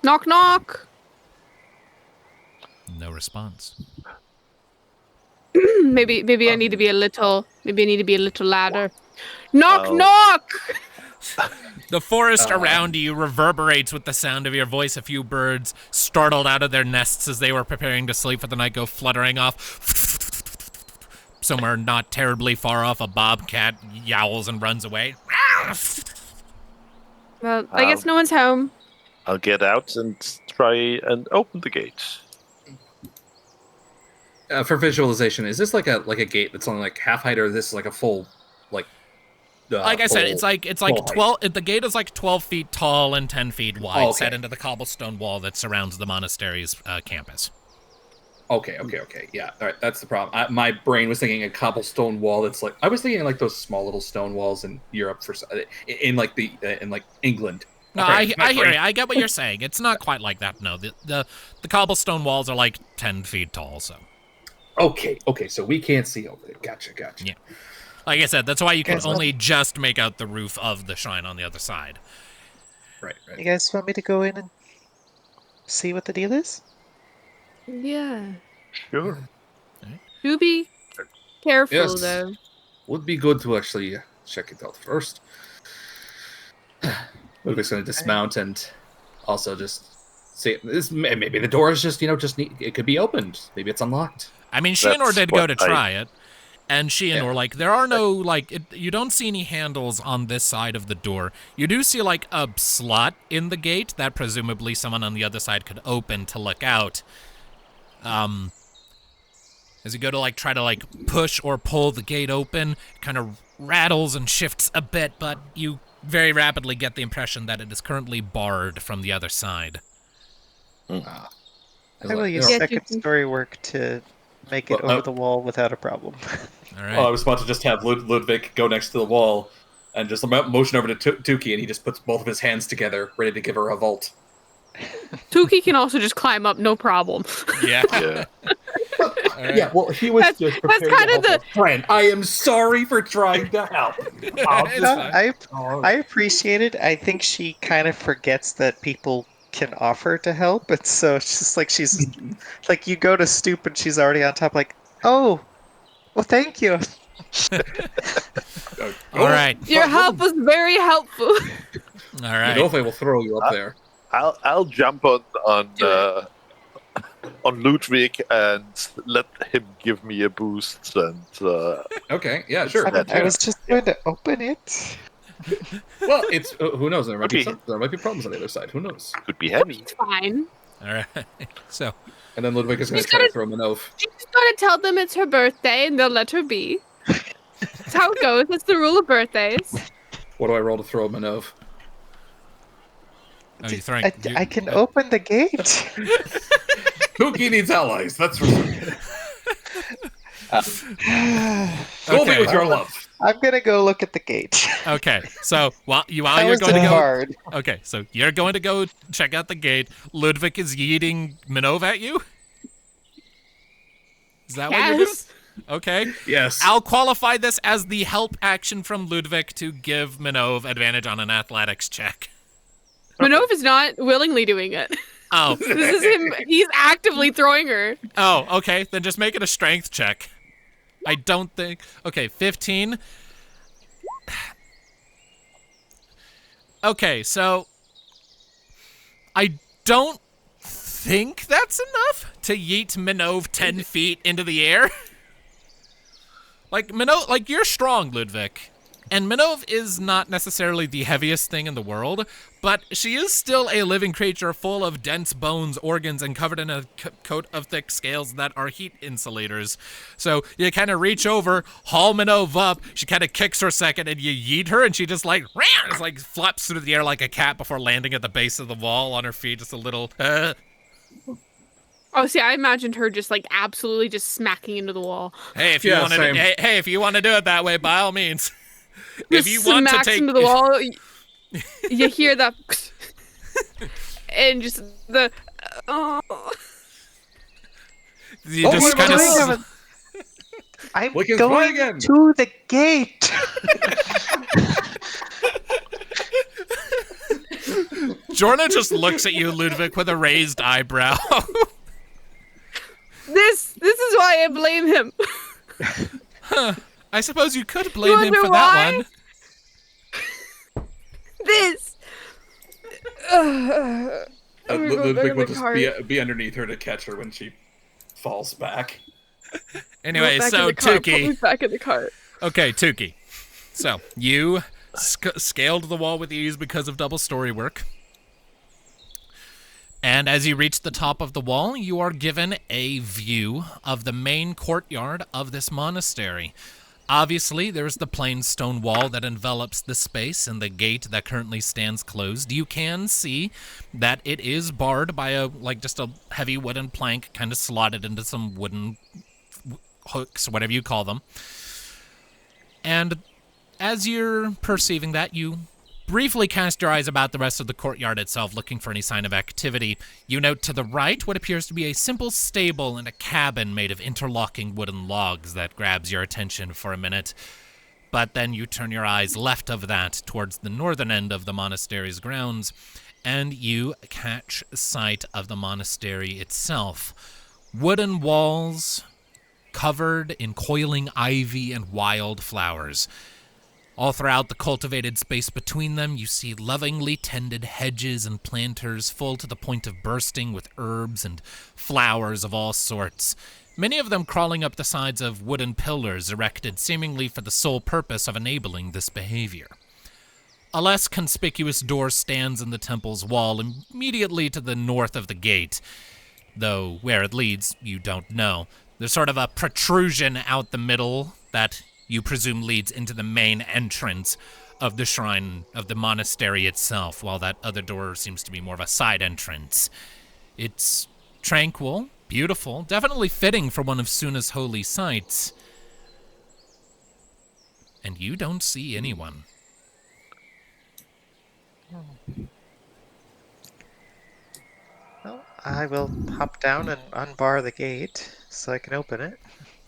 Knock knock. No response. Maybe I need to be a little louder. Knock Oh. knock. The forest around you reverberates with the sound of your voice. A few birds, startled out of their nests as they were preparing to sleep for the night, go fluttering off. Somewhere not terribly far off, a bobcat yowls and runs away. Well, I guess no one's home. I'll get out and try and open the gate. For visualization, is this like a gate that's only like half height, or is this like a full Like I said, it's like full 12. The gate is like 12 feet tall and 10 feet wide, okay. set into the cobblestone wall that surrounds the monastery's campus. Okay, yeah. All right, that's the problem. My brain was thinking a cobblestone wall that's like, I was thinking like those small little stone walls in Europe in England. No, I hear you. I get what you're saying. It's not quite like that. No, the cobblestone walls are like 10 feet tall. So. Okay. So we can't see over it. Gotcha. Yeah. Like I said, that's why you can Guys, only just make out the roof of the shrine on the other side. Right. You guys want me to go in and see what the deal is? Yeah. Sure. Do be careful Yes. though. Would be good to actually check it out first. Ludviek's going to dismount and also just see this. Maybe the door is just it could be opened. Maybe it's unlocked. I mean, Shianor That's did go to what I- try it, and Shianor, there are no, you don't see any handles on this side of the door. You do see, a slot in the gate that presumably someone on the other side could open to look out. As you go to, try to, push or pull the gate open, it kind of rattles and shifts a bit, but you very rapidly get the impression that it is currently barred from the other side. I will use Yeah, second story work to make it Well, over the wall without a problem. All right. Oh, I was about to just have Ludviek go next to the wall and just motion over to Tuki, and he just puts both of his hands together, ready to give her a vault. Tuki can also just climb up, no problem. Yeah. Yeah. Right. Yeah, well, he was That's- just prepared that's kind to of help a friend. I am sorry for trying to help. It's No, fine. I appreciate it. I think she kind of forgets that people can offer to help, and so it's just like she's like you go to stoop and she's already on top. Like, oh, well, thank you. All right. Your help was very helpful. All right. Minnove will throw you up there. I'll jump on Ludviek and let him give me a boost. And Okay, yeah, sure. I was just going to open it. Well, it's who knows? There might be problems on the other side. Who knows? could be heavy. It's fine. All right. So, And then Ludviek is going to She's try gonna- to throw Minnove. She's gonna tell them it's her birthday and they'll let her be. That's how it goes. It's the rule of birthdays. What do I roll to throw Minnove? oh, you're throwing. I can open the gate. Tuki needs allies. That's for sure. Go Okay. be with your love. I'm gonna go look at the gate. Okay. So while That you're was going to go. hard. Okay. So you're going to go check out the gate. Ludviek is yeeting Minnove at you. Is that what you're doing? Yes. Okay. Yes. I'll qualify this as the help action from Ludviek to give Minnove advantage on an athletics check. Minnove is not willingly doing it. Oh. This is him. He's actively throwing her. Oh, okay. Then just make it a strength check. I don't think. Okay, 15. Okay, so I don't think that's enough to yeet Minnove 10 feet into the air. Like Minnove, like you're strong, Ludviek. And Minnove is not necessarily the heaviest thing in the world, but she is still a living creature full of dense bones, organs, and covered in a coat of thick scales that are heat insulators. So you kind of reach over, haul Minnove up, she kind of kicks for a second, and you yeet her, and she just like flaps through the air like a cat before landing at the base of the wall on her feet, just a little, Oh, see, I imagined her just like absolutely just smacking into the wall. Hey, if you Yeah, want to, same. hey, if you want to do it that way, by all means. If Just you want to smacks take into the wall. You hear that, and just the. Oh. you Oh, just what kind am I of. I'm We can fly going again. to the gate. Jorna just looks at you, Ludviek, with a raised eyebrow. This is why I blame him. I suppose you could blame him wonder for why? that one. This. I'm gonna go back Ludviek in will the just car. be underneath her to catch her when she falls back. Anyway, Back in so the car, put me Tuki. back in the cart. Okay, Tuki. So you scaled the wall with ease because of double story work. And as you reach the top of the wall, you are given a view of the main courtyard of this monastery. Obviously, there's the plain stone wall that envelops the space and the gate that currently stands closed. You can see that it is barred by just a heavy wooden plank kind of slotted into some wooden hooks, whatever you call them. And as you're perceiving that, you briefly cast your eyes about the rest of the courtyard itself, looking for any sign of activity. You note to the right what appears to be a simple stable and a cabin made of interlocking wooden logs that grabs your attention for a minute. But then you turn your eyes left of that towards the northern end of the monastery's grounds, and you catch sight of the monastery itself. Wooden walls covered in coiling ivy and wild flowers. All throughout the cultivated space between them, you see lovingly tended hedges and planters full to the point of bursting with herbs and flowers of all sorts, many of them crawling up the sides of wooden pillars erected seemingly for the sole purpose of enabling this behavior. A less conspicuous door stands in the temple's wall immediately to the north of the gate, though where it leads, you don't know. There's sort of a protrusion out the middle that you presume leads into the main entrance of the shrine of the monastery itself, while that other door seems to be more of a side entrance. It's tranquil, beautiful, definitely fitting for one of Suna's holy sites. And you don't see anyone. Well, I will hop down and unbar the gate so I can open it.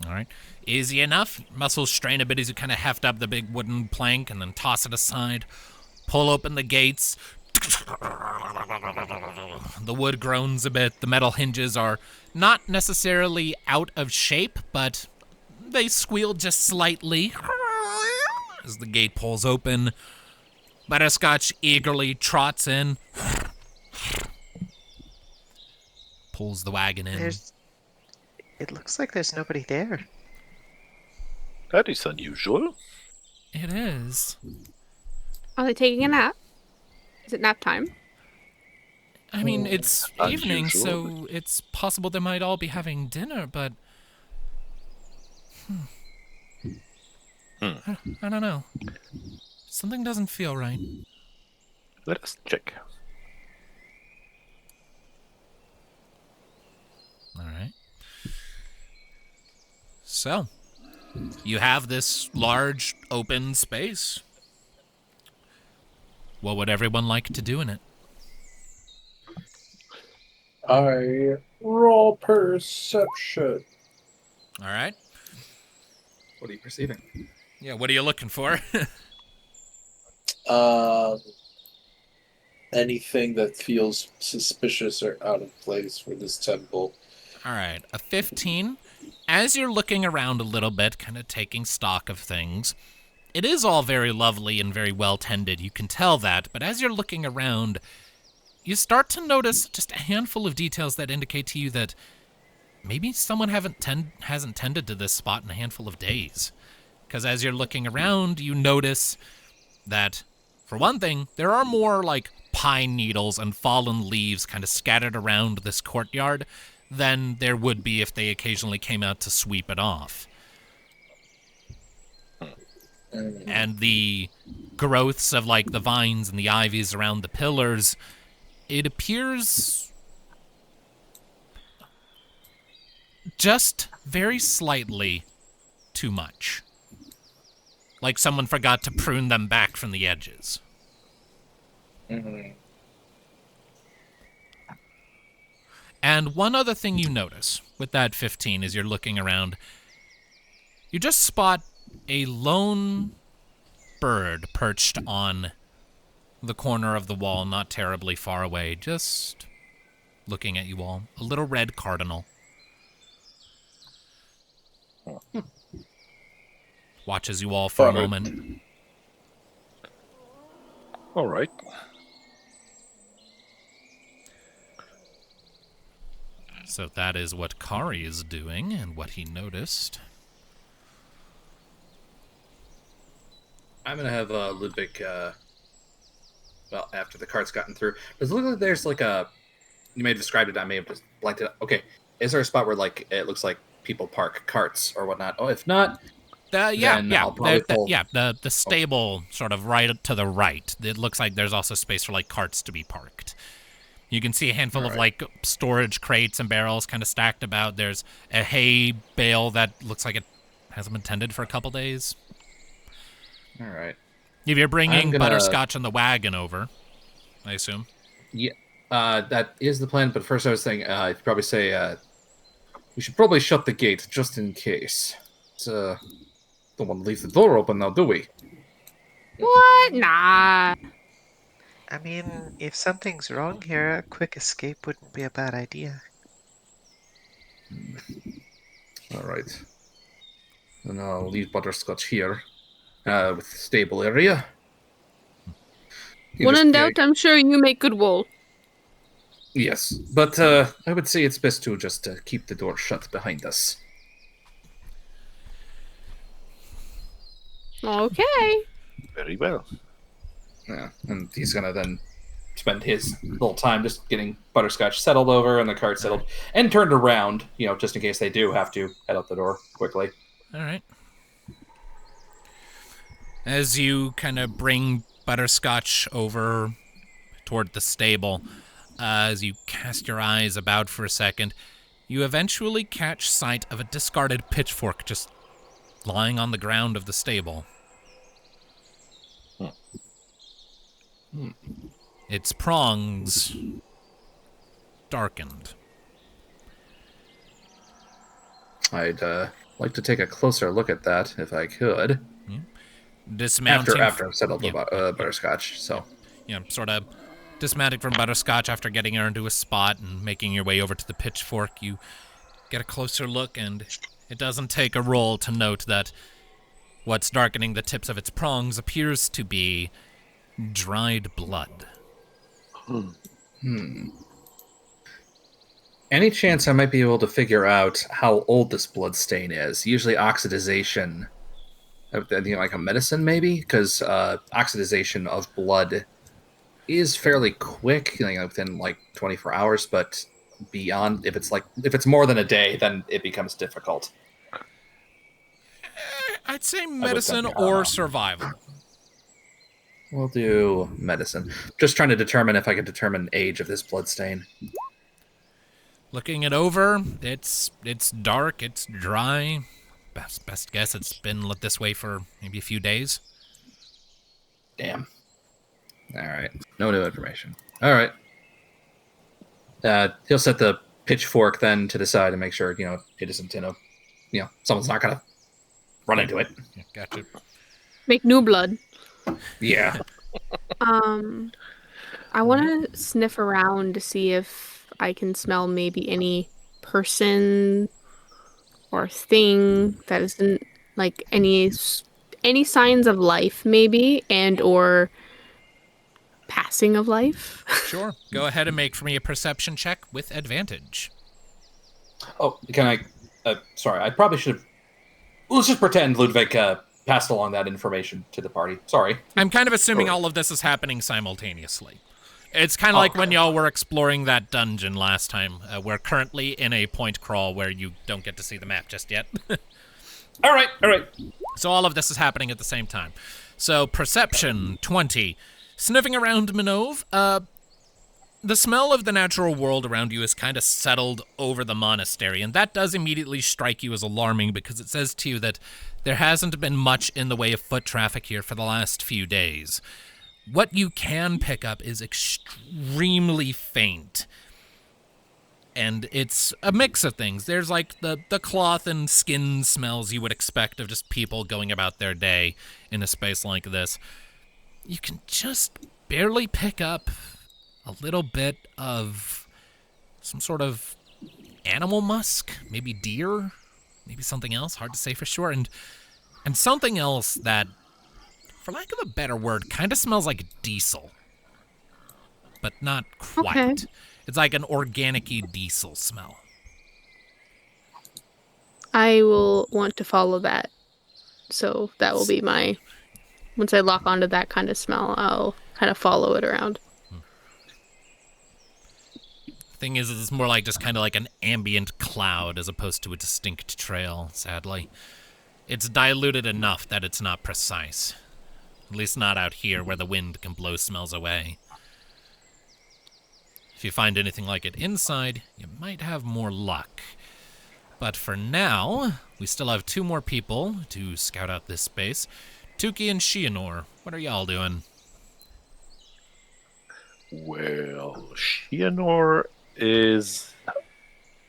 All right. Easy enough. Muscles strain a bit as you kind of heft up the big wooden plank and then toss it aside. Pull open the gates. The wood groans a bit. The metal hinges are not necessarily out of shape, but they squeal just slightly as the gate pulls open. Butterscotch eagerly trots in, pulls the wagon in. It looks like there's nobody there. That is unusual. It is. Are they taking a nap? Is it nap time? I mean, it's evening, unusual. so it's possible they might all be having dinner, but... I don't know. Something doesn't feel right. Let us check. All right. So, you have this large open space. What would everyone like to do in it? I roll perception. All right. What are you perceiving? Yeah, what are you looking for? Anything that feels suspicious or out of place for this temple. All right, a 15. As you're looking around a little bit, kind of taking stock of things, it is all very lovely and very well tended. You can tell that, but as you're looking around, you start to notice just a handful of details that indicate to you that maybe someone hasn't tended to this spot in a handful of days. Because as you're looking around, you notice that, for one thing, there are more like pine needles and fallen leaves kind of scattered around this courtyard than there would be if they occasionally came out to sweep it off. And the growths of like the vines and the ivies around the pillars, it appears just very slightly too much. Like someone forgot to prune them back from the edges. And one other thing you notice with that 15 as you're looking around, you just spot a lone bird perched on the corner of the wall, not terribly far away, just looking at you all. A little red cardinal. Watches you all for a moment. All right. So that is what Kari is doing and what he noticed. I'm going to have Ludviek, well, after the cart's gotten through. Does it look like there's like a... You may have described it, I may have just blanked it out. Okay, is there a spot where like it looks like people park carts or whatnot? Oh, if not... The stable sort of right to the right. It looks like there's also space for like carts to be parked. You can see a handful of like storage crates and barrels kind of stacked about. There's a hay bale that looks like it hasn't been tended for a couple days. All right. If you're bringing Butterscotch and the wagon over, I assume. Yeah, that is the plan. But first I was thinking, I'd probably say we should probably shut the gate just in case. Don't want to leave the door open now, do we? What? Nah. I mean, if something's wrong here, a quick escape wouldn't be a bad idea. All right. And I'll leave Butterscotch here with the stable area. When in doubt, I'm sure you make good wool. Yes, but I would say it's best to just keep the door shut behind us. Okay. Very well. Yeah, and he's gonna then spend his little time just getting Butterscotch settled over and the cart settled and turned around, just in case they do have to head out the door quickly. All right. As you kind of bring Butterscotch over toward the stable, as you cast your eyes about for a second, you eventually catch sight of a discarded pitchfork just lying on the ground of the stable. Its prongs darkened. I'd like to take a closer look at that, if I could. Dismounting After I've settled the Butterscotch, so... Sort of dismounting from Butterscotch after getting her into a spot and making your way over to the pitchfork, you get a closer look, and it doesn't take a roll to note that what's darkening the tips of its prongs appears to be dried blood. Any chance I might be able to figure out how old this blood stain is? Usually oxidization, like a medicine maybe? Because oxidization of blood is fairly quick, within like 24 hours, but beyond, if it's more than a day, then it becomes difficult. I'd say medicine or survival. We'll do medicine. Just trying to determine if I can determine age of this blood stain. Looking it over, it's dark, it's dry. Best guess it's been lit this way for maybe a few days. Damn. All right. No new information. All right. He'll set the pitchfork then to the side and make sure, it isn't, someone's not going to run into it. Yeah, gotcha. Make new blood. Yeah. I want to sniff around to see if I can smell maybe any person or thing that isn't like any signs of life, maybe, and or passing of life. Sure. Go ahead and make for me a perception check with advantage. Oh, can I? Sorry, I probably should have. Let's just pretend Ludviek passed along that information to the party. Sorry. I'm kind of assuming all of this is happening simultaneously. It's kind of like when y'all were exploring that dungeon last time. We're currently in a point crawl where you don't get to see the map just yet. All right. So all of this is happening at the same time. So perception, 20. Sniffing around Minnove, the smell of the natural world around you is kind of settled over the monastery, and that does immediately strike you as alarming because it says to you that there hasn't been much in the way of foot traffic here for the last few days. What you can pick up is extremely faint, and it's a mix of things. There's like the cloth and skin smells you would expect of just people going about their day in a space like this. You can just barely pick up a little bit of some sort of animal musk, maybe deer, maybe something else, hard to say for sure, and something else that, for lack of a better word, kind of smells like diesel, but not quite. Okay. It's like an organic-y diesel smell. I will want to follow that, so that will be my... Once I lock onto that kind of smell, I'll kind of follow it around. Thing is, it's more like just kind of like an ambient cloud as opposed to a distinct trail, sadly. It's diluted enough that it's not precise. At least not out here where the wind can blow smells away. If you find anything like it inside, you might have more luck. But for now, we still have 2 more people to scout out this space. Tuki and Shianor, what are y'all doing? Well, Shianor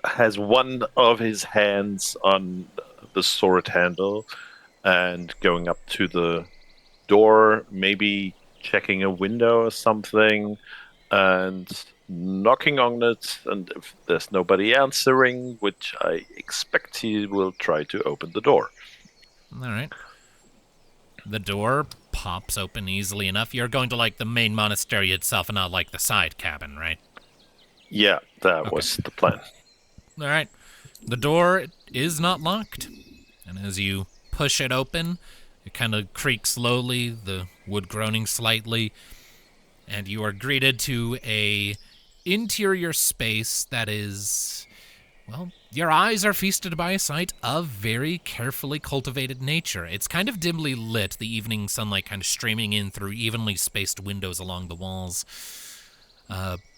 has one of his hands on the sword handle and going up to the door, maybe checking a window or something, and knocking on it, and if there's nobody answering, which I expect he will try to open the door. All right. The door pops open easily enough. You're going to like the main monastery itself and not like the side cabin, right? Yeah, that was the plan. All right. The door is not locked. And as you push it open, it kind of creaks slowly, the wood groaning slightly, and you are greeted to a interior space that is, well, your eyes are feasted by a sight of very carefully cultivated nature. It's kind of dimly lit, the evening sunlight kind of streaming in through evenly spaced windows along the walls.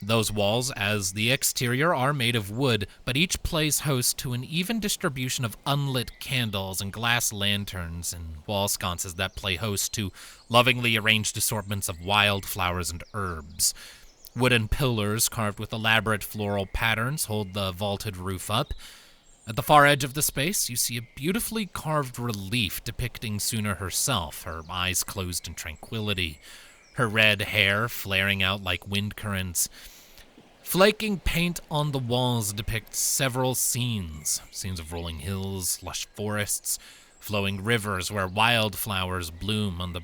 Those walls, as the exterior, are made of wood, but each plays host to an even distribution of unlit candles and glass lanterns and wall sconces that play host to lovingly arranged assortments of wildflowers and herbs. Wooden pillars carved with elaborate floral patterns hold the vaulted roof up. At the far edge of the space, you see a beautifully carved relief depicting Suna herself, her eyes closed in tranquility, her red hair flaring out like wind currents. Flaking paint on the walls depicts several scenes of rolling hills, lush forests, flowing rivers where wildflowers bloom on the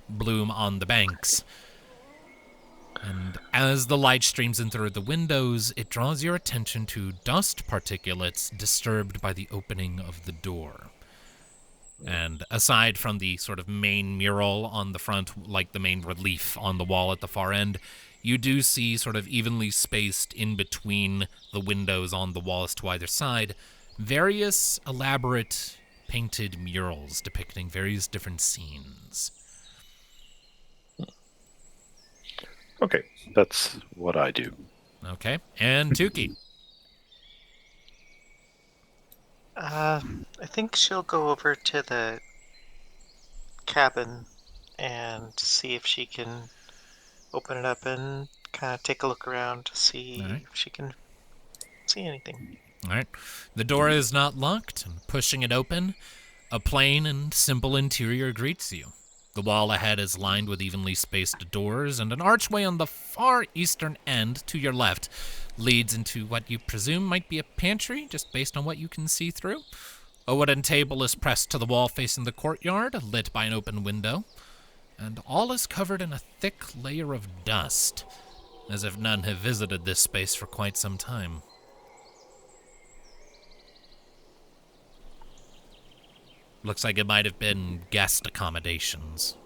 bloom on the banks. And as the light streams in through the windows, it draws your attention to dust particulates disturbed by the opening of the door. And aside from the sort of main mural on the front, like the main relief on the wall at the far end, you do see sort of evenly spaced in between the windows on the walls to either side, various elaborate painted murals depicting various different scenes. Okay, that's what I do. Okay, and Tuki. I think she'll go over to the cabin and see if she can open it up and kind of take a look around to see All right. if she can see anything. All right. The door is not locked, and pushing it open, a plain and simple interior greets you. The wall ahead is lined with evenly spaced doors, and an archway on the far eastern end, to your left, leads into what you presume might be a pantry, just based on what you can see through. A wooden table is pressed to the wall facing the courtyard, lit by an open window, and all is covered in a thick layer of dust, as if none have visited this space for quite some time. Looks like it might have been guest accommodations.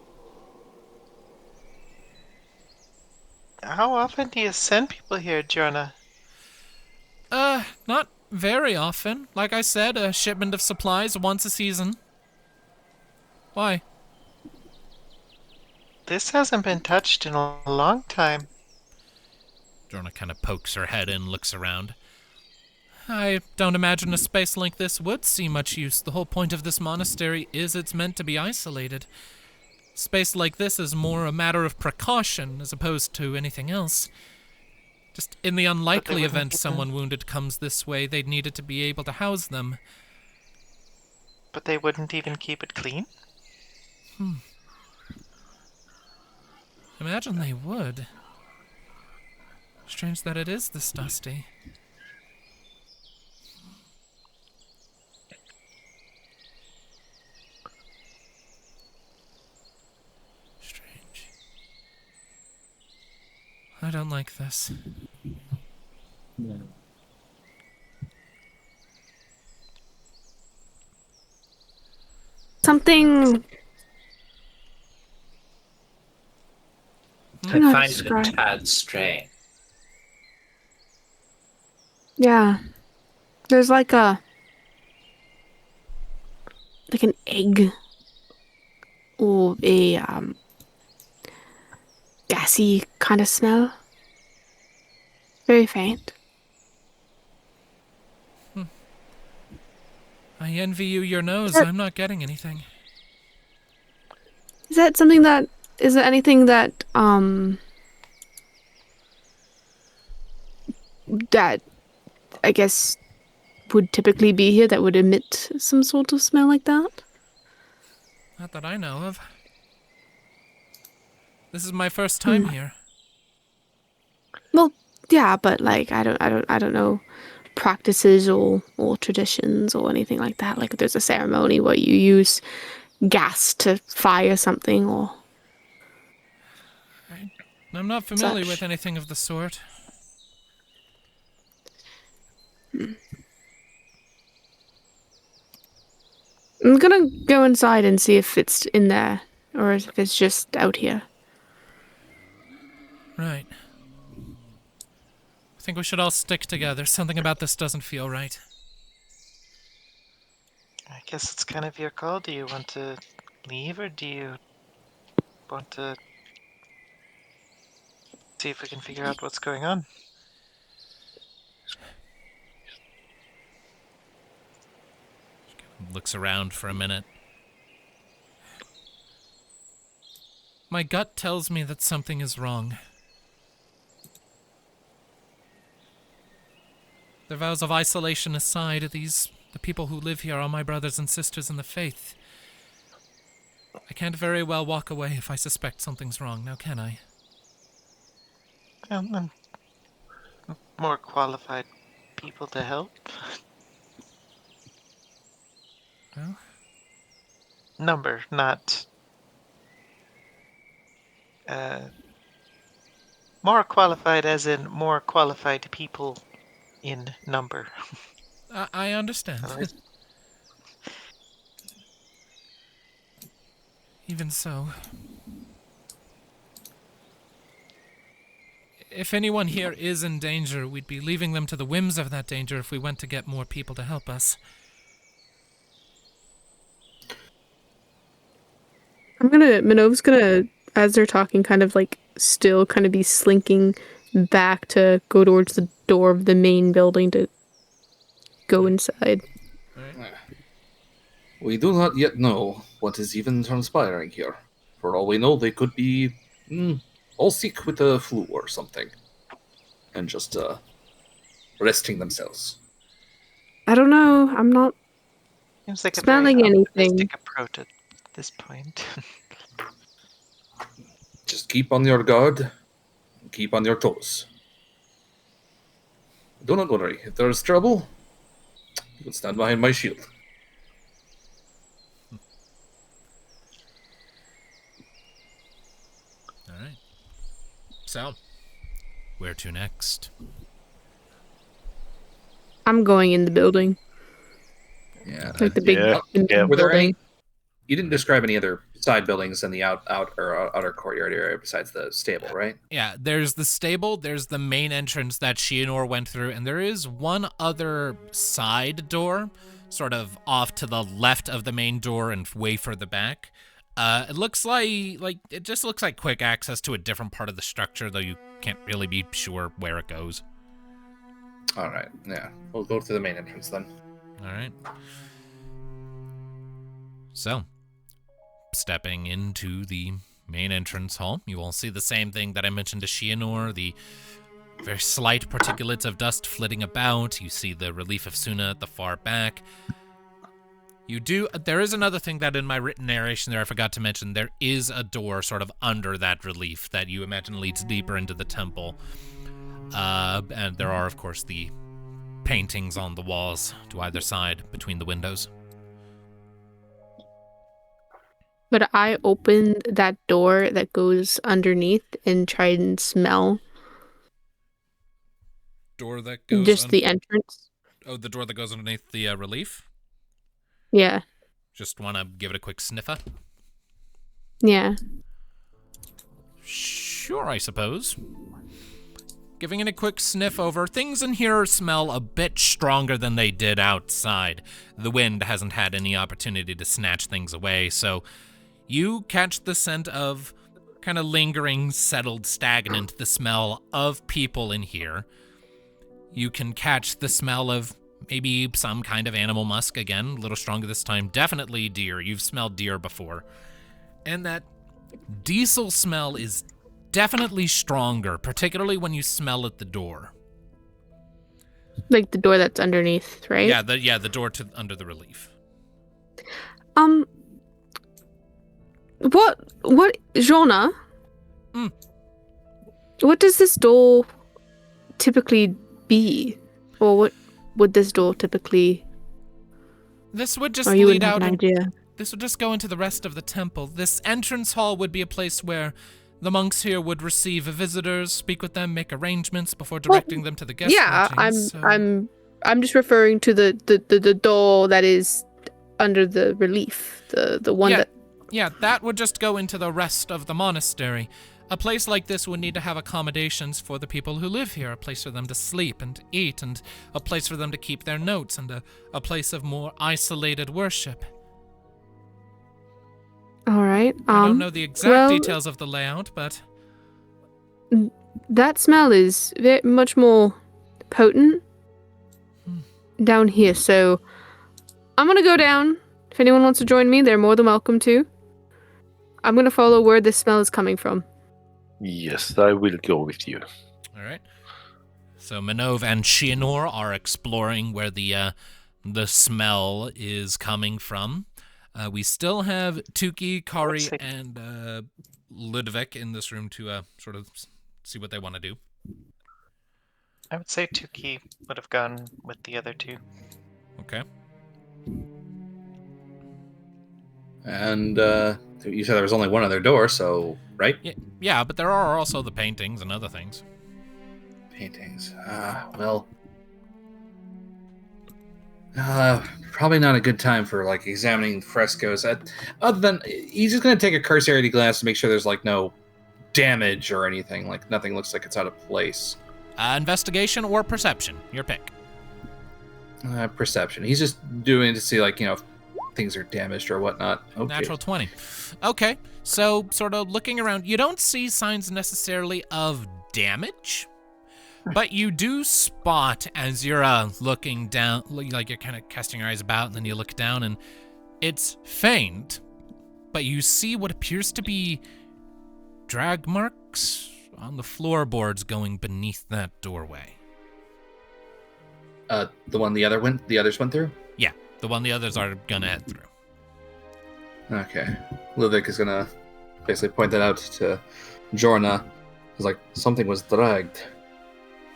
How often do you send people here, Jonah? Not very often. Like I said, a shipment of supplies once a season. Why? This hasn't been touched in a long time. Jorna kind of pokes her head in, looks around. I don't imagine a space like this would see much use. The whole point of this monastery is it's meant to be isolated. Space like this is more a matter of precaution as opposed to anything else. Just in the unlikely event someone wounded comes this way, they'd need it to be able to house them. But they wouldn't even keep it clean? Imagine they would. Strange that it is this dusty. Strange. I don't like this. Something. I Not find it a describe. tad strange. Yeah. There's like an egg or a gassy kind of smell. Very faint. I envy you your nose. I'm not getting anything. Is that something that is there anything that that I guess would typically be here that would emit some sort of smell like that? Not that I know of. This is my first time here. Well, yeah, but like I don't know practices or traditions or anything like that. Like if there's a ceremony where you use gas to fire something or I'm not familiar such. with anything of the sort. I'm gonna go inside and see if it's in there or if it's just out here. Right. I think we should all stick together. Something about this doesn't feel right. I guess it's kind of your call. Do you want to leave or do you want to see if we can figure out what's going on? Looks around for a minute. My gut tells me that something is wrong. The vows of isolation aside, the people who live here are my brothers and sisters in the faith. I can't very well walk away if I suspect something's wrong, now can I? More qualified people to help. Well, Number, not more qualified as in more qualified people in number. I understand. Otherwise- Even so. If anyone here is in danger, we'd be leaving them to the whims of that danger if we went to get more people to help us. Minnove's gonna, as they're talking, kind of like still kind of be slinking back to go towards the door of the main building to go inside. We do not yet know what is even transpiring here. For all we know, they could be all sick with the flu or something, and just resting themselves. I don't know. I'm not Seems like smelling a very anything. optimistic approach at this point. Just keep on your guard, and keep on your toes. Do not worry. If there is trouble, you will stand behind my shield. All right. So, where to next? I'm going in the building, Yeah. like the big Yeah, yeah. Were there building. any? You didn't describe any other side buildings in the outer courtyard area besides the stable, right? Yeah, there's the stable, there's the main entrance that Shianor went through, and there is one other side door, sort of off to the left of the main door and way further back. It looks like it just looks like quick access to a different part of the structure, though you can't really be sure where it goes. All right. Yeah. We'll go to the main entrance then. All right. So, stepping into the main entrance hall, you will see the same thing that I mentioned to Shianor, the very slight particulates of dust flitting about. You see the relief of Suna at the far back. There is another thing that in my written narration there I forgot to mention. There is a door sort of under that relief that you imagine leads deeper into the temple. And there are, of course, the paintings on the walls to either side between the windows. But I open that door that goes underneath and try and smell Door that goes just the entrance. Oh, the door that goes underneath the relief? Yeah, Just want to give it a quick sniffer? yeah. Sure, I suppose. Giving it a quick sniff over, things in here smell a bit stronger than they did outside. The wind hasn't had any opportunity to snatch things away, so you catch the scent of kind of lingering, settled, stagnant, the smell of people in here. You can catch the smell of maybe some kind of animal musk again, a little stronger this time. Definitely deer. You've smelled deer before. And that diesel smell is definitely stronger, particularly when you smell at the door. Like the door that's underneath, right? Yeah, the door to under the relief. What genre? Mm. What does this door typically be? Or what would this door typically... This would just Or you lead wouldn't have out. an idea? This would just go into the rest of the temple. This entrance hall would be a place where the monks here would receive visitors, speak with them, make arrangements before directing them to the guest Yeah, lodgings, so- I'm just referring to the door that is under the relief. The one Yeah. that... Yeah, that would just go into the rest of the monastery. A place like this would need to have accommodations for the people who live here, a place for them to sleep and eat, and a place for them to keep their notes, and a place of more isolated worship. All right. I don't know the exact well- details of the layout, but That smell is very much more potent down here, so I'm gonna go down. If anyone wants to join me, they're more than welcome to. I'm gonna follow where this smell is coming from. Yes, I will go with you. all right. So Minnove and Shianor are exploring where the smell is coming from. We still have Tuki, Kari, Looks like- and Ludviek in this room to sort of see what they want to do. I would say Tuki would have gone with the other two. Okay. And you said there was only one other door, so right? Yeah, but there are also the paintings and other things. Paintings. Probably not a good time for like examining frescoes. Other than he's just gonna take a cursory glance to make sure there's like no damage or anything. Like nothing looks like it's out of place. Investigation or perception, your pick. Perception. He's just doing it to see like if things are damaged or whatnot. Okay. Natural 20. Okay, so sort of looking around, you don't see signs necessarily of damage, but you do spot as you're looking down, like you're kind of casting your eyes about, and then you look down, and it's faint, but you see what appears to be drag marks on the floorboards going beneath that doorway. The one the others went through? Yeah, the one the others are gonna head through. Okay. Ludviek is gonna basically point that out to Jorna. He's like, something was dragged.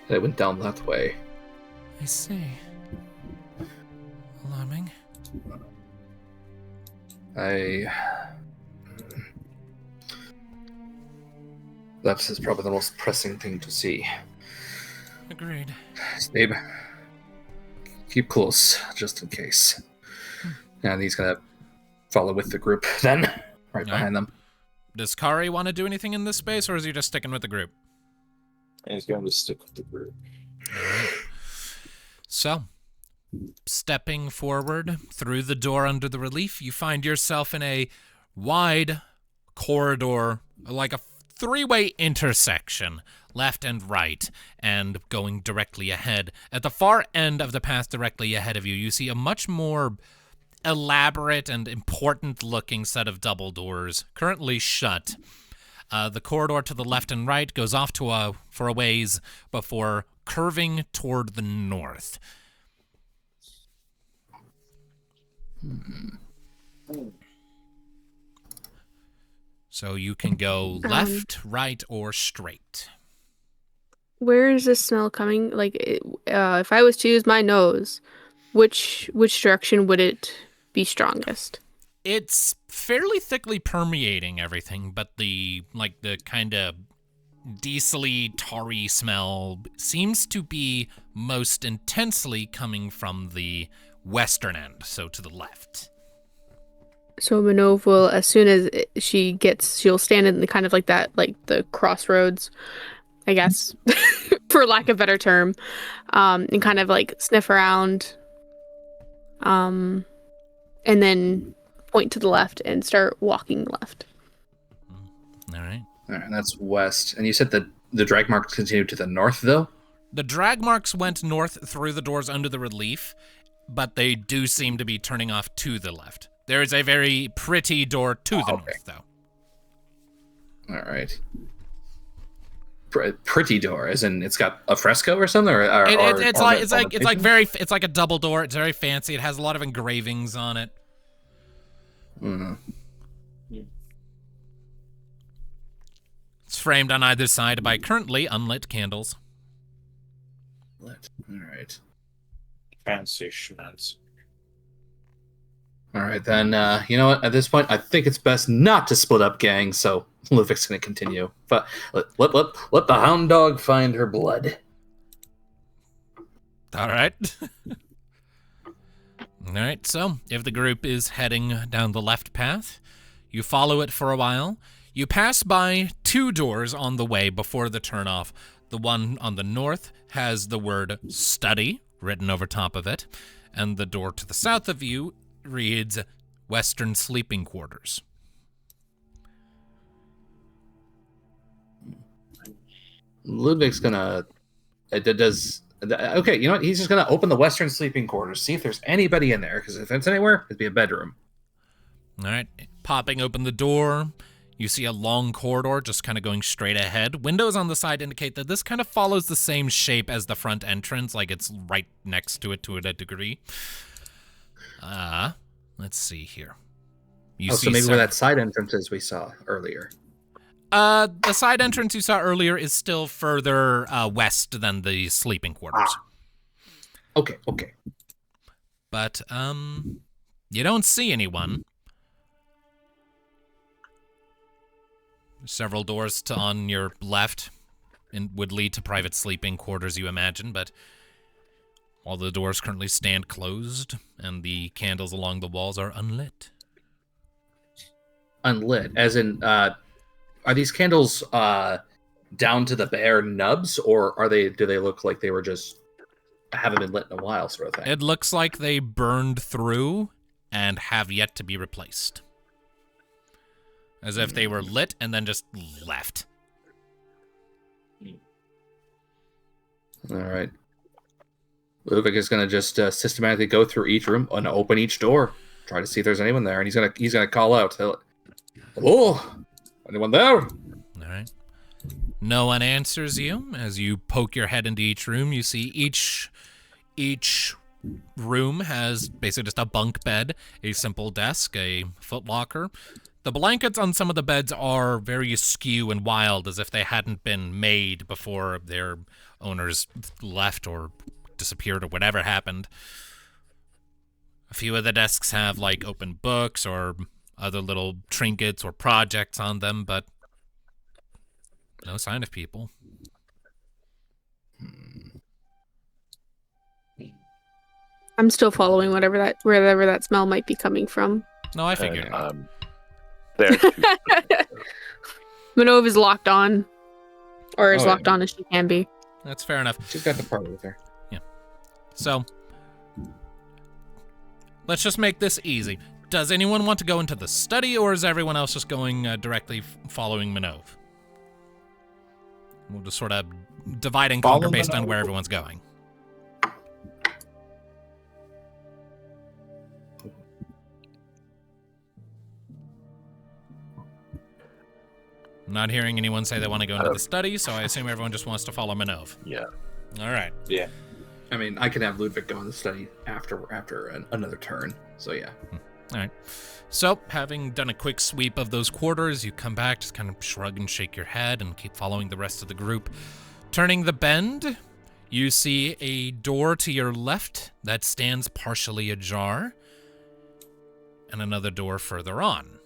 And it went down that way. I see. Alarming. That is probably the most pressing thing to see. Agreed. Babe, keep close, just in case. And he's gonna follow with the group then, right behind them. Does Kari want to do anything in this space, or is he just sticking with the group? And he's going to stick with the group. So, stepping forward through the door under the relief, you find yourself in a wide corridor, like a three-way intersection, left and right, and going directly ahead. At the far end of the path directly ahead of you, you see a much more elaborate and important-looking set of double doors, currently shut. The corridor to the left and right goes off for a ways before curving toward the north. So you can go left, right, or straight. Where is this smell coming? Like, if I was to use my nose, which direction would it be strongest? It's fairly thickly permeating everything, but the kind of diesely, tarry smell seems to be most intensely coming from the western end, so to the left. So Minnove will, as soon as she'll stand in the kind of like that, like the crossroads, I guess, for lack of a better term, and kind of like sniff around, and then point to the left and start walking left. All right. And that's west. And you said that the drag marks continue to the north, though? The drag marks went north through the doors under the relief, but they do seem to be turning off to the left. There is a very pretty door to the north, though. All right. Pretty door, as in it's got a fresco or something, It's like a double door. It's very fancy. It has a lot of engravings on it. Mm-hmm. It's framed on either side by currently unlit candles. Lit. All right. Fancy schmancy. All right, then, you know what? At this point, I think it's best not to split up, gang, so Ludviek's going to continue. But let the hound dog find her blood. All right. All right, so if the group is heading down the left path, you follow it for a while. You pass by two doors on the way before the turnoff. The one on the north has the word study written over top of it, and the door to the south of you reads Western Sleeping Quarters. Ludviek's gonna okay, you know what? He's just gonna open the Western Sleeping Quarters, see if there's anybody in there, because if it's anywhere, it'd be a bedroom. All right, popping open the door, you see a long corridor just kind of going straight ahead. Windows on the side indicate that this kind of follows the same shape as the front entrance, like it's right next to it to a degree. Let's see here. You so maybe where that side entrance is we saw earlier. The side entrance you saw earlier is still further west than the sleeping quarters. Okay. But, you don't see anyone. Several doors on your left would lead to private sleeping quarters, you imagine, but all the doors currently stand closed, and the candles along the walls are unlit. Unlit, as in, are these candles down to the bare nubs, or do they look like they were just haven't been lit in a while, sort of thing? It looks like they burned through and have yet to be replaced. As if they were lit and then just left. All right. Ludviek is going to just systematically go through each room and open each door, try to see if there's anyone there, and he's gonna call out, "Hello, anyone there?" All right. No one answers you. As you poke your head into each room, you see each room has basically just a bunk bed, a simple desk, a footlocker. The blankets on some of the beds are very askew and wild, as if they hadn't been made before their owners left or disappeared or whatever happened. A few of the desks have, like, open books or other little trinkets or projects on them, but no sign of people. I'm still following wherever that smell might be coming from. No, I figured. There too. Minnove is locked on, or as locked on as she can be. That's fair enough. She's got the party with her. Yeah. So, let's just make this easy. Does anyone want to go into the study, or is everyone else just going directly following Minnove? We'll just sort of divide and conquer based on where everyone's going. I'm not hearing anyone say they want to go into the study, so I assume everyone just wants to follow Minnove. Yeah. All right. Yeah. I mean, I can have Ludviek go in the study after another turn. So yeah. All right. So, having done a quick sweep of those quarters, you come back, just kind of shrug and shake your head and keep following the rest of the group. Turning the bend, you see a door to your left that stands partially ajar, and another door further on.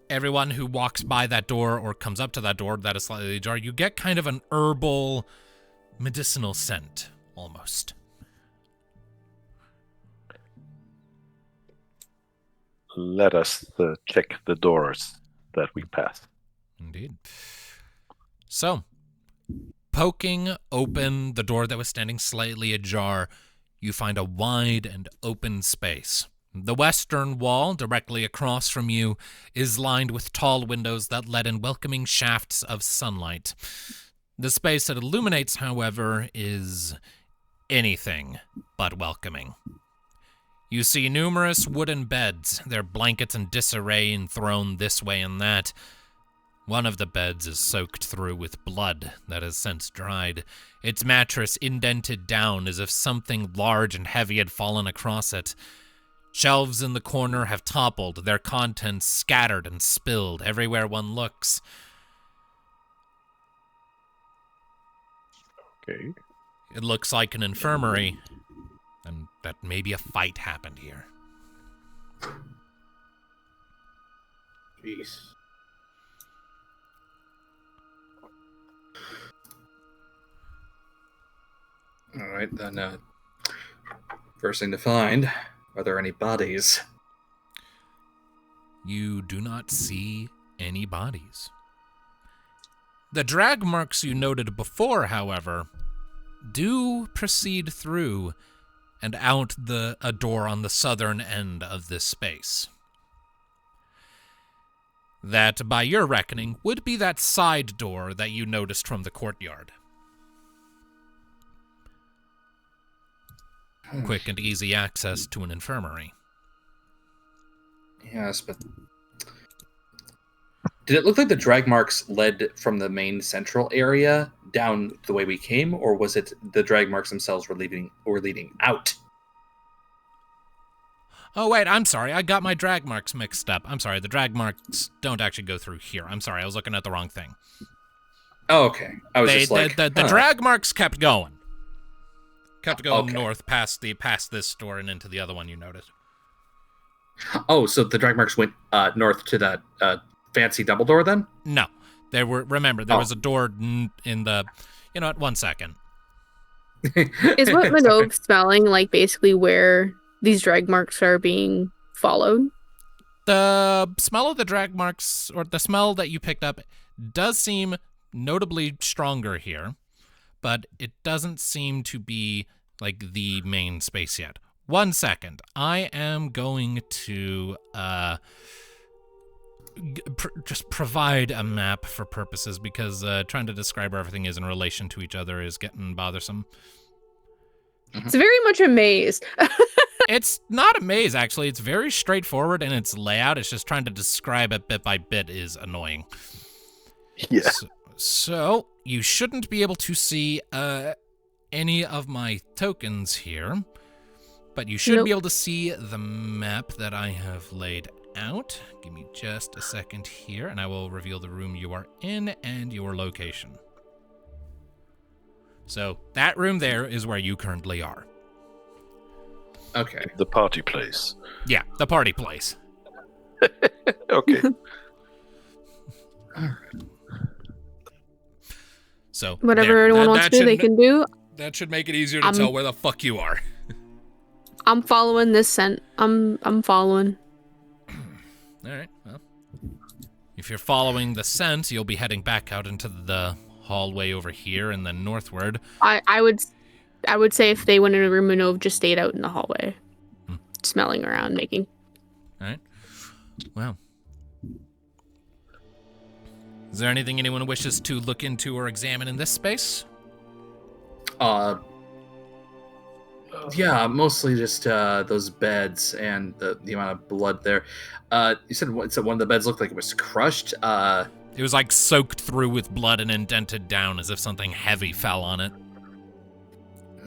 Everyone who walks by that door or comes up to that door that is slightly ajar, you get kind of an herbal, medicinal scent, almost. Let us check the doors that we pass. Indeed. So, poking open the door that was standing slightly ajar, you find a wide and open space. The western wall, directly across from you, is lined with tall windows that let in welcoming shafts of sunlight. The space that illuminates, however, is anything but welcoming. You see numerous wooden beds, their blankets in disarray and thrown this way and that. One of the beds is soaked through with blood that has since dried, its mattress indented down as if something large and heavy had fallen across it. Shelves in the corner have toppled, their contents scattered and spilled everywhere one looks. Okay. It looks like an infirmary, and that maybe a fight happened here. Jeez. All right, then. First thing to find: are there any bodies? You do not see any bodies. The drag marks you noted before, however, do proceed through and out a door on the southern end of this space. That, by your reckoning, would be that side door that you noticed from the courtyard. Quick and easy access to an infirmary. Yes, but did it look like the drag marks led from the main central area down the way we came, or was it the drag marks themselves were leading out? Oh, wait, I'm sorry. I got my drag marks mixed up. I'm sorry. The drag marks don't actually go through here. I'm sorry. I was looking at the wrong thing. Oh, okay. I was just like... The drag marks kept going. Kept going Okay. north past this door and into the other one you noticed. Oh, so the drag marks went north to that fancy double door then? No. There was a door in the... You know what? 1 second. Is what Minnove smelling like basically where these drag marks are being followed? The smell of the drag marks, or the smell that you picked up, does seem notably stronger here, but it doesn't seem to be like the main space yet. 1 second. I am going to just provide a map for purposes, because trying to describe where everything is in relation to each other is getting bothersome. It's very much a maze. It's not a maze, actually. It's very straightforward in its layout. It's just trying to describe it bit by bit is annoying. Yeah. So you shouldn't be able to see any of my tokens here, but you should be able to see the map that I have laid out. Give me just a second here, and I will reveal the room you are in and your location. So that room there is where you currently are. Okay. The party place. Yeah, the party place. Okay. So Whatever there. anyone wants to do, they can do. That should make it easier to tell where the fuck you are. I'm following this scent. I'm following. All right. Well, if you're following the scent, you'll be heading back out into the hallway over here and then northward. I would say if they went in a room, Minnove just stayed out in the hallway, smelling around, making. All right. Well. Is there anything anyone wishes to look into or examine in this space? Yeah, mostly just those beds and the amount of blood there. You said one of the beds looked like it was crushed. It was like soaked through with blood and indented down as if something heavy fell on it.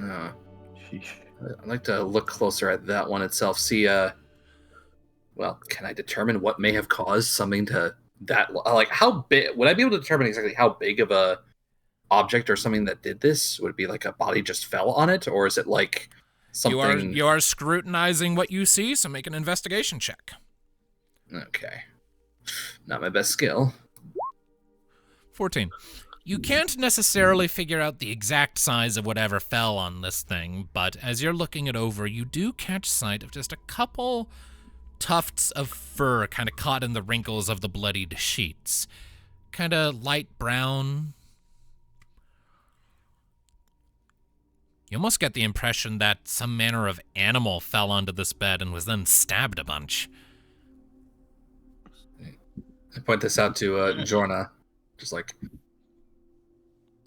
I'd like to look closer at that one itself. See, well, can I determine what may have caused something to that? Like, how big? Would I be able to determine exactly how big of a object or something that did this? Would it be like a body just fell on it, or is it like something? You are scrutinizing what you see, so make an investigation check. Okay, not my best skill. 14. You can't necessarily figure out the exact size of whatever fell on this thing, but as you're looking it over, you do catch sight of just a couple tufts of fur kind of caught in the wrinkles of the bloodied sheets. Kind of light brown. You almost get the impression that some manner of animal fell onto this bed and was then stabbed a bunch. I point this out to Jorna, just like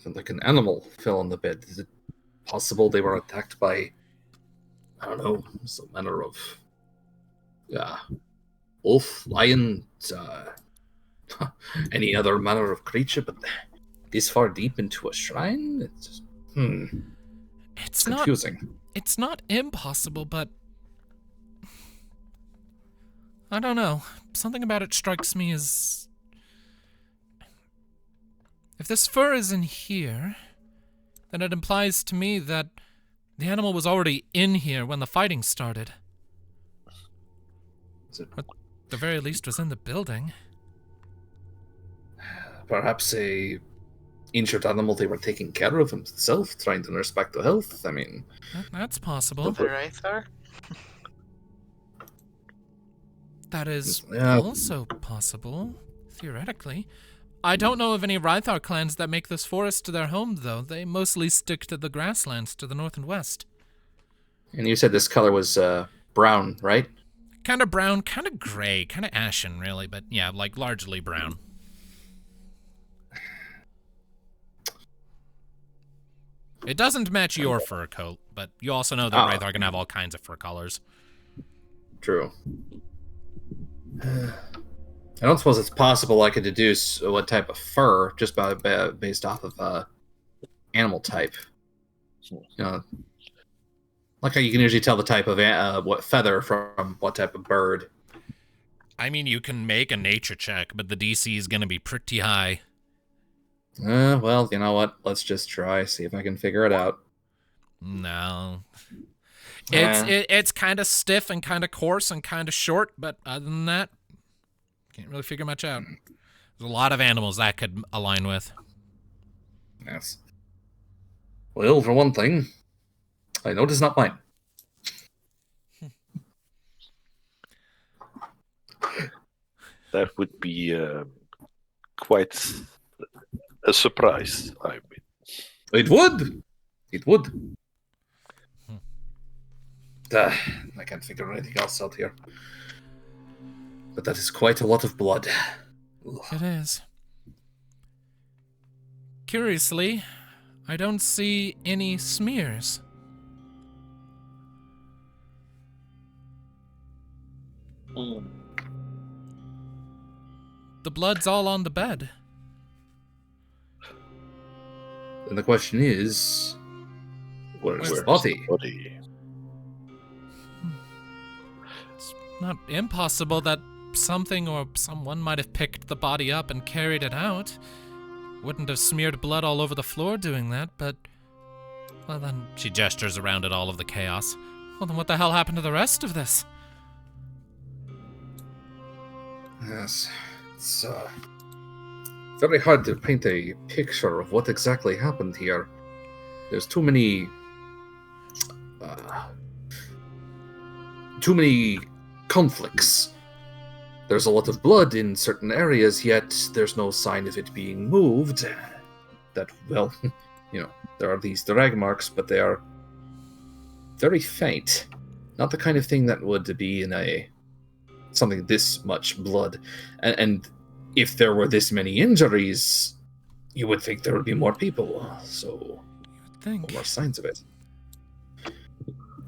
an animal fell on the bed. Is it possible they were attacked by, I don't know, some manner of wolf, lion, any other manner of creature, but this far deep into a shrine? It's just, It's confusing. It's not impossible, but I don't know. Something about it strikes me as if this fur is in here, then it implies to me that the animal was already in here when the fighting started. At the very least was in the building. Perhaps a injured animal they were taking care of himself, trying to nurse back to health. I mean, That's possible. The Rythar? That is Yeah. also possible, theoretically. I don't know of any Rythar clans that make this forest their home, though. They mostly stick to the grasslands to the north and west. and you said this color was brown, right? Kind of brown, kind of gray, kind of ashen, really, but yeah, like largely brown. It doesn't match your fur coat, but you also know that Rythar can have all kinds of fur colors. True. I don't suppose it's possible I could deduce what type of fur just based off of animal type. You know, Like how you can usually tell the type of what feather from what type of bird. I mean, you can make a nature check, but the DC is going to be pretty high. Well, you know what? Let's just try, see if I can figure it out. No. Yeah. It's kind of stiff and kind of coarse and kind of short, but other than that, can't really figure much out. There's a lot of animals that could align with. Yes. Well, for one thing, I know it's not mine. That would be quite a surprise, I mean. It would. It would. I can't figure anything else out here. But that is quite a lot of blood. It is. Curiously, I don't see any smears. The blood's all on the bed. And the question is, where's the body? It's not impossible that something or someone might have picked the body up and carried it out. Wouldn't have smeared blood all over the floor doing that, but... Well, then she gestures around at all of the chaos. Well, then what the hell happened to the rest of this? Yes, it's very hard to paint a picture of what exactly happened here. There's too many conflicts. There's a lot of blood in certain areas, yet there's no sign of it being moved. That, well, there are these drag marks, but they are very faint. Not the kind of thing that would be in something this much blood. And if there were this many injuries, you would think there would be more people. So, more signs of it.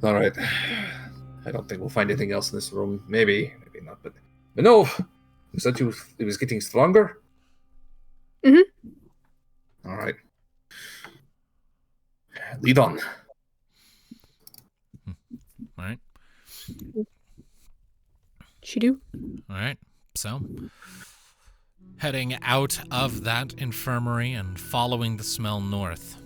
All right. I don't think we'll find anything else in this room. Maybe not. But Minnove, you said it was getting stronger? Mm-hmm. All right. Lead on. All right. She do. All right. So, heading out of that infirmary and following the smell north,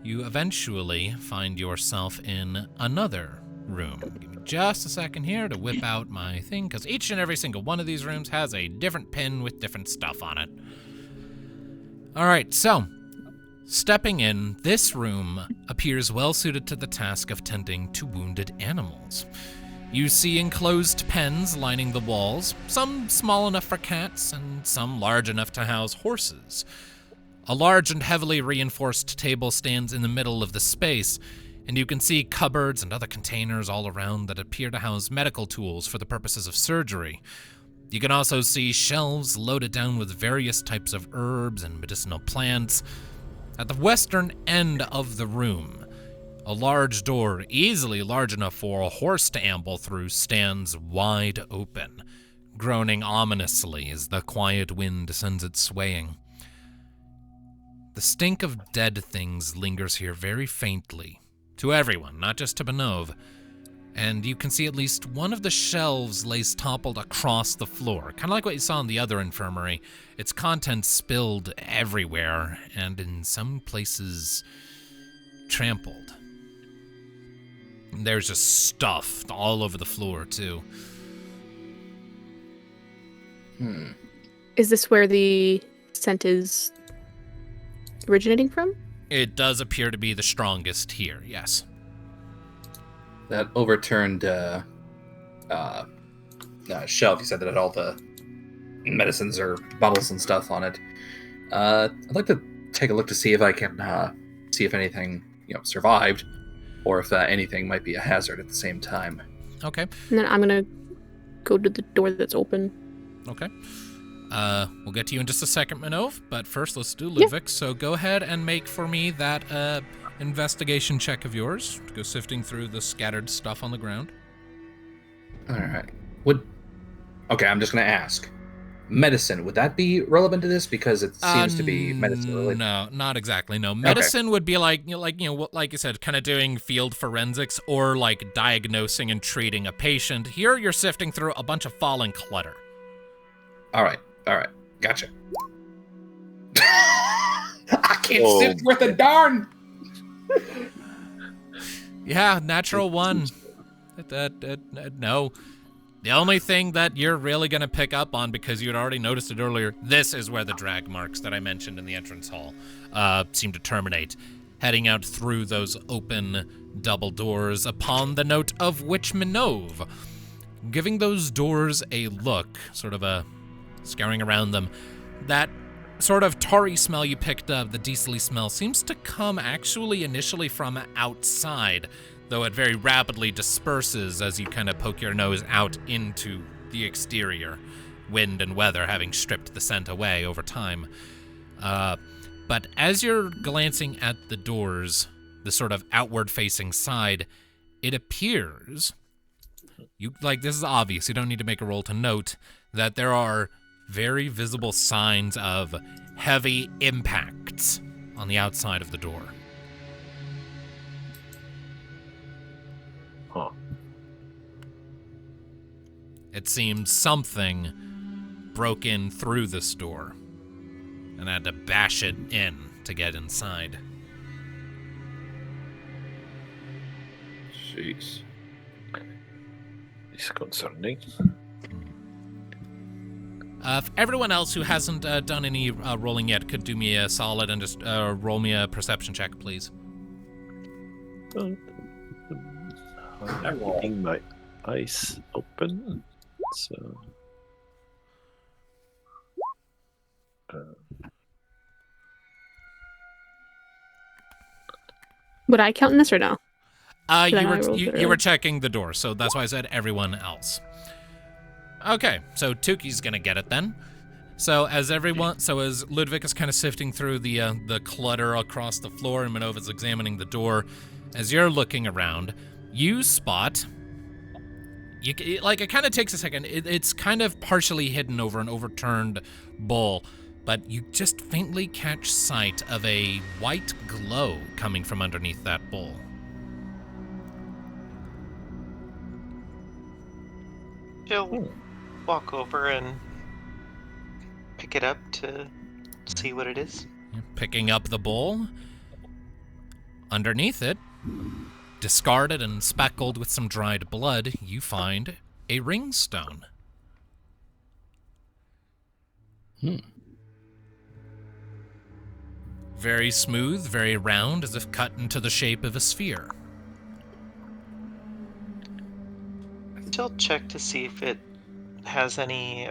you eventually find yourself in another room. Give me just a second here to whip out my thing, because each and every single one of these rooms has a different pin with different stuff on it. All right, so stepping in, this room appears well suited to the task of tending to wounded animals. You see enclosed pens lining the walls, some small enough for cats and some large enough to house horses. A large and heavily reinforced table stands in the middle of the space, and you can see cupboards and other containers all around that appear to house medical tools for the purposes of surgery. You can also see shelves loaded down with various types of herbs and medicinal plants. At the western end of the room, a large door, easily large enough for a horse to amble through, stands wide open, groaning ominously as the quiet wind sends it swaying. The stink of dead things lingers here very faintly, to everyone, not just to Minnove, and you can see at least one of the shelves lays toppled across the floor, kind of like what you saw in the other infirmary. Its contents spilled everywhere, and in some places trampled. There's just stuff all over the floor, too. Is this where the scent is originating from? It does appear to be the strongest here, yes. That overturned shelf, you said that had all the medicines or bottles and stuff on it. I'd like to take a look to see if I can see if anything survived, or if anything might be a hazard at the same time. Okay. And then I'm gonna go to the door that's open. Okay. We'll get to you in just a second, Minnove, but first let's do Ludviek. Yeah. So go ahead and make for me that investigation check of yours to go sifting through the scattered stuff on the ground. All right. Okay, I'm just going to ask. medicine. Would that be relevant to this? Because it seems to be medicine related. No, not exactly. No, medicine would be like you said, kind of doing field forensics or like diagnosing and treating a patient. Here, you're sifting through a bunch of fallen clutter. All right, gotcha. I can't sift worth a darn. Yeah, natural one. No. The only thing that you're really going to pick up on, because you'd already noticed it earlier, this is where the drag marks that I mentioned in the entrance hall seem to terminate, heading out through those open double doors upon the note of which Minnove, giving those doors a look, sort of a scouring around them. That sort of tarry smell you picked up, the diesel-y smell, seems to come actually initially from outside, though it very rapidly disperses as you kind of poke your nose out into the exterior, wind and weather having stripped the scent away over time. But as you're glancing at the doors, the sort of outward-facing side, it appears, this is obvious, you don't need to make a roll to note, that there are very visible signs of heavy impacts on the outside of the door. Huh. It seems something broke in through this door and had to bash it in to get inside. Jeez. It's concerning. If everyone else who hasn't done any rolling yet could do me a solid and just roll me a perception check, please. I'm keeping my eyes open, so... Would I count in this or no? You were checking the door, so that's why I said everyone else. Okay, so Tuki's gonna get it then. So as Ludviek is kind of sifting through the clutter across the floor and Minnove is examining the door, as you're looking around, you spot. It kind of takes a second. It's kind of partially hidden over an overturned bowl, but you just faintly catch sight of a white glow coming from underneath that bowl. She'll walk over and pick it up to see what it is. Picking up the bowl. Underneath it, discarded and speckled with some dried blood, you find a ring stone. Very smooth, very round, as if cut into the shape of a sphere. She'll check to see if it has any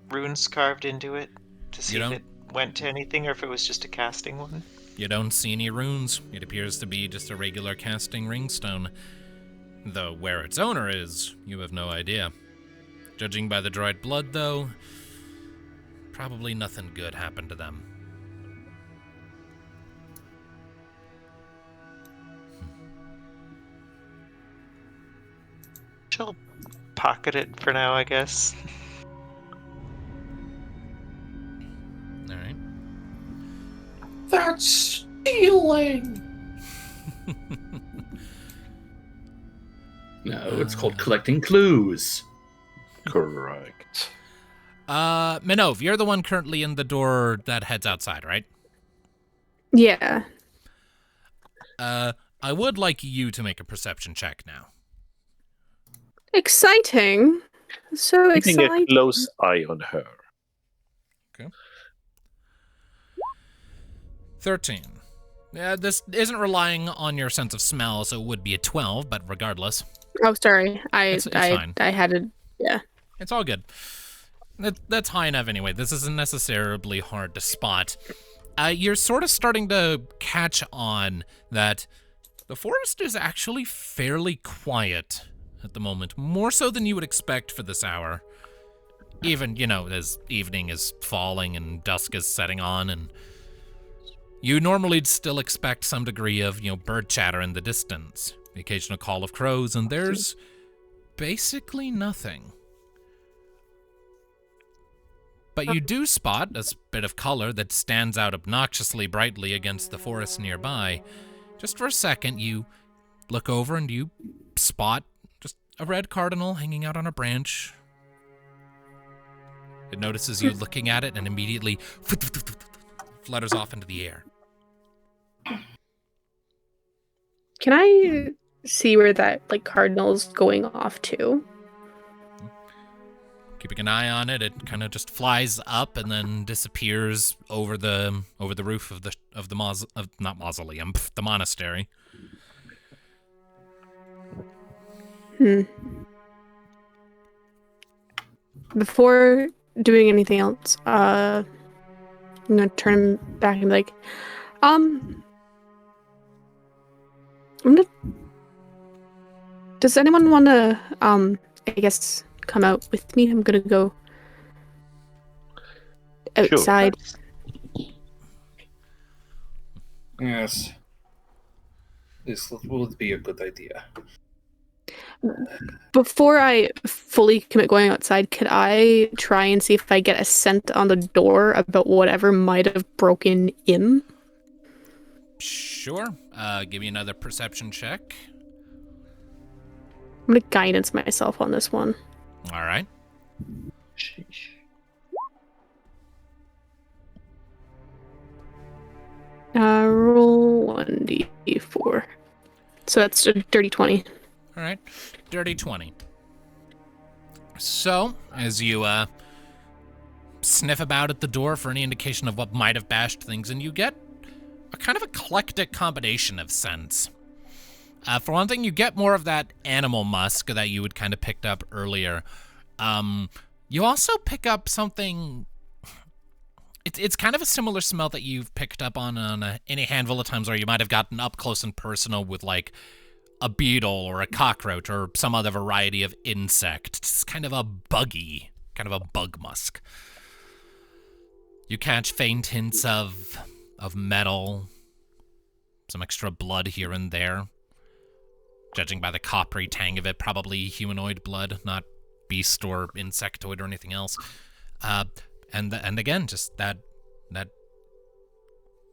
runes carved into it, to see if it went to anything or if it was just a casting one. You don't see any runes. It appears to be just a regular casting ringstone. Though where its owner is, you have no idea. Judging by the dried blood, though, probably nothing good happened to them. She'll pocket it for now, I guess. All right. That's stealing! No, it's called collecting clues. Correct. Minnove, you're the one currently in the door that heads outside, right? Yeah. I would like you to make a perception check now. Exciting. So Keeping exciting. a close eye on her. Okay. 13. Yeah, this isn't relying on your sense of smell, so it would be a 12, but regardless. Oh, sorry. It's fine. I had it. Yeah. It's all good. That's high enough anyway. This isn't necessarily hard to spot. You're sort of starting to catch on that the forest is actually fairly quiet at the moment, more so than you would expect for this hour. Even, as evening is falling and dusk is setting on, and you normally still expect some degree of, bird chatter in the distance, the occasional call of crows, and there's basically nothing. But you do spot a bit of color that stands out obnoxiously brightly against the forest nearby. Just for a second, you look over and you spot just a red cardinal hanging out on a branch. It notices you looking at it and immediately flutters off into the air. Can I see where that cardinal's going off to? Keeping an eye on it, it kind of just flies up and then disappears over the roof of the monastery. Before doing anything else, I'm gonna turn him back and be like, does anyone want to, I guess, come out with me? I'm gonna go outside. Sure. Yes. This would be a good idea. Before I fully commit going outside, could I try and see if I get a scent on the door about whatever might have broken in? Sure. Give me another perception check. I'm gonna guidance myself on this one. All right. Sheesh. Roll 1d4. So that's a dirty 20. All right. Dirty 20. So, as you sniff about at the door for any indication of what might have bashed things, and you get a kind of eclectic combination of scents. For one thing, you get more of that animal musk that you had kind of picked up earlier. You also pick up something. It's kind of a similar smell that you've picked up on any handful of times where you might have gotten up close and personal with like a beetle or a cockroach or some other variety of insect. It's kind of a buggy, kind of a bug musk. You catch faint hints of metal, some extra blood here and there. Judging by the coppery tang of it, probably humanoid blood, not beast or insectoid or anything else. And again, just that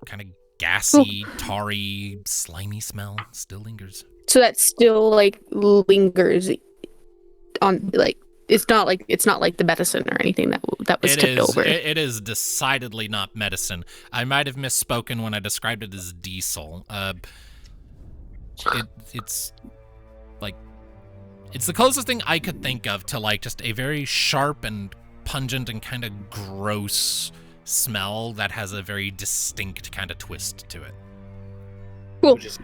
kind of gassy, tarry, slimy smell still lingers. So that still lingers on it's not like the medicine or anything that was tipped over. It is decidedly not medicine. I might have misspoken when I described it as diesel. It's the closest thing I could think of to just a very sharp and pungent and kind of gross smell that has a very distinct kind of twist to it. Cool. Would you say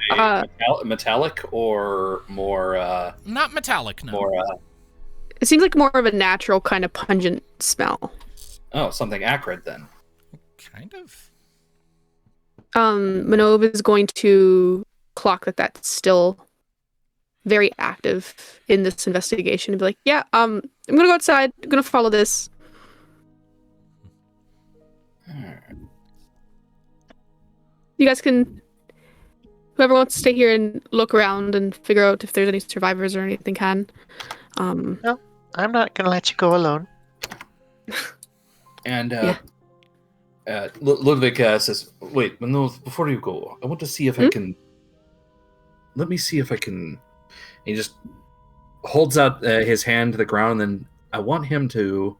metallic or more? Not metallic, no. More. It seems like more of a natural kind of pungent smell. Oh, something acrid then. Kind of. Minnove is going to clock that that's still very active in this investigation and be like, yeah, I'm gonna go outside. I'm gonna follow this. You guys can, whoever wants to stay here and look around and figure out if there's any survivors or anything can. No, I'm not gonna let you go alone. And Ludviek says, "Wait, no, before you go, I want to see if I can. Let me see if I can." He just holds out his hand to the ground, and I want him to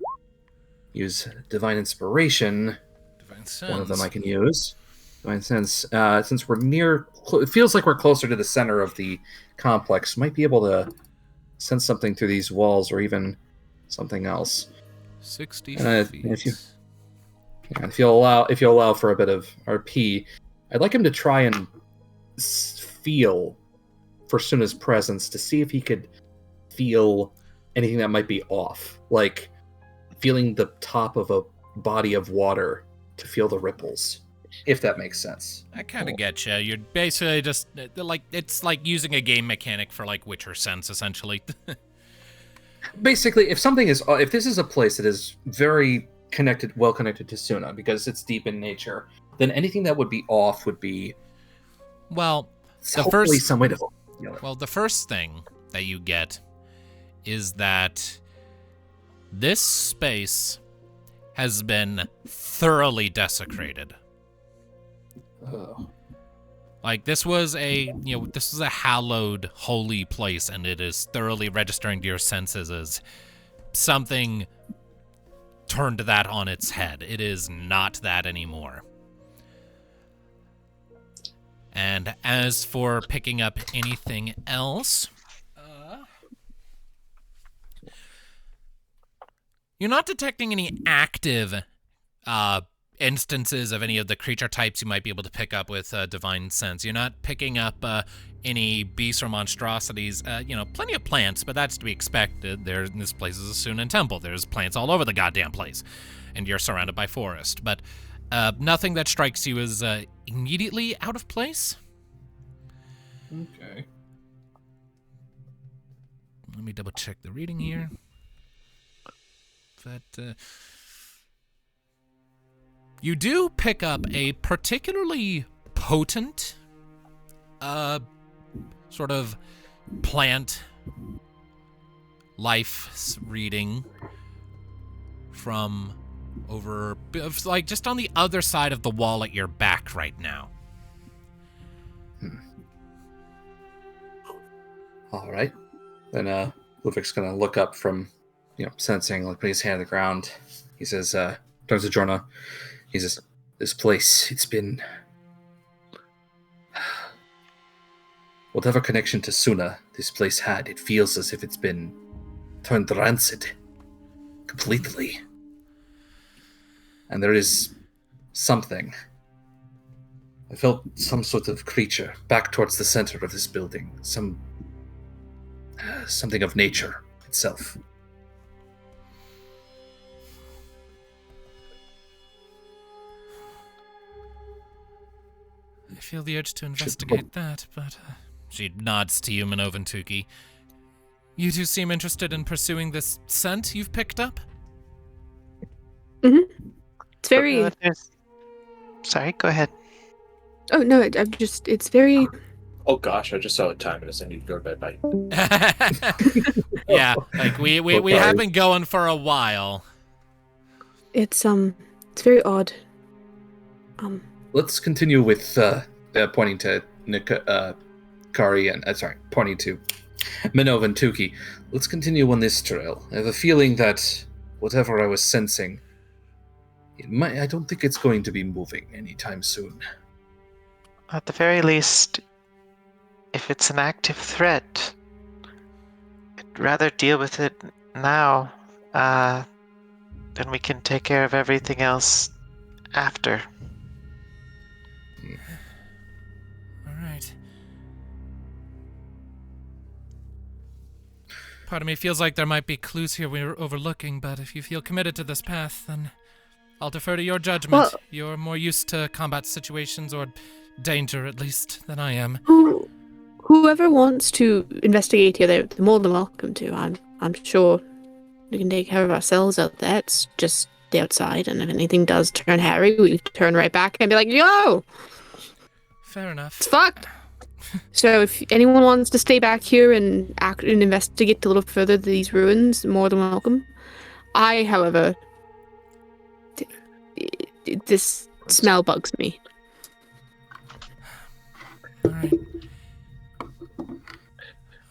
use Divine Inspiration. Divine Sense. One of them I can use. Divine Sense. Since we're near, it feels like we're closer to the center of the complex. Might be able to sense something through these walls, or even something else. 60 feet. If you'll allow for a bit of RP, I'd like him to try and feel for Suna's presence to see if he could feel anything that might be off, like feeling the top of a body of water to feel the ripples, if that makes sense. I kind of get you. You're basically just it's like using a game mechanic for Witcher sense, essentially. Basically, if this is a place that is very well connected to Suna because it's deep in nature, then anything that would be off would be hopefully some way to feel it. Well, the first thing that you get is that this space has been thoroughly desecrated. Oh. Like, this was a hallowed, holy place, and it is thoroughly registering to your senses as something turned that on its head. It is not that anymore. And as for picking up anything else, you're not detecting any active instances of any of the creature types you might be able to pick up with Divine Sense. You're not picking up any beasts or monstrosities. Plenty of plants, but that's to be expected. This place is a Sunan temple. There's plants all over the goddamn place, and you're surrounded by forest. But nothing that strikes you as immediately out of place. Okay. Let me double check the reading here. But you do pick up a particularly potent sort of plant life reading from over, like, just on the other side of the wall at your back right now. All right. Then Ludviek's gonna look up from, sensing, like, putting his hand on the ground. He says, turns to Jorna. He says, this place, it's been... Whatever connection to Suna this place had, it feels as if it's been turned rancid. Completely. And there is something. I felt some sort of creature back towards the center of this building. Something of nature itself. I feel the urge to investigate that, but... She nods to you, Minnove and Tuki. You two seem interested in pursuing this scent you've picked up? Mm-hmm. It's very... Sorry, go ahead. Oh, no, it's very... Oh gosh, I just saw the time and I need to go to bed. Bye. Yeah, like we have been going for a while. It's very odd. Let's continue with pointing to Kari and pointing to Minnove and Tuki. Let's continue on this trail. I have a feeling that whatever I was sensing, I don't think it's going to be moving anytime soon. At the very least, if it's an active threat, I'd rather deal with it now. Then we can take care of everything else after. All right. Part of me feels like there might be clues here we're overlooking, but if you feel committed to this path, then I'll defer to your judgment. Well, you're more used to combat situations, or danger at least, than I am. Whoever wants to investigate here, they're more than welcome to. I'm sure we can take care of ourselves out there. It's just the outside, and if anything does turn hairy, we turn right back and be like, yo! Fair enough. It's fucked! So if anyone wants to stay back here and act and investigate a little further these ruins, more than welcome. I, however, this smell bugs me. All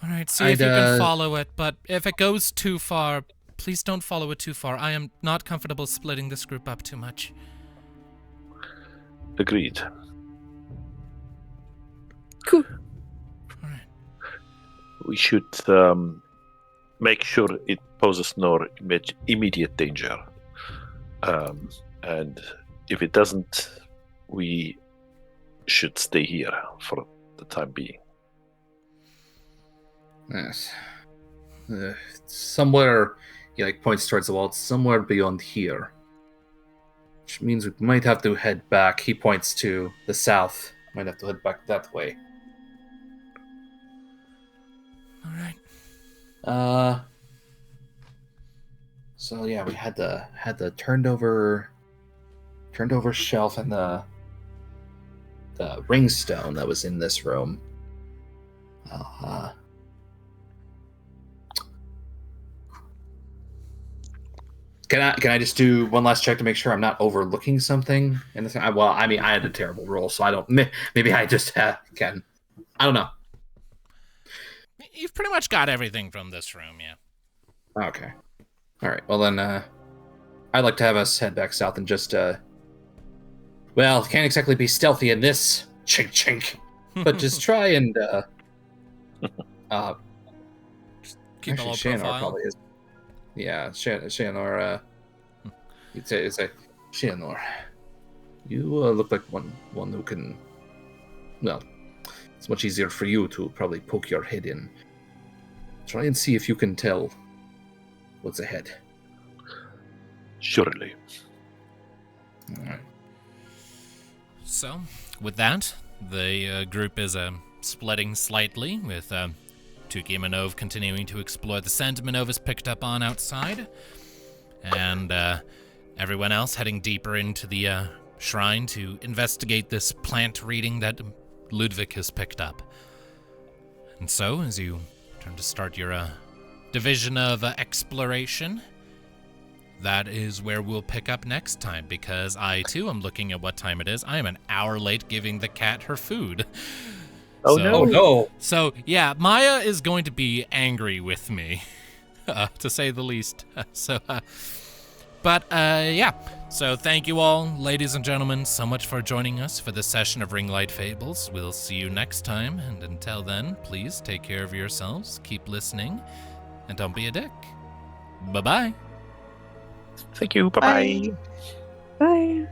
right, see if you can follow it, but if it goes too far, please don't follow it too far. I am not comfortable splitting this group up too much. Agreed. Cool. All right. We should make sure it poses no immediate danger. And if it doesn't, we should stay here for the time being. Yes. Somewhere, he points towards the wall, somewhere beyond here. Which means we might have to head back. He points to the south. Might have to head back that way. All right. So yeah, we had the turned over shelf and the ring stone that was in this room. Can I just do one last check to make sure I'm not overlooking something in this? Well, I mean, I had a terrible roll, so I don't. Maybe I just can. I don't know. You've pretty much got everything from this room, yeah. Okay. All right. Well then, I'd like to have us head back south and just well, can't exactly be stealthy in this chink chink, but just try and keep a low Shanor profile. probably is. Yeah, Shanor. You'd say Shanor. You look like one who can. Well, it's much easier for you to probably poke your head in. Try and see if you can tell what's ahead. Surely. All right. So, with that, the group is splitting slightly, with Tuki and Minnove continuing to explore the scent Minnove has picked up on outside, and everyone else heading deeper into the shrine to investigate this plant reading that Ludviek has picked up. And so, as you turn to start your division of exploration, that is where we'll pick up next time, because I, too, am looking at what time it is. I am an hour late giving the cat her food. Oh, So- no. Oh no! So, yeah, Maya is going to be angry with me, to say the least. Yeah. So thank you all, ladies and gentlemen, so much for joining us for this session of Ringlight Fables. We'll see you next time, and until then, please take care of yourselves, keep listening, and don't be a dick. Bye-bye. Thank you. Bye-bye. Bye. Bye.